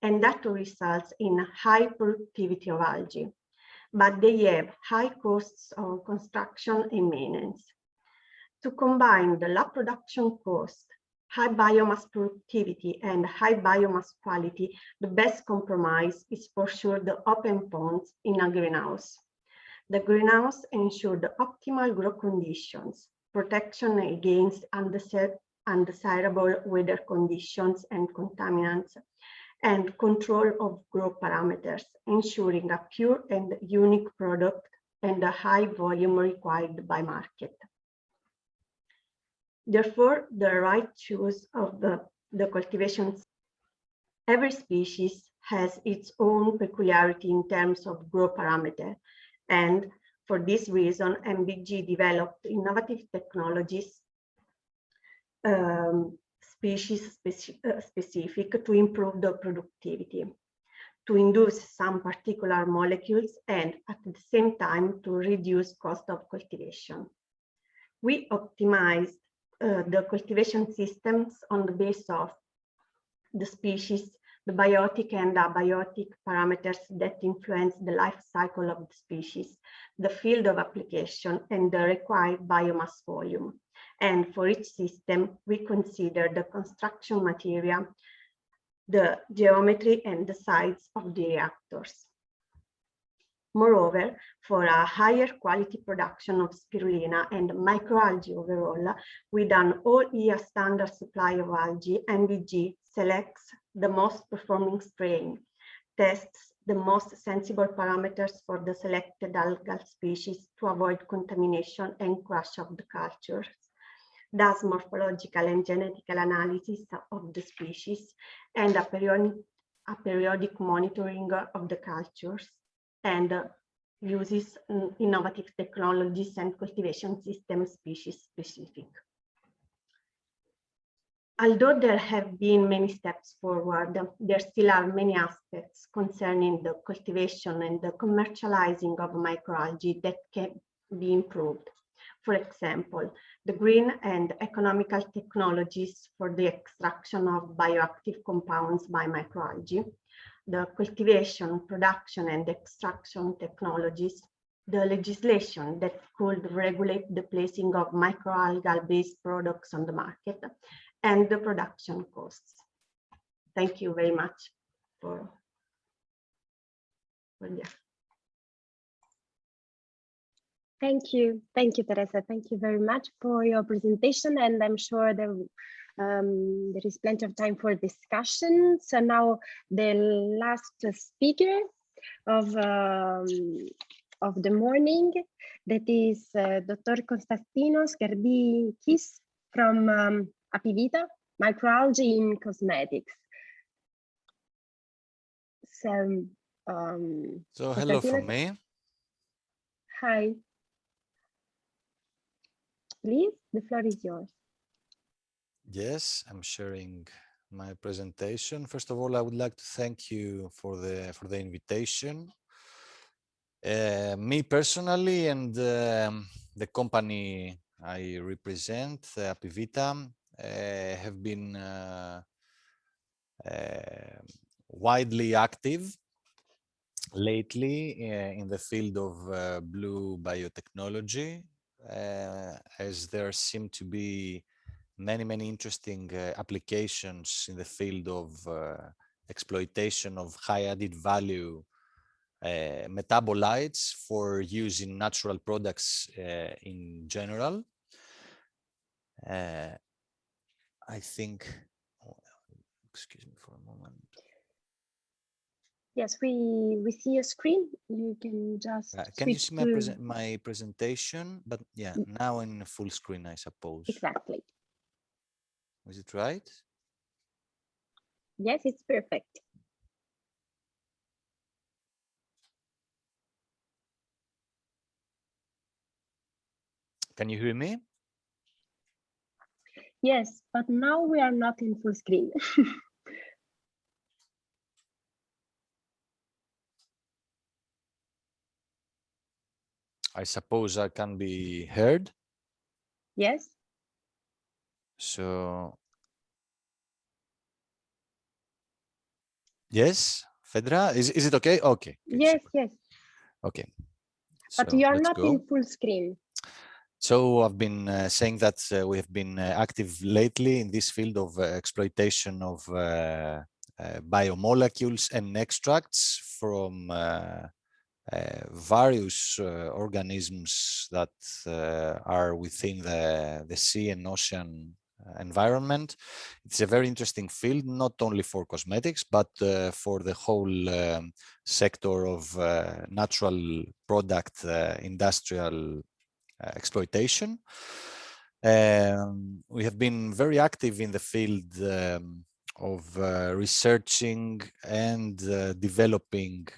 and that results in high productivity of algae. But they have high costs of construction and maintenance. To combine the low production cost, high biomass productivity, and high biomass quality, the best compromise is for sure the open ponds in a greenhouse. The greenhouse ensures the optimal grow conditions, protection against undesirable weather conditions and contaminants, and control of grow parameters, ensuring a pure and unique product and the high volume required by market. Therefore, the right choice of the cultivation. Every species has its own peculiarity in terms of grow parameter, and for this reason, MBG developed innovative technologies, species-specific, to improve the productivity, to induce some particular molecules, and at the same time to reduce cost of cultivation. We optimized the cultivation systems on the basis of the species, the biotic and abiotic parameters that influence the life cycle of the species, the field of application, and the required biomass volume. And for each system, we consider the construction material, the geometry, and the size of the reactors. Moreover, for a higher quality production of spirulina and microalgae overall, with an all-year standard supply of algae, MVG selects the most performing strain, tests the most sensible parameters for the selected algal species to avoid contamination and crash of the cultures, does morphological and genetical analysis of the species, and a periodic monitoring of the cultures, and uses innovative technologies and cultivation systems species specific. Although there have been many steps forward, there still are many aspects concerning the cultivation and the commercializing of microalgae that can be improved. For example, the green and economical technologies for the extraction of bioactive compounds by microalgae, the cultivation, production, and extraction technologies, the legislation that could regulate the placing of microalgal-based products on the market, and the production costs. Thank you very much for that. Thank you, Teresa. Thank you very much for your presentation, and I'm sure there is plenty of time for discussion. So now the last speaker of the morning, that is Dr. Konstantinos Gerbikis from Apivita, Microalgae in Cosmetics. So hello from me. Hi. Please, the floor is yours. Yes, I'm sharing my presentation. First of all, I would like to thank you for the invitation. Me personally and the company I represent, Apivita, have been widely active lately in the field of blue biotechnology, as there seem to be many interesting applications in the field of exploitation of high added value metabolites for use in natural products in general. I think, excuse me for a moment. Yes, we see a screen. You can just can you see my presentation? But yeah, now in full screen, I suppose. Exactly. Is it right? Yes, it's perfect. Can you hear me? Yes, but now we are not in full screen. I suppose I can be heard. Yes. So, yes, Fedra, is it okay? Okay. Yes, yes. Okay. But so you are not in full screen. So I've been saying that we have been active lately in this field of exploitation of biomolecules and extracts from various organisms that are within the sea and ocean environment. It's a very interesting field, not only for cosmetics, but for the whole sector of natural product industrial exploitation. We have been very active in the field of researching and developing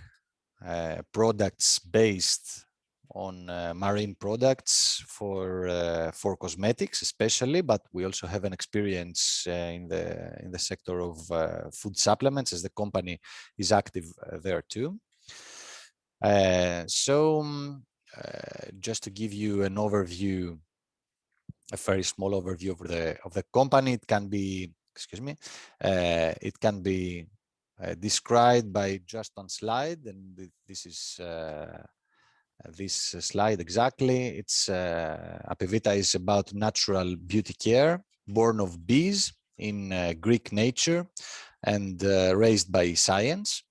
products based on marine products for cosmetics especially, but we also have an experience in the sector of food supplements, as the company is active there too. Just to give you an overview, a very small overview of the company, it can be, excuse me, it can be described by just one slide, and this is this slide exactly. It's Apivita is about natural beauty care, born of bees in Greek nature and raised by science.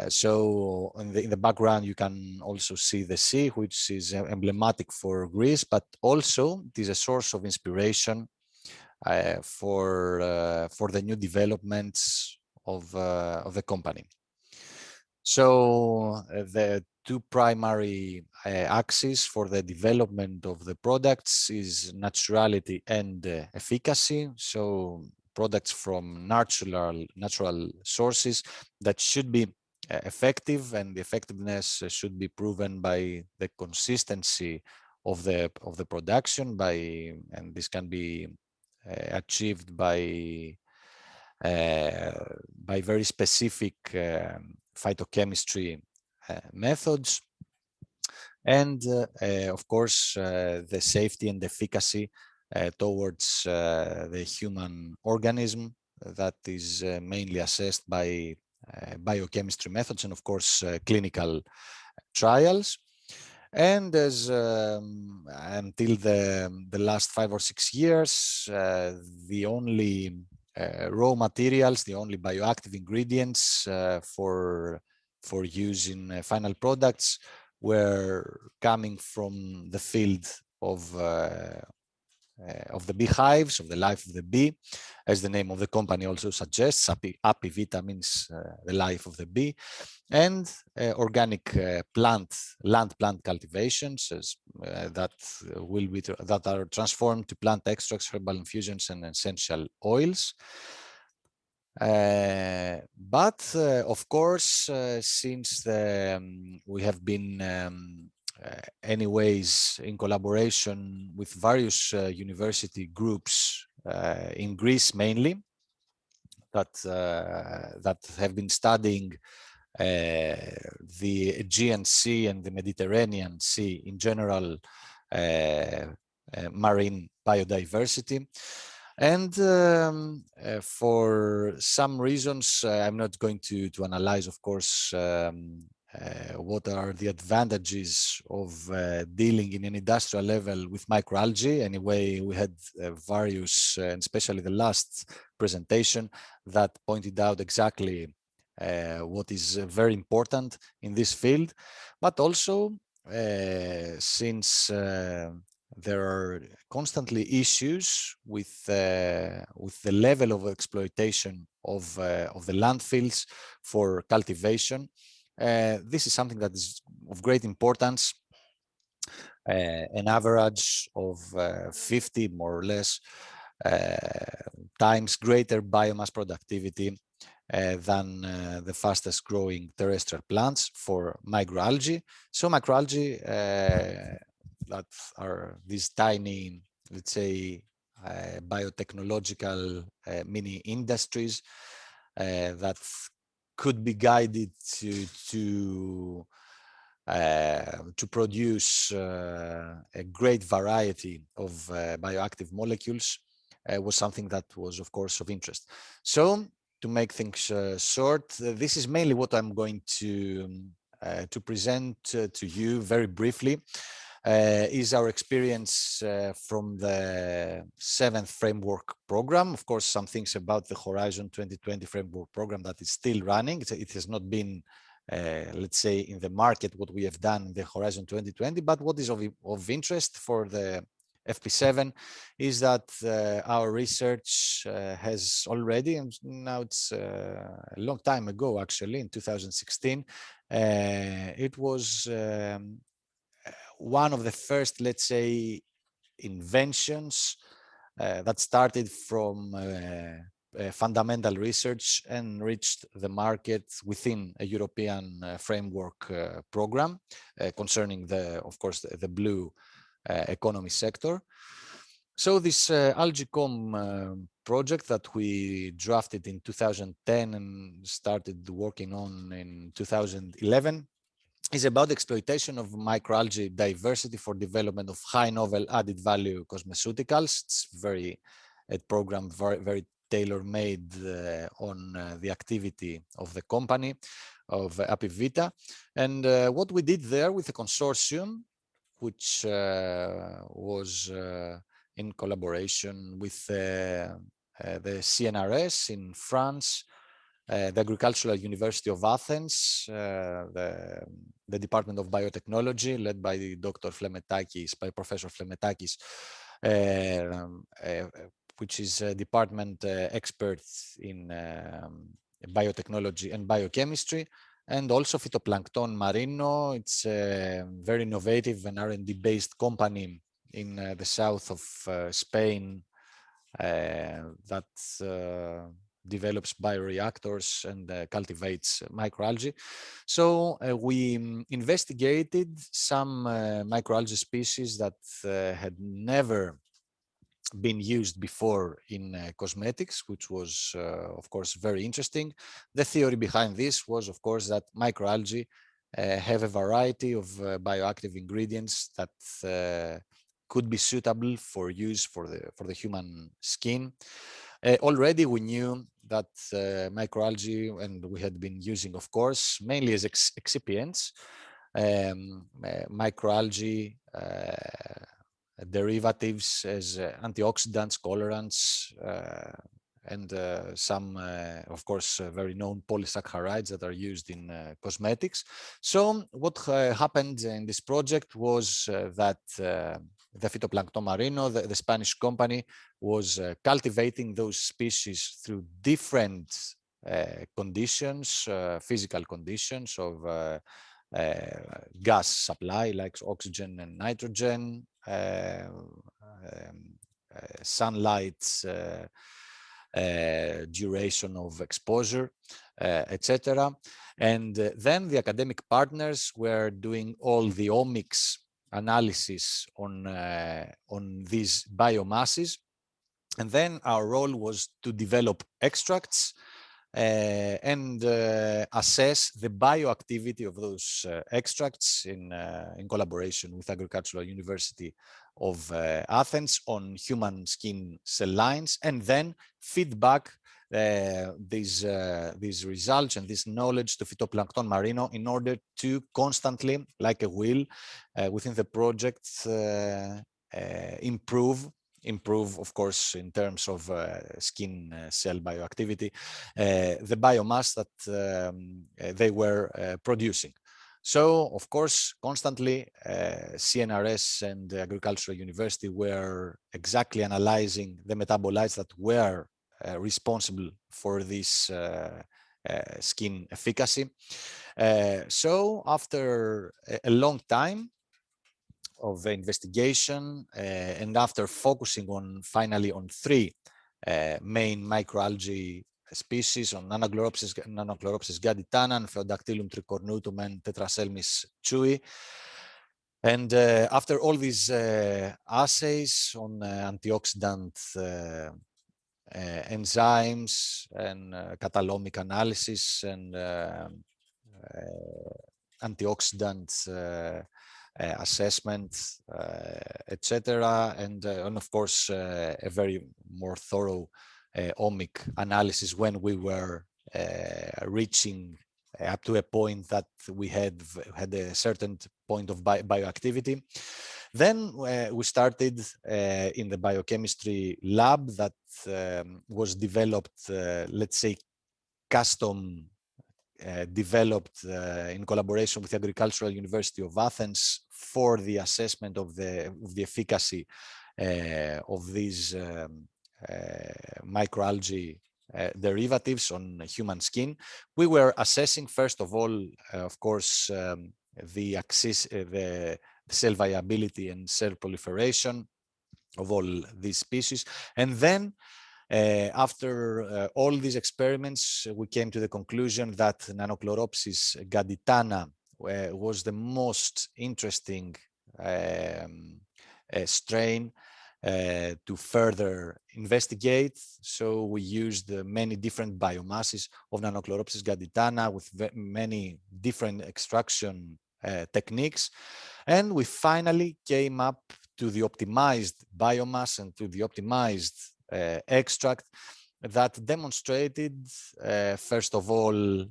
So in the background, you can also see the sea, which is emblematic for Greece, but also it is a source of inspiration for the new developments of the company. So the two primary axes for the development of the products is naturality and efficacy. So products from natural sources that should be effective, and the effectiveness should be proven by the consistency of the production, and this can be achieved by very specific phytochemistry methods, and of course the safety and efficacy towards the human organism that is mainly assessed by biochemistry methods and of course clinical trials. And as until the last 5 or 6 years, the only raw materials, the only bioactive ingredients for use in final products were coming from the field of the beehives, of the life of the bee, as the name of the company also suggests. Apivita means the life of the bee, and organic land plant cultivations that are transformed to plant extracts, herbal infusions, and essential oils. But of course, since we have been anyways in collaboration with various university groups in Greece mainly, that have been studying the Aegean Sea and the Mediterranean Sea in general, marine biodiversity. And for some reasons, I'm not going to analyze, of course, what are the advantages of dealing in an industrial level with microalgae. Anyway, we had various, and especially the last presentation, that pointed out exactly what is very important in this field, but also since there are constantly issues with the level of exploitation of the landfills for cultivation. This is something that is of great importance. An average of 50 more or less times greater biomass productivity than the fastest growing terrestrial plants for microalgae. So microalgae that are these tiny, let's say, biotechnological mini industries that could be guided to produce a great variety of bioactive molecules was something that was, of course, of interest. So to make things short, this is mainly what I'm going to present to you very briefly. Is our experience from the 7th framework program. Of course, some things about the Horizon 2020 framework program that is still running. It has not been, let's say, in the market what we have done in the Horizon 2020, but what is of interest for the FP7 is that our research has already, and now it's a long time ago actually, in 2016, it was one of the first, let's say, inventions that started from fundamental research and reached the market within a European framework program concerning of course, the blue economy sector. So this AlgaeCom project that we drafted in 2010 and started working on in 2011 is about exploitation of microalgae diversity for development of high novel added value cosmeceuticals. It's a program very tailor-made on the activity of the company, of Apivita. And what we did there with the consortium, which was in collaboration with the CNRS in France, the Agricultural University of Athens, the Department of Biotechnology, led by Dr. Flemetakis, by Professor Flemetakis, which is a department expert in biotechnology and biochemistry, and also Phytoplankton Marino. It's a very innovative and R&D based company in the south of Spain that develops bioreactors and cultivates microalgae. So we investigated some microalgae species that had never been used before in cosmetics, which was, of course, very interesting. The theory behind this was, of course, that microalgae have a variety of bioactive ingredients that could be suitable for use for the human skin. Already we knew that microalgae, and we had been using, of course, mainly as excipients, microalgae derivatives as antioxidants, colorants, and some, of course, very known polysaccharides that are used in cosmetics. So what happened in this project was that the Phytoplankton Marino, the Spanish company, was cultivating those species through different conditions, physical conditions of gas supply, like oxygen and nitrogen, sunlight, duration of exposure, etc. And then the academic partners were doing all the omics analysis on these biomasses. And then our role was to develop extracts and assess the bioactivity of those extracts in collaboration with Agricultural University of Athens on human skin cell lines, and then feedback these results and this knowledge to Phytoplankton Marino in order to constantly, like a wheel within the project, improve, of course, in terms of skin cell bioactivity, the biomass that they were producing. So, of course, constantly CNRS and the Agricultural University were exactly analyzing the metabolites that were responsible for this skin efficacy. So after a long time of investigation and after focusing on finally on three main microalgae species, on Nanochloropsis gaditana, Phaeodactylum tricornutum, and Tetraselmis chui. And after all these assays on antioxidant enzymes and catalomic analysis and antioxidant assessment, etc., and of course a very more thorough omic analysis when we were reaching up to a point that we had a certain point of bioactivity. Then we started in the biochemistry lab that was developed, let's say, custom developed in collaboration with the Agricultural University of Athens for the assessment of the efficacy of these microalgae derivatives on human skin. We were assessing, first of all, of course, the cell viability and cell proliferation of all these species. And then after all these experiments, we came to the conclusion that Nanochloropsis gaditana was the most interesting strain to further investigate. So we used many different biomasses of Nanochloropsis gaditana with many different extraction techniques. And we finally came up to the optimized biomass and to the optimized extract that demonstrated, first of all,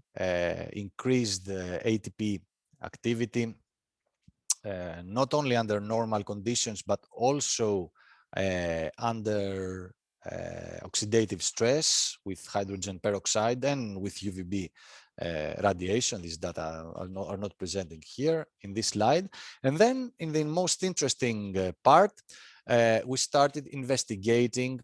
increased ATP activity, not only under normal conditions, but also under oxidative stress with hydrogen peroxide and with UVB radiation. These data are not presented here in this slide. And then in the most interesting part, we started investigating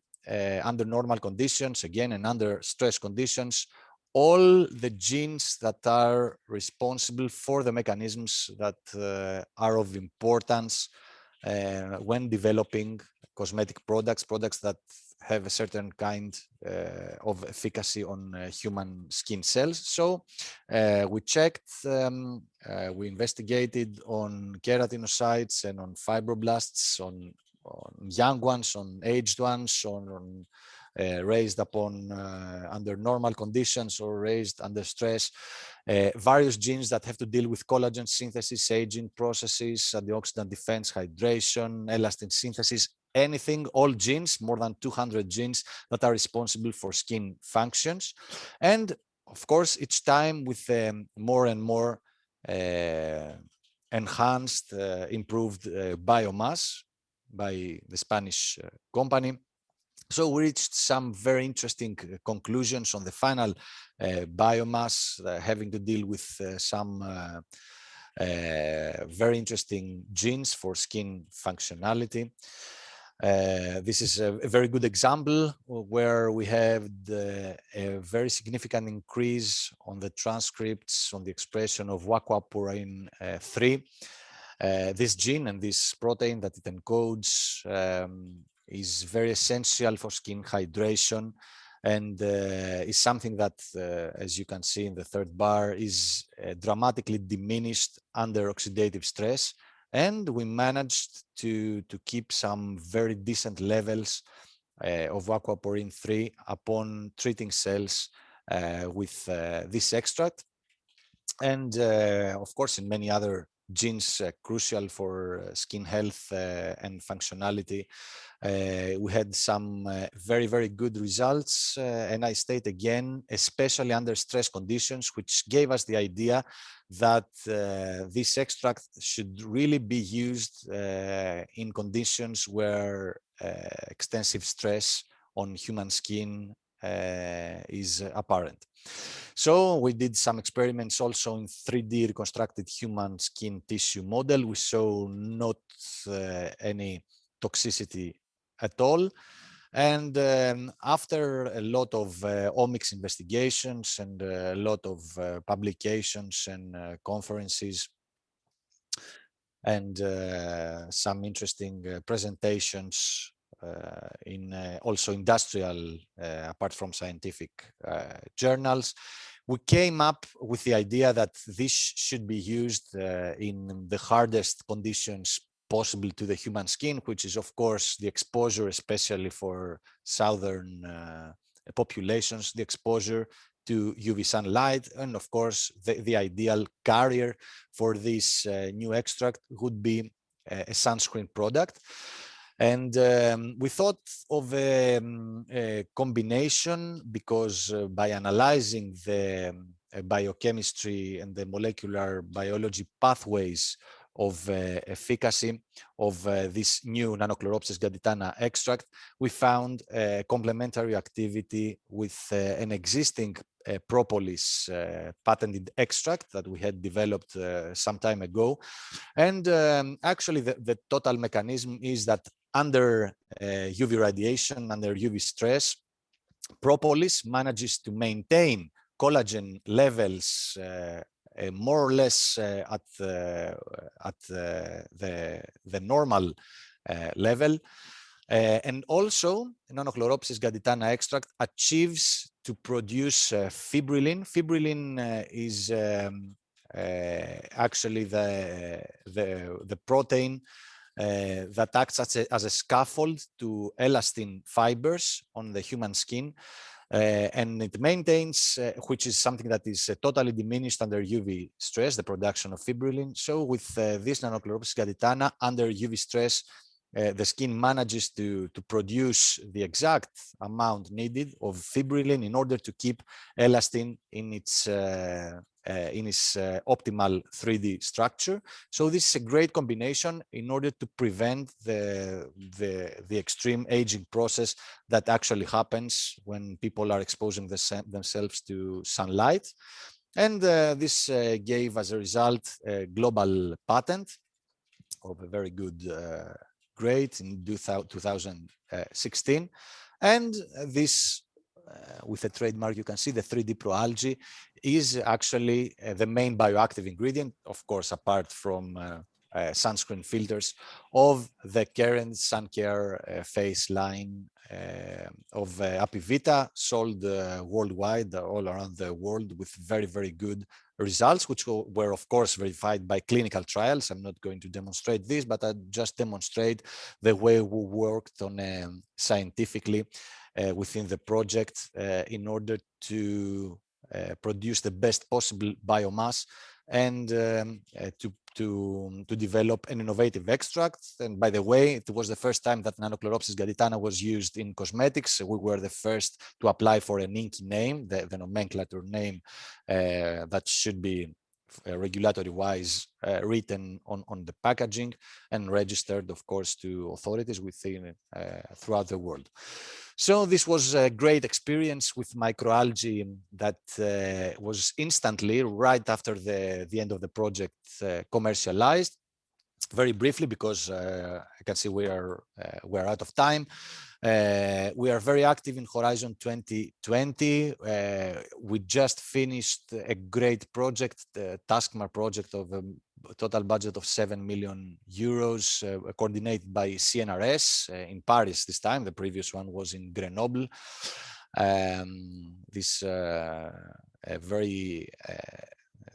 under normal conditions, again, and under stress conditions, all the genes that are responsible for the mechanisms that are of importance when developing cosmetic products that have a certain kind of efficacy on human skin cells. So we checked, we investigated on keratinocytes and on fibroblasts, on young ones, on aged ones, on raised upon under normal conditions or raised under stress, various genes that have to deal with collagen synthesis, aging processes, antioxidant defense, hydration, elastin synthesis, anything, all genes, more than 200 genes that are responsible for skin functions. And of course, each time with more and more enhanced, improved biomass by the Spanish company. So we reached some very interesting conclusions on the final biomass having to deal with some very interesting genes for skin functionality. This is a very good example where we have a very significant increase on the transcripts on the expression of aquaporine 3. This gene and this protein that it encodes is very essential for skin hydration, and is something that, as you can see in the third bar, is dramatically diminished under oxidative stress. And we managed to keep some very decent levels of aquaporine 3 upon treating cells with this extract. And of course, in many other genes crucial for skin health and functionality, we had some very, very good results. And I state again, especially under stress conditions, which gave us the idea that this extract should really be used in conditions where extensive stress on human skin is apparent. So we did some experiments also in 3D reconstructed human skin tissue model. We saw not any toxicity at all. And after a lot of omics investigations and a lot of publications and conferences and some interesting presentations in also industrial, apart from scientific journals, we came up with the idea that this should be used in the hardest conditions possible to the human skin, which is of course the exposure, especially for southern populations, the exposure to UV sunlight. And of course, the ideal carrier for this new extract would be a sunscreen product. And we thought of a combination because by analyzing the biochemistry and the molecular biology pathways of efficacy of this new Nanochloropsis gaditana extract, we found complementary activity with an existing propolis patented extract that we had developed some time ago. And actually the total mechanism is that under UV radiation, under UV stress, propolis manages to maintain collagen levels more or less at the normal level. And also, Nanochloropsis gaditana extract achieves to produce fibrillin. Fibrillin is actually the protein that acts as a scaffold to elastin fibers on the human skin. And it maintains, which is something that is totally diminished under UV stress, the production of fibrillin. So with this Nanochloropsis gaditana, under UV stress, the skin manages to produce the exact amount needed of fibrillin in order to keep elastin in its in its optimal 3D structure. So this is a great combination in order to prevent the extreme aging process that actually happens when people are exposing themselves to sunlight. And this gave, as a result, a global patent of a very good grade in 2016. And this, with a trademark, you can see the 3D Pro Algae is actually the main bioactive ingredient, of course, apart from sunscreen filters, of the current sun care face line of Apivita, sold worldwide, all around the world, with very, very good results, which were, of course, verified by clinical trials. I'm not going to demonstrate this, but I just demonstrate the way we worked on scientifically within the project in order to produce the best possible biomass and to develop an innovative extract. And by the way, it was the first time that Nanochloropsis gaditana was used in cosmetics. We were the first to apply for an inky name, the nomenclature name that should be regulatory-wise written on the packaging and registered, of course, to authorities within throughout the world. So this was a great experience with microalgae that was instantly, right after the end of the project, commercialized. Very briefly, because I can see we're out of time. We are very active in Horizon 2020. We just finished a great project, the Tasman Project, of a total budget of 7 million euros, coordinated by CNRS in Paris this time. The previous one was in Grenoble.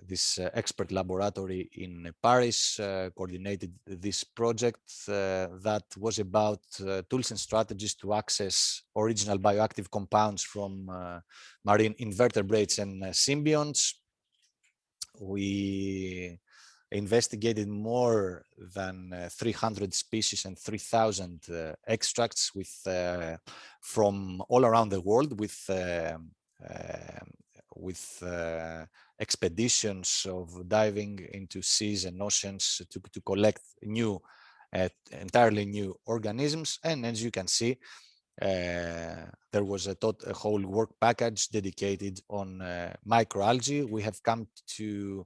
This expert laboratory in Paris coordinated this project that was about tools and strategies to access original bioactive compounds from marine invertebrates and symbionts. We investigated more than 300 species and 3,000 extracts from all around the world, with expeditions of diving into seas and oceans to collect entirely new organisms. And as you can see, there was a whole work package dedicated on microalgae. We have come to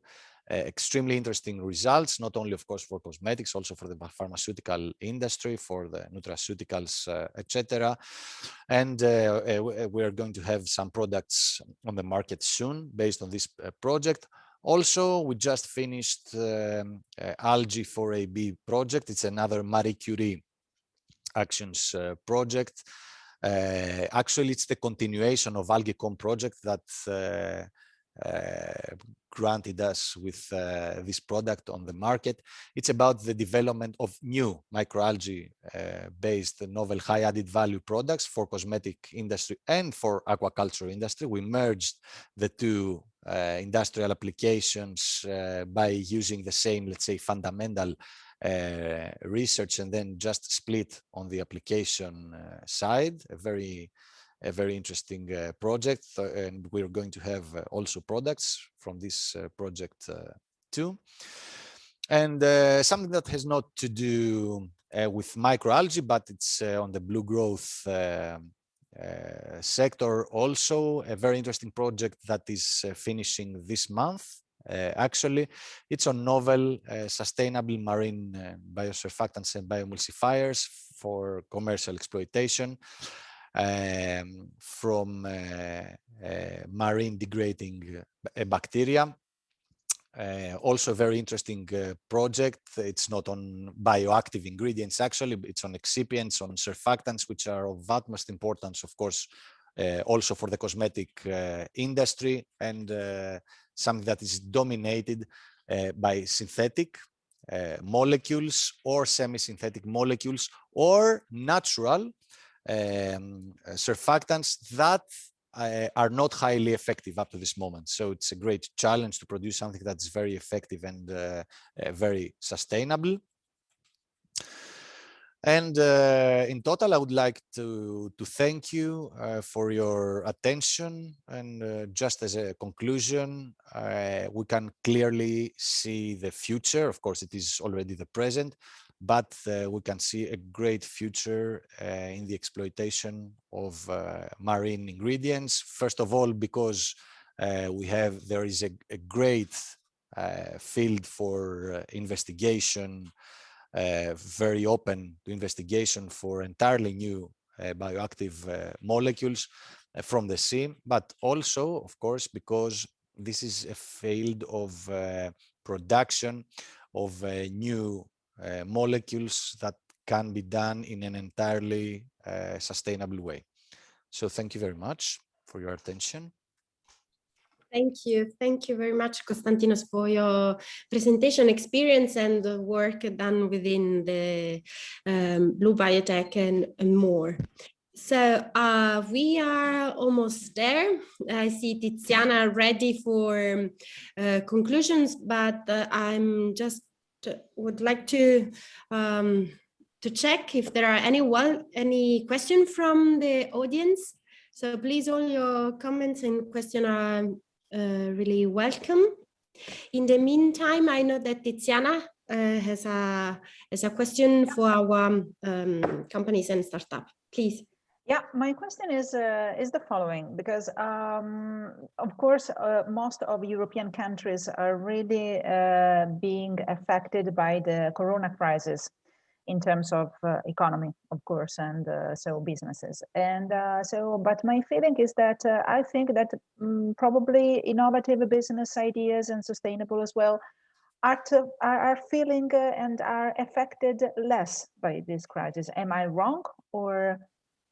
extremely interesting results, not only, of course, for cosmetics, also for the pharmaceutical industry, for the nutraceuticals, etc. And we are going to have some products on the market soon based on this project. Also, we just finished Algae 4AB project. It's another Marie Curie Actions project. Actually, it's the continuation of AlgaeCom project that granted us with this product on the market. It's about the development of new microalgae based novel high added value products for cosmetic industry and for aquaculture industry. We merged the two industrial applications by using the same, let's say, fundamental research, and then just split on the application side. A very interesting project, and we're going to have also products from this project too. And something that has not to do with microalgae, but it's on the blue growth sector also. A very interesting project that is finishing this month. Actually, it's on novel sustainable marine biosurfactants and bioemulsifiers for commercial exploitation from marine degrading bacteria. Also a very interesting project. It's not on bioactive ingredients, actually, it's on excipients, on surfactants, which are of utmost importance, of course, also for the cosmetic industry, and something that is dominated by synthetic molecules or semi-synthetic molecules or natural surfactants that are not highly effective up to this moment. So it's a great challenge to produce something that's very effective and very sustainable. And in total, I would like to thank you for your attention. And just as a conclusion, we can clearly see the future. Of course, it is already the present, but we can see a great future in the exploitation of marine ingredients. First of all, because there is a great field for investigation, very open to investigation for entirely new bioactive molecules from the sea, but also, of course, because this is a field of production of new molecules that can be done in an entirely sustainable way. So thank you very much for your attention. Thank you. Thank you very much, Konstantinos, for your presentation experience and the work done within the Blue Biotech and more. So we are almost there. I see Tiziana ready for conclusions, but I'm just would like to check if there are any question from the audience. So please, all your comments and questions are really welcome. In the meantime, I know that Tiziana has a question for our companies and startup. Please. Yeah, my question is the following, because of course most of European countries are really being affected by the corona crisis in terms of economy, of course, and so businesses. And but my feeling is that I think that probably innovative business ideas and sustainable as well are feeling and are affected less by this crisis. Am I wrong, or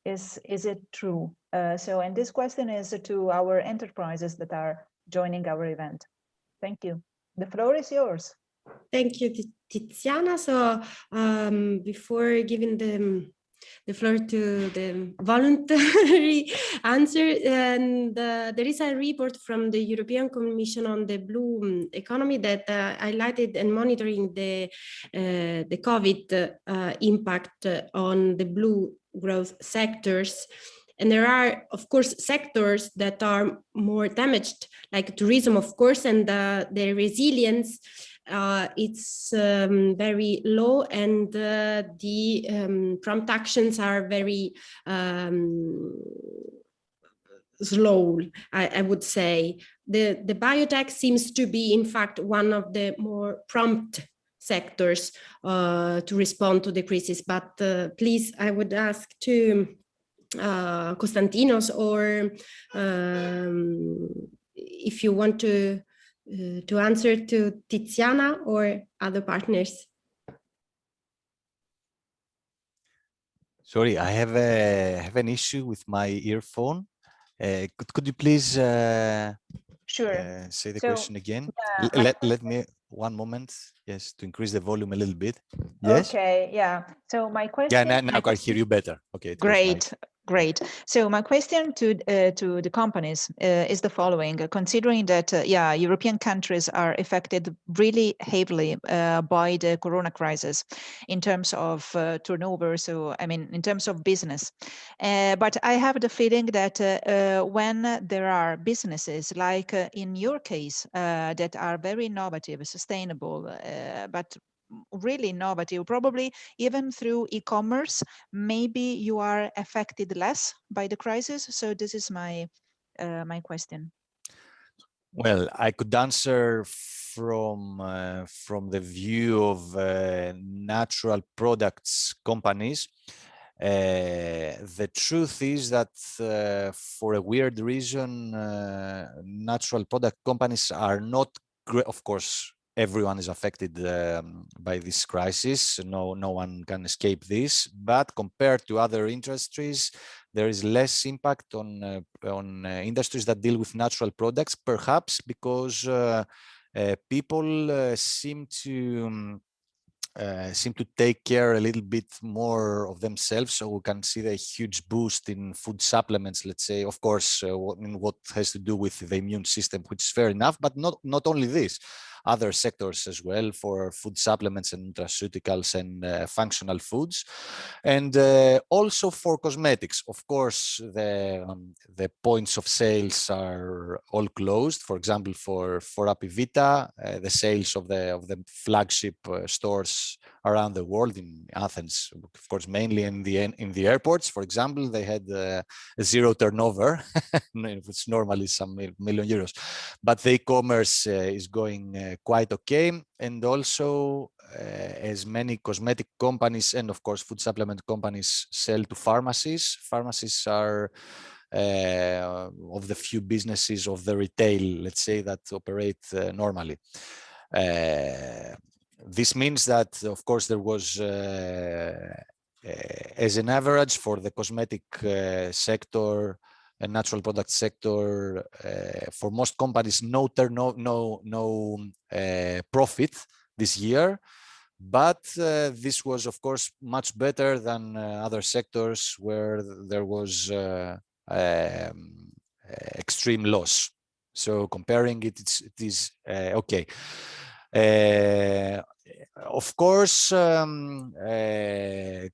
is it true? And this question is to our enterprises that are joining our event. Thank you. The floor is yours. Thank you, Tiziana. So before giving the floor to the voluntary answer, and there is a report from the European Commission on the blue economy that highlighted and monitoring the COVID impact on the blue growth sectors. And there are, of course, sectors that are more damaged, like tourism, of course, and the resilience it's very low, and the prompt actions are very slow, I would say. The biotech seems to be, in fact, one of the more prompt sectors to respond to the crisis. But please, I would ask to Konstantinos, or if you want to answer to Tiziana or other partners. Sorry, I have an issue with my earphone. Could you please sure. Say the question again? Yeah, let me one moment. Yes, to increase the volume a little bit. Yes. Okay. Yeah. So my question. Yeah, now I can hear you better. Okay. Great. Great. So my question to the companies is the following: considering that European countries are affected really heavily by the corona crisis in terms of turnover, so I mean in terms of business, but I have the feeling that when there are businesses like in your case that are very innovative, sustainable, but really innovative, probably even through e-commerce, maybe you are affected less by the crisis. So this is my my question. Well, I could answer from the view of natural products companies. The truth is that for a weird reason, natural product companies are not great. Of course, everyone is affected by this crisis. No one can escape this. But compared to other industries, there is less impact on industries that deal with natural products, perhaps because people seem to take care a little bit more of themselves. So we can see the huge boost in food supplements, let's say, of course, in what has to do with the immune system, which is fair enough, but not only this. other sectors as well, for food supplements and nutraceuticals and functional foods, and also for cosmetics. Of course, the points of sales are all closed. For example, for Apivita, the sales of the flagship stores around the world, in Athens, of course, mainly in the airports, for example, they had a zero turnover, which normally some million euros. But the e-commerce is going quite okay, and also as many cosmetic companies and of course food supplement companies sell to pharmacies. Pharmacies are of the few businesses of the retail, let's say, that operate normally. This means that, of course, there was, as an average for the cosmetic sector and natural product sector, for most companies, no profit this year. But this was, of course, much better than other sectors where there was extreme loss. So comparing it, it is okay. Of course,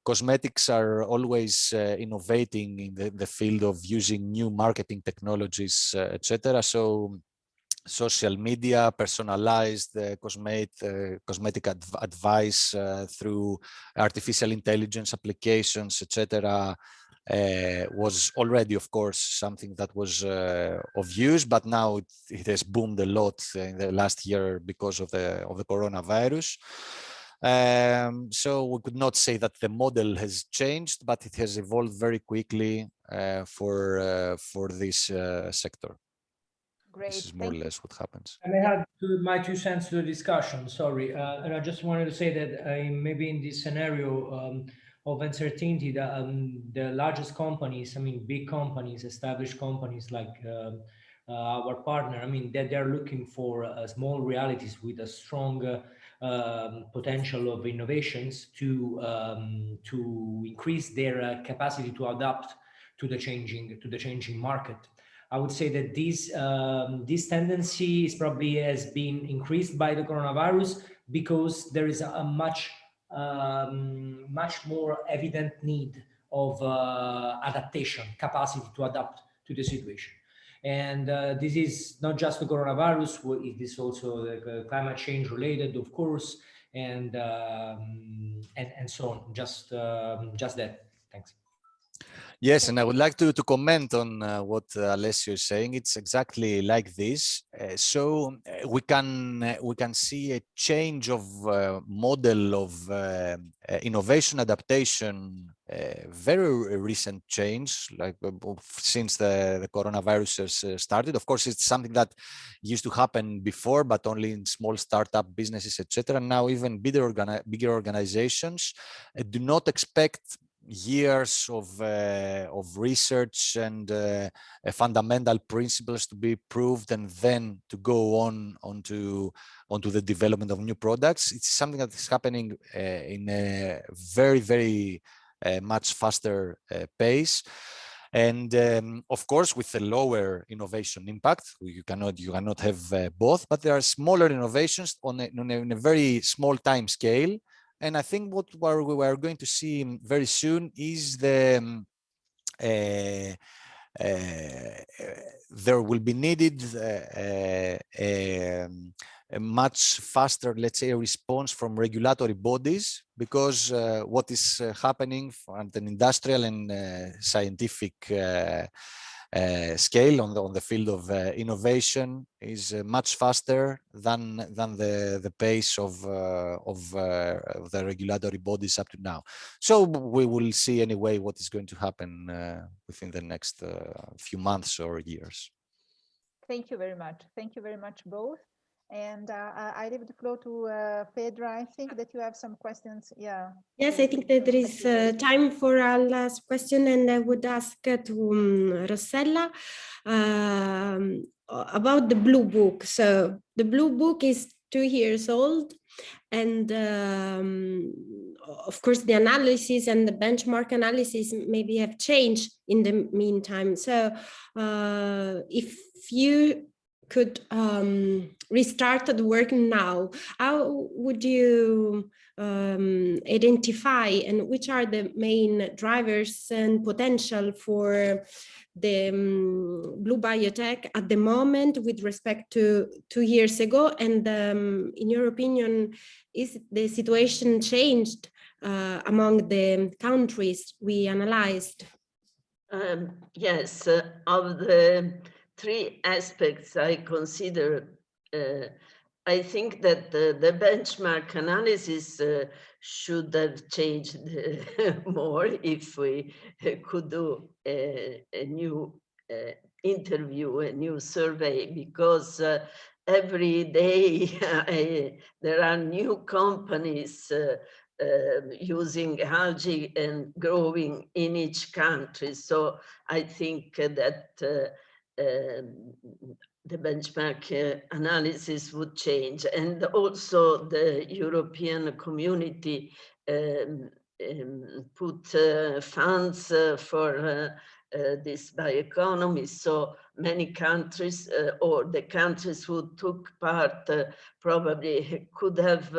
cosmetics are always innovating in the field of using new marketing technologies, etc. So social media, personalized cosmetic advice through artificial intelligence applications, etc. Was already, of course, something that was of use, but now it has boomed a lot in the last year because of the coronavirus. So we could not say that the model has changed, but it has evolved very quickly for this sector. Great. This is more or less what happens. And I had my 2 cents to the discussion, sorry. And I just wanted to say that maybe in this scenario of uncertainty, the largest companies, I mean, big companies, established companies like our partner, I mean, they're looking for small realities with a strong potential of innovations to increase their capacity to adapt to the changing market. I would say that this tendency is probably has been increased by the coronavirus because there is a much more evident need of adaptation, capacity to adapt to the situation. And this is not just the coronavirus, it is also the climate change related, of course, and so on. Just that. Thanks. Yes, and I would like to comment on what Alessio is saying. It's exactly like this. So we can see a change of model of innovation adaptation, very recent change, like since the coronavirus has started. Of course, it's something that used to happen before, but only in small startup businesses, etc. Now, even bigger organizations do not expect years of research and fundamental principles to be proved and then to go onto the development of new products. It's something that is happening in a very, very much faster pace. And of course, with a lower innovation impact, you cannot have both, but there are smaller innovations on a very small time scale. And I think what we are going to see very soon is there will be needed a much faster, let's say, response from regulatory bodies, because what is happening at an industrial and scientific scale on the field of innovation is much faster than the pace of the regulatory bodies up to now. So we will see anyway what is going to happen within the next few months or years. Thank you very much. Thank you very much both. And I leave the floor to Phaedra. I think that you have some questions. Yeah. Yes, I think that there is time for our last question, and I would ask to Rossella about the Blue Book. So the Blue Book is 2 years old, and of course the analysis and the benchmark analysis maybe have changed in the meantime. So if you could restart the work now, how would you identify and which are the main drivers and potential for the blue biotech at the moment with respect to 2 years ago? And in your opinion, is the situation changed among the countries we analyzed? Yes, of the 3 aspects I consider, I think that the benchmark analysis should have changed more if we could do a new interview, a new survey, because every day there are new companies using algae and growing in each country. So I think that the benchmark analysis would change, and also the European community put funds for this bioeconomy. So many countries or the countries who took part probably could have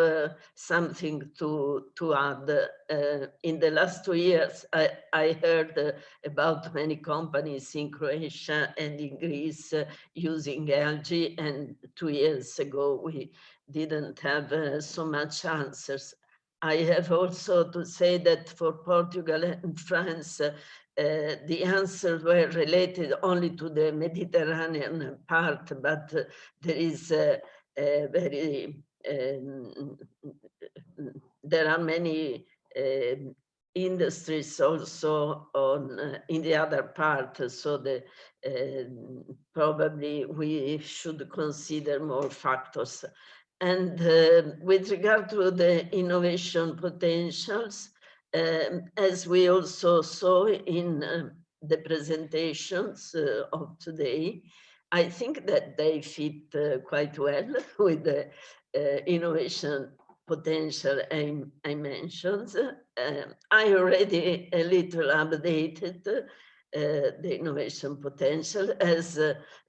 something to add. In the last 2 years, I heard about many companies in Croatia and in Greece using algae, and 2 years ago we didn't have so much answers. I have also to say that for Portugal and France, the answers were related only to the Mediterranean part, but there is very, there are many industries also on in the other part, so the probably we should consider more factors. And with regard to the innovation potentials, as we also saw in the presentations of today, I think that they fit quite well with the innovation potential I mentioned. I already a little updated the innovation potential, as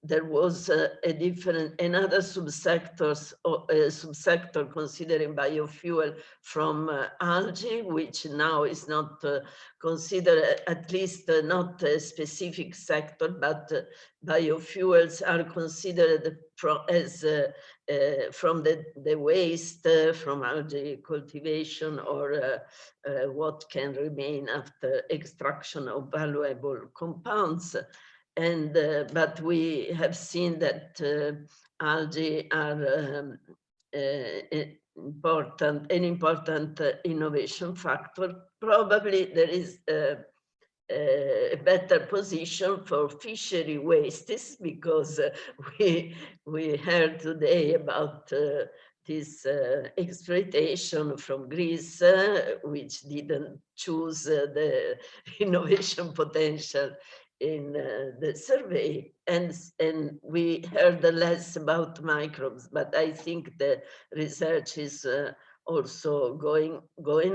there was another subsector considering biofuel from algae, which now is not considered, at least not a specific sector, but biofuels are considered as from the waste from algae cultivation, or what can remain after extraction of valuable compounds. And but we have seen that algae are an important innovation factor. Probably there is a better position for fishery wastes, because we heard today about this exploitation from Greece, which didn't choose the innovation potential in the survey, and we heard less about microbes, but I think the research is also going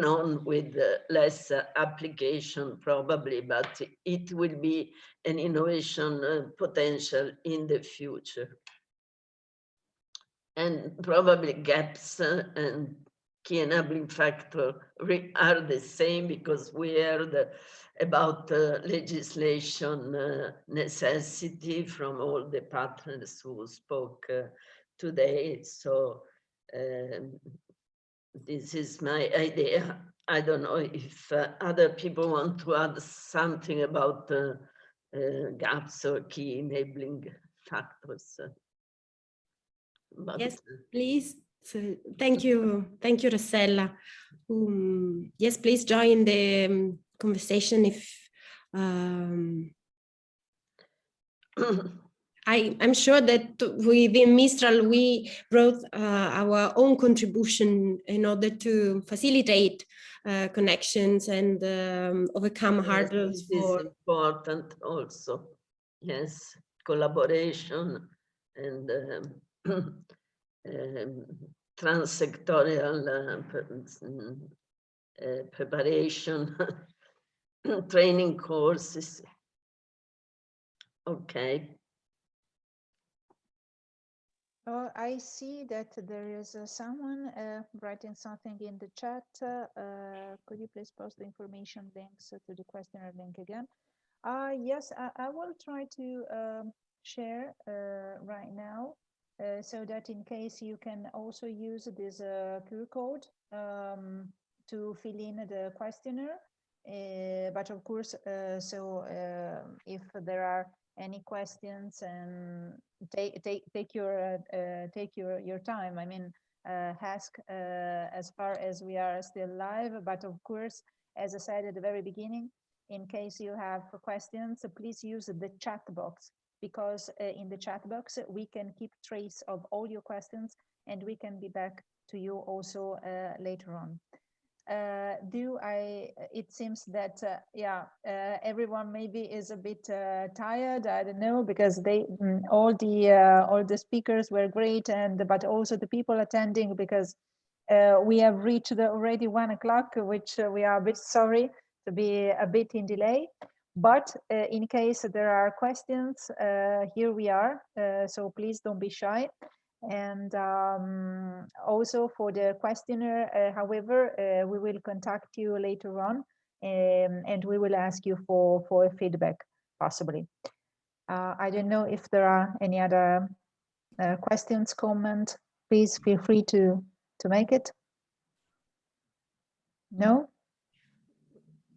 on with less application probably, but it will be an innovation potential in the future. And probably gaps and key enabling factor are the same, because we heard about legislation necessity from all the partners who spoke today. So this is my idea. I don't know if other people want to add something about gaps or key enabling factors. But yes, please. So, thank you, Rossella. Yes, please join the conversation if I'm sure that within Mistral we brought our own contribution in order to facilitate connections and overcome hurdles. This is important also. Yes, collaboration and transsectorial preparation, training courses. Okay. I see that there is someone writing something in the chat. Could you please post the information links to the questionnaire link again? Yes, I will try to share right now so that in case you can also use this QR code to fill in the questionnaire. But of course, if there are any questions, and take your time. I mean, ask as far as we are still live. But of course, as I said at the very beginning, in case you have questions, please use the chat box, because in the chat box we can keep trace of all your questions, and we can be back to you also later on. It seems that everyone maybe is a bit tired. I don't know, because all the speakers were great, but also the people attending, because we have reached already 1 o'clock, which we are a bit sorry to be a bit in delay. But in case there are questions, here we are. So please don't be shy. And also for the questionnaire, however, we will contact you later on, and we will ask you for feedback, possibly. I don't know if there are any other questions, comment. Please feel free to make it. No?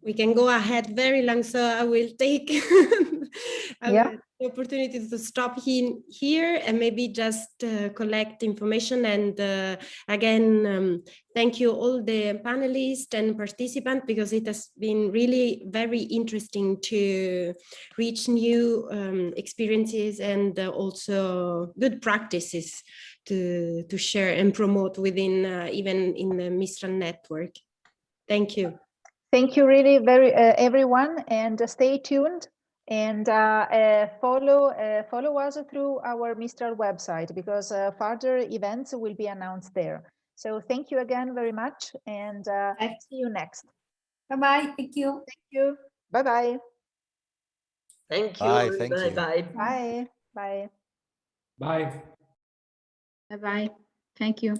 We can go ahead very long, so I will take the opportunity to stop here and maybe just collect information. And again, thank you all the panelists and participants, because it has been really very interesting to reach new experiences and also good practices to share and promote within even in the MISTRAL network. Thank you. Thank you really very everyone, and stay tuned and follow us through our MISTRAL website, because further events will be announced there. So thank you again very much, and see you next. Bye-bye. Thank you. Thank you. Bye-bye. Thank you. Bye. Thank you. Bye. Bye. Bye. Bye. Bye-bye. Thank you.